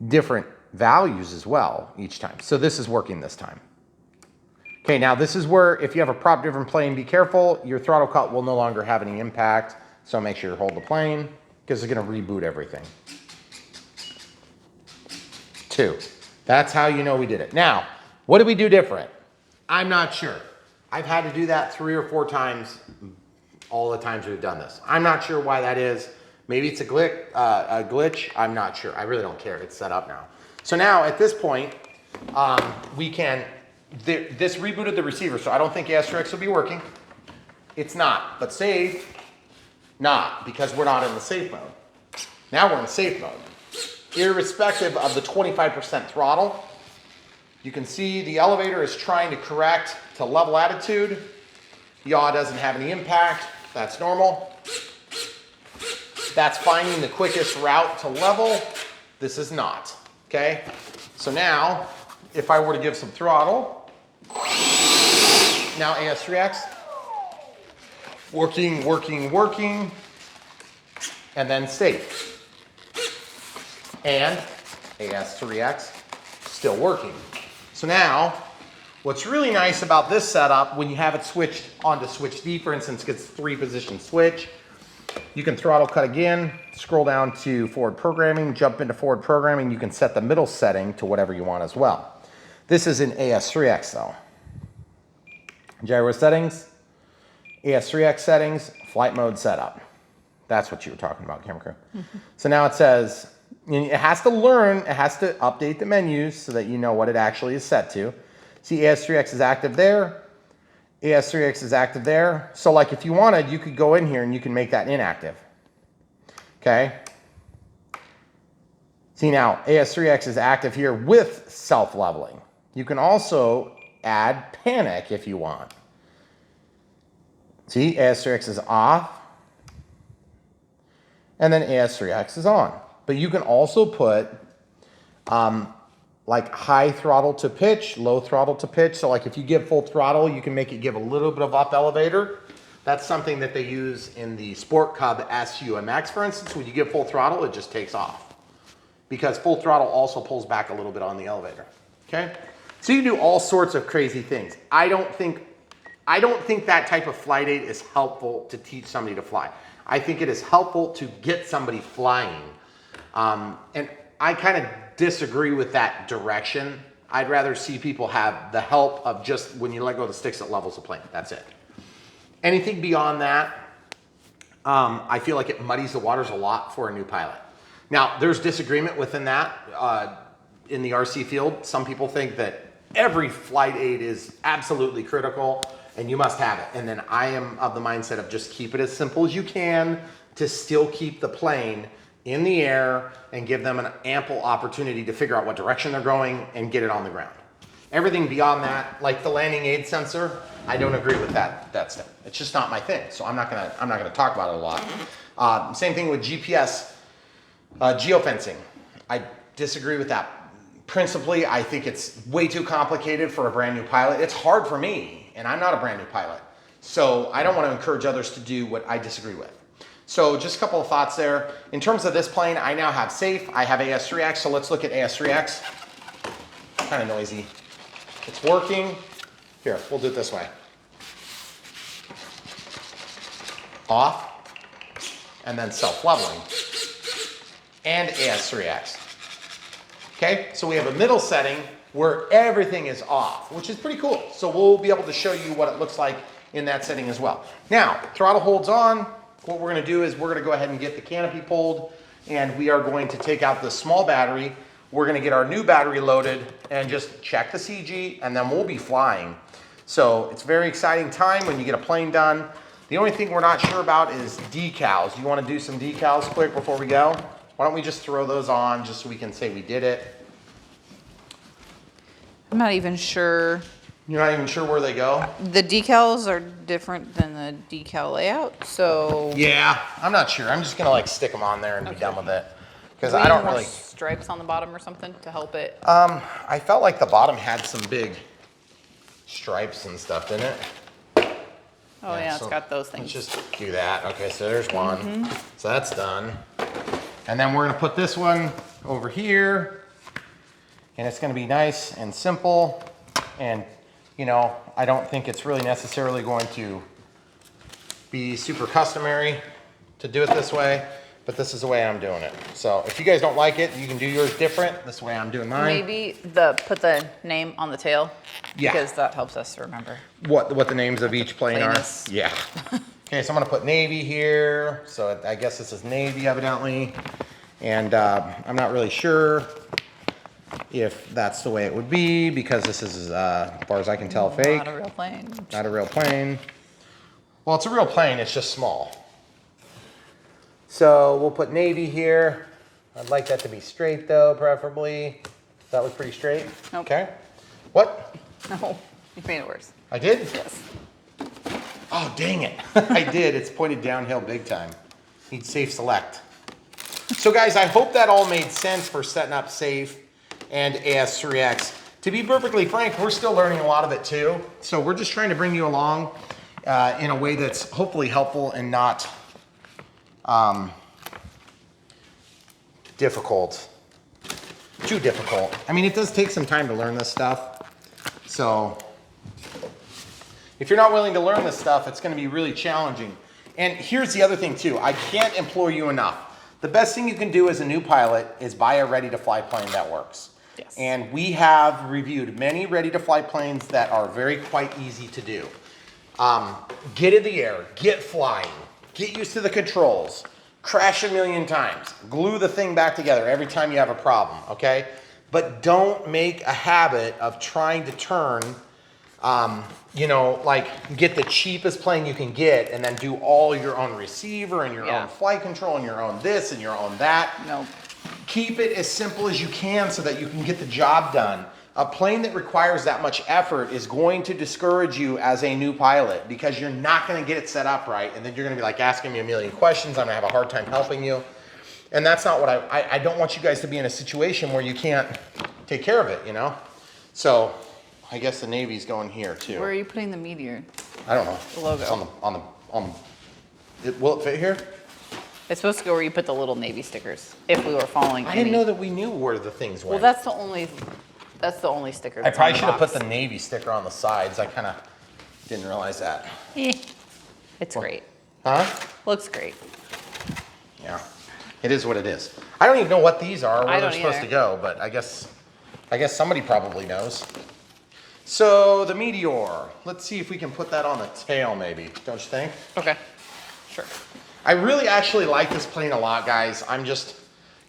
different values as well each time. So this is working this time. Okay, now this is where if you have a prop driven plane, be careful, your throttle cut will no longer have any impact. So make sure you hold the plane because it's gonna reboot everything. 2, that's how you know we did it. Now, what did we do different? I'm not sure. I've had to do that 3 or 4 times, all the times we've done this. I'm not sure why that is. Maybe it's a glitch, I'm not sure. I really don't care, it's set up now. So now at this point, we can, this rebooted the receiver, so I don't think AS3X will be working. It's not, but safe, not, because we're not in the safe mode. Now we're in safe mode. Irrespective of the 25% throttle, you can see the elevator is trying to correct to level attitude. Yaw doesn't have any impact, that's normal. That's finding the quickest route to level. This is not, okay? So now, if I were to give some throttle, now AS3X, working, working, working, and then safe. And AS3X, still working. So now, what's really nice about this setup, when you have it switched onto switch D, for instance, it's 3-position switch, you can throttle cut again, scroll down to forward programming, jump into forward programming. You can set the middle setting to whatever you want as well. This is in AS3X though. Gyro settings, AS3X settings, flight mode setup. That's what you were talking about, camera crew. So now it says, it has to learn, it has to update the menus so that you know what it actually is set to. See, AS3X is active there. AS3X is active there. So like if you wanted, you could go in here and you can make that inactive. Okay. See now, AS3X is active here with self-leveling. You can also add panic if you want. See, AS3X is off. And then AS3X is on. But you can also put like high throttle to pitch, low throttle to pitch. So like if you give full throttle, you can make it give a little bit of up elevator. That's something that they use in the Sport Cub SUMX, for instance. When you give full throttle, it just takes off. Because full throttle also pulls back a little bit on the elevator, okay? So you can do all sorts of crazy things. I don't think that type of flight aid is helpful to teach somebody to fly. I think it is helpful to get somebody flying. And I kind of disagree with that direction. I'd rather see people have the help of just when you let go of the sticks, it levels the plane. That's it. Anything beyond that, I feel like it muddies the waters a lot for a new pilot. Now, there's disagreement within that in the RC field. Some people think that every flight aid is absolutely critical and you must have it. And then I am of the mindset of just keep it as simple as you can to still keep the plane in the air and give them an ample opportunity to figure out what direction they're going and get it on the ground. Everything beyond that, like the landing aid sensor, I don't agree with that step. It's just not my thing, so I'm not gonna talk about it a lot. Same thing with GPS, geofencing. I disagree with that. Principally, I think it's way too complicated for a brand new pilot. It's hard for me, and I'm not a brand new pilot. So I don't want to encourage others to do what I disagree with. So just a couple of thoughts there. In terms of this plane, I now have safe, I have AS3X, so let's look at AS3X. Kind of noisy. It's working. Here, we'll do it this way. Off, and then self-leveling, and AS3X. Okay, so we have a middle setting where everything is off, which is pretty cool. So we'll be able to show you what it looks like in that setting as well. Now, throttle holds on. What we're gonna do is we're gonna go ahead and get the canopy pulled, and we are going to take out the small battery. We're gonna get our new battery loaded and just check the CG, and then we'll be flying. So it's a very exciting time when you get a plane done. The only thing we're not sure about is decals. You wanna do some decals quick before we go? Why don't we just throw those on just so we can say we did it? I'm not even sure. You're not even sure where they go? The decals are different than the decal layout, so. Yeah, I'm not sure. I'm just gonna like stick them on there and be done with it. Because We I need don't more really, stripes on the bottom or something to help it. I felt like the bottom had some big stripes and stuff, didn't it? Oh yeah, so it's got those Let's things. just do that. Okay, so there's one. So that's done. And then we're gonna put this one over here. And it's gonna be nice and simple. And you know, I don't think it's really necessarily going to be super customary to do it this way, but this is the way I'm doing it. So if you guys don't like it, you can do yours different. This way I'm doing mine. Maybe put the name on the tail. Yeah. Because that helps us remember. What the names of each plane are? Planes. Yeah. Okay, so I'm gonna put Navy here. So I guess this is Navy evidently. And I'm not really sure if that's the way it would be because this is, as far as I can tell, fake. Not a real plane. Not a real plane. Well, it's a real plane, it's just small. So we'll put Navy here. I'd like that to be straight though, preferably. Does that look pretty straight? Nope. Okay. What? No, you made it worse. I did? Yes. Oh, dang it. I did. It's pointed downhill big time. Need safe select. So guys, I hope that all made sense for setting up safe and AS3X. To be perfectly frank, we're still learning a lot of it too. So we're just trying to bring you along in a way that's hopefully helpful and not difficult. Too difficult. I mean, it does take some time to learn this stuff. So if you're not willing to learn this stuff, it's going to be really challenging. And here's the other thing too. I can't implore you enough. The best thing you can do as a new pilot is buy a ready-to-fly plane that works. Yes. And we have reviewed many ready-to-fly planes that are quite easy to do. Get in the air, get flying, get used to the controls, crash a million times, glue the thing back together every time you have a problem, okay? But don't make a habit of trying to turn, you know, like get the cheapest plane you can get and then do all your own receiver and your own flight control and your own this and your own that. Nope. Keep it as simple as you can so that you can get the job done. A plane that requires that much effort is going to discourage you as a new pilot because you're not going to get it set up right, and then you're going to be like asking me a million questions. I'm going to have a hard time helping you. And that's not what I don't want you guys to be in a situation where you can't take care of it, you know? So I guess the Navy's going here too. Where are you putting the Meteor? I don't know. The logo. It's will it fit here? It's supposed to go where you put the little Navy stickers. If we were following. I didn't know that we knew where the things went. Well, that's the only sticker. I That's probably on the should have put box. the Navy sticker on the sides. I kind of didn't realize that. It's great. Huh? Looks great. Yeah. It is what it is. I don't even know what these are, where I they're don't supposed either. to go, but I guess somebody probably knows. So the Meteor. Let's see if we can put that on the tail maybe, don't you think? Okay. Sure. I really actually like this plane a lot, guys.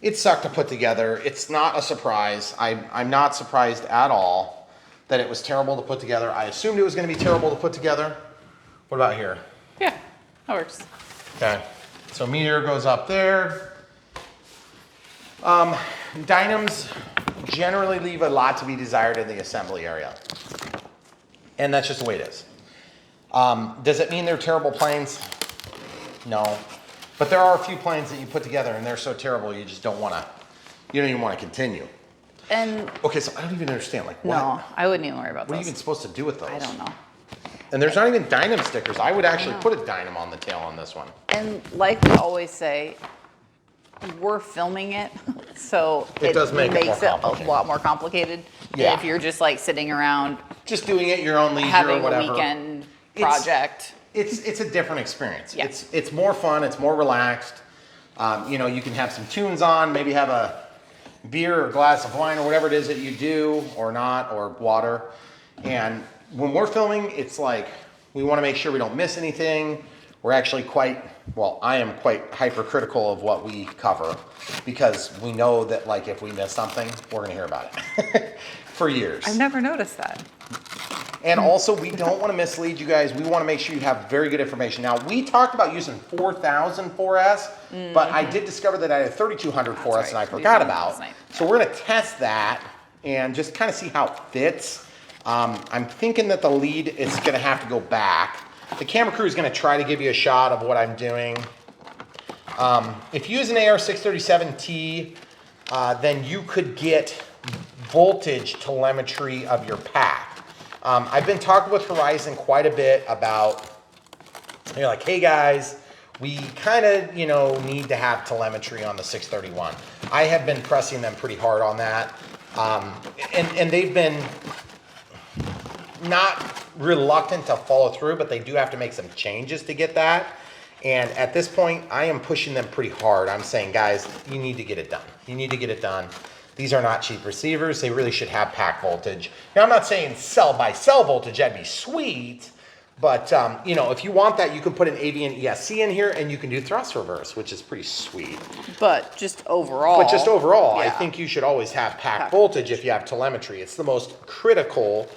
It sucked to put together. It's not a surprise. I'm not surprised at all that it was terrible to put together. I assumed it was going to be terrible to put together. What about here? Yeah, that works. Okay, so Meteor goes up there. Dynams generally leave a lot to be desired in the assembly area. And that's just the way it is. Does it mean they're terrible planes? No. But there are a few planes that you put together and they're so terrible you just don't want to, you don't even want to continue. And Okay, so I don't even understand, like what? no, I wouldn't even worry about What are those. you even supposed to do with those? I don't know. And there's not even Dynam stickers. I would actually put a Dynam on the tail on this one. And like we always say, we're filming it, so It does make it more makes it a complicated. lot more complicated. Yeah. If you're just like sitting around Just doing it your own leisure or having a whatever. weekend It's- project. It's a different experience. Yeah. It's more fun. It's more relaxed. You know, you can have some tunes on, maybe have a beer or glass of wine or whatever it is that you do, or not, or water. And when we're filming, it's like we want to make sure we don't miss anything. We're actually quite, well, I am quite hypercritical of what we cover because we know that like if we miss something, we're going to hear about it for years. I've never noticed that. And also, we don't want to mislead you guys. We want to make sure you have very good information. Now, we talked about using 4000 4S, but I did discover that I had 3200 4S right. and I We forgot did about. last night. So we're going to test that and just kind of see how it fits. I'm thinking that the lead is going to have to go back. The camera crew is going to try to give you a shot of what I'm doing. If you use an AR637T, then you could get voltage telemetry of your pack. I've been talking with Horizon quite a bit about, you're like, hey guys, we kind of, you know, need to have telemetry on the 631. I have been pressing them pretty hard on that. And they've been not reluctant to follow through, but they do have to make some changes to get that. And at this point, I am pushing them pretty hard. I'm saying, guys, you need to get it done. You need to get it done. These are not cheap receivers. They really should have pack voltage. Now, I'm not saying cell by cell voltage. That'd be sweet. But, you know, if you want that, you can put an Avian ESC in here and you can do thrust reverse, which is pretty sweet. But just overall. But just overall, I yeah. think you should always have pack voltage if you have telemetry. It's the most critical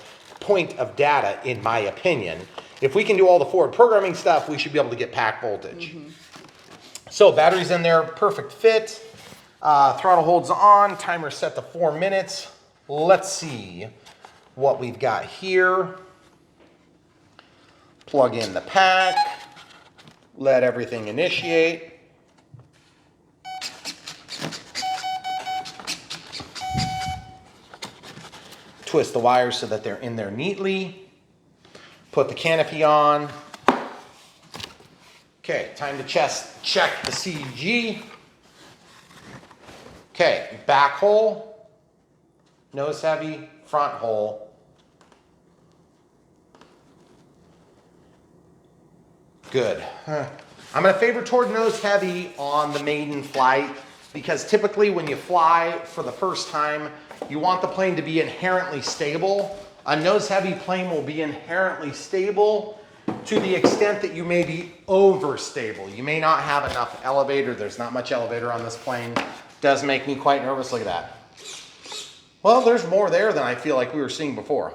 point of data, in my opinion. If we can do all the forward programming stuff, we should be able to get pack voltage. So batteries in there, perfect fit. Throttle holds on, timer set to 4 minutes. Let's see what we've got here. Plug in the pack, let everything initiate. Twist the wires so that they're in there neatly. Put the canopy on. Okay, time to check the CG. Okay, back hole, nose heavy, front hole. Good. I'm going to favor toward nose heavy on the maiden flight because typically when you fly for the first time, you want the plane to be inherently stable. A nose heavy plane will be inherently stable to the extent that you may be overstable. You may not have enough elevator. There's not much elevator on this plane. Does make me quite nervous. Look at that. Well, there's more there than I feel like we were seeing before.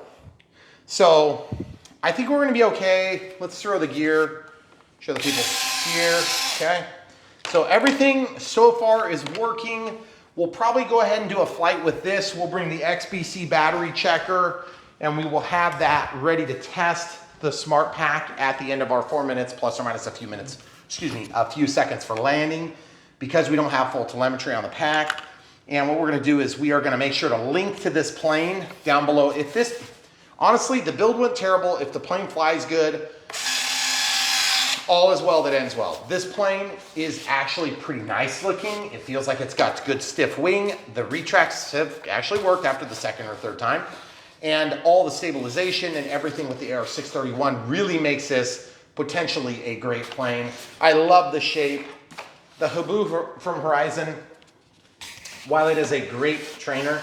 So I think we're going to be okay. Let's throw the gear. Show the people here. Okay. So everything so far is working. We'll probably go ahead and do a flight with this. We'll bring the XBC battery checker and we will have that ready to test the smart pack at the end of our 4 minutes, plus or minus a few minutes, excuse me, a few seconds for landing, because we don't have full telemetry on the pack. And what we're gonna do is we are gonna make sure to link to this plane down below. If this, honestly, the build went terrible. If the plane flies good, all is well that ends well. This plane is actually pretty nice looking. It feels like it's got good stiff wing. The retracts have actually worked after the second or third time. And all the stabilization and everything with the AR631 really makes this potentially a great plane. I love the shape. The Habu from Horizon, while it is a great trainer,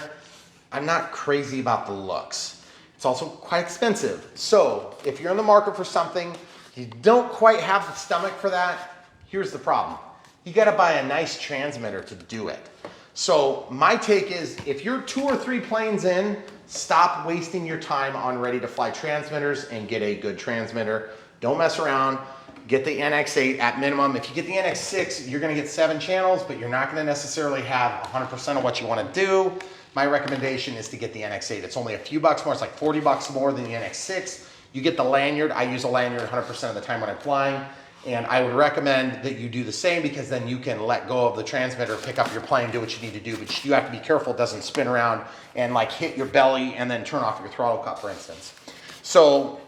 I'm not crazy about the looks. It's also quite expensive. So if you're in the market for something, you don't quite have the stomach for that, here's the problem. You gotta buy a nice transmitter to do it. So my take is, if you're 2 or 3 planes in Stop wasting your time on ready to fly transmitters and get a good transmitter. Don't mess around. Get the NX8 at minimum. If you get the NX6, you're gonna get 7 channels, but you're not gonna necessarily have 100% of what you wanna do. My recommendation is to get the NX8. It's only a few bucks more. It's like 40 bucks more than the NX6. You get the lanyard. I use a lanyard 100% of the time when I'm flying. And I would recommend that you do the same, because then you can let go of the transmitter, pick up your plane, do what you need to do. But you have to be careful it doesn't spin around and like hit your belly and then turn off your throttle cup, for instance. So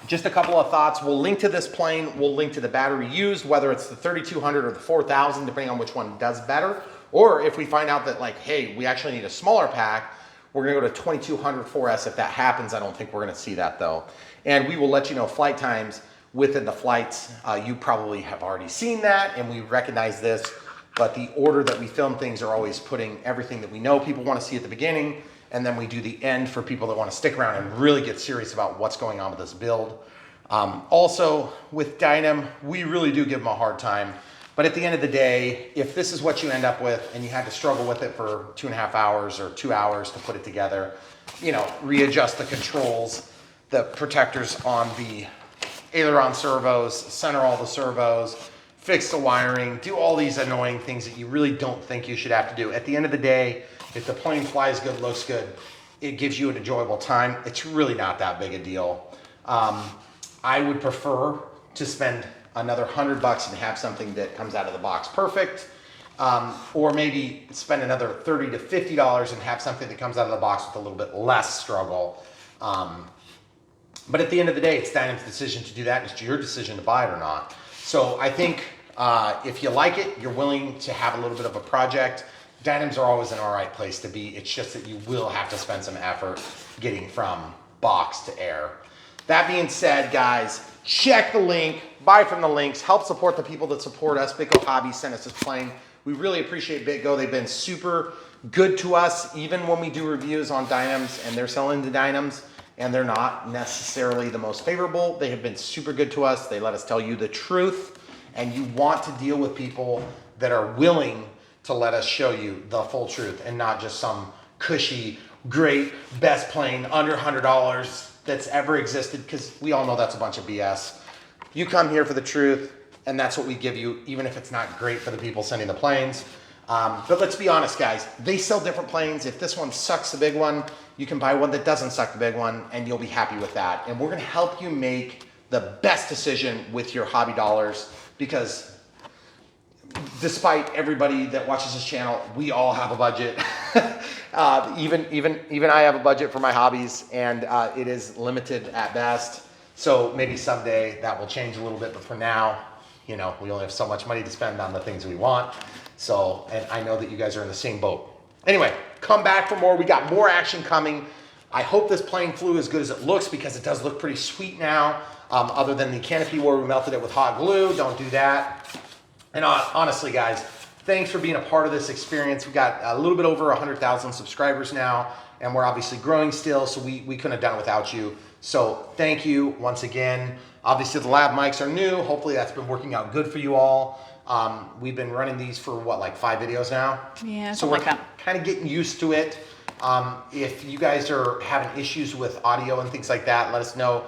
just a couple of thoughts. We'll link to this plane. We'll link to the battery used, whether it's the 3200 or the 4000, depending on which one does better. Or if we find out that like, hey, we actually need a smaller pack, we're gonna go to 2200 4S if that happens. I don't think we're gonna see that though. And we will let you know flight times within the flights. You probably have already seen that, and we recognize this, but the order that we film things are always putting everything that we know people wanna see at the beginning, and then we do the end for people that wanna stick around and really get serious about what's going on with this build. Also, with Dynam, we really do give them a hard time, but at the end of the day, if this is what you end up with and you had to struggle with it for 2.5 hours or 2 hours to put it together, you know, readjust the controls, the protectors on the aileron servos, center all the servos, fix the wiring, do all these annoying things that you really don't think you should have to do. At the end of the day, if the plane flies good, looks good, it gives you an enjoyable time, it's really not that big a deal. I would prefer to spend another $100 and have something that comes out of the box perfect, or maybe spend another $30 to $50 and have something that comes out of the box with a little bit less struggle. But at the end of the day, it's Dynam's decision to do that. It's your decision to buy it or not. So I think if you like it, you're willing to have a little bit of a project, Dynams are always an all right place to be. It's just that you will have to spend some effort getting from box to air. That being said, guys, check the link, buy from the links, help support the people that support us. BitGo Hobby sent us this plane. We really appreciate BitGo. They've been super good to us, even when we do reviews on Dynams and they're selling the Dynams and they're not necessarily the most favorable. They have been super good to us. They let us tell you the truth, and you want to deal with people that are willing to let us show you the full truth and not just some cushy, great, best plane under $100 that's ever existed, because we all know that's a bunch of BS. You come here for the truth, and that's what we give you, even if it's not great for the people sending the planes. But let's be honest, guys, they sell different planes. If this one sucks, the big one, you can buy one that doesn't suck, the big one, and you'll be happy with that. And we're gonna help you make the best decision with your hobby dollars, because despite everybody that watches this channel, we all have a budget. Even I have a budget for my hobbies, and it is limited at best. So maybe someday that will change a little bit, but for now, you know, we only have so much money to spend on the things we want. So, and I know that you guys are in the same boat. Anyway, come back for more. We got more action coming. I hope this plane flew as good as it looks, because it does look pretty sweet now. Other than the canopy where we melted it with hot glue, don't do that. And honestly, guys, thanks for being a part of this experience. We've got a little bit over 100,000 subscribers now, and we're obviously growing still, so we couldn't have done it without you. So thank you once again. Obviously, the lab mics are new. Hopefully that's been working out good for you all. We've been running these for what, like 5 videos now? Yeah, so we're like kind of getting used to it. If you guys are having issues with audio and things like that, let us know.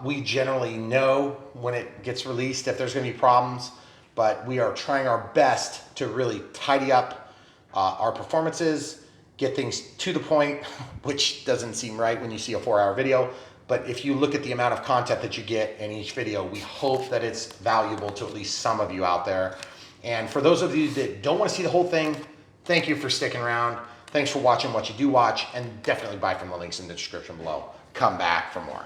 We generally know when it gets released if there's going to be problems, but we are trying our best to really tidy up our performances, get things to the point, which doesn't seem right when you see a 4-hour video. But if you look at the amount of content that you get in each video, we hope that it's valuable to at least some of you out there. And for those of you that don't want to see the whole thing, thank you for sticking around. Thanks for watching what you do watch, and definitely buy from the links in the description below. Come back for more.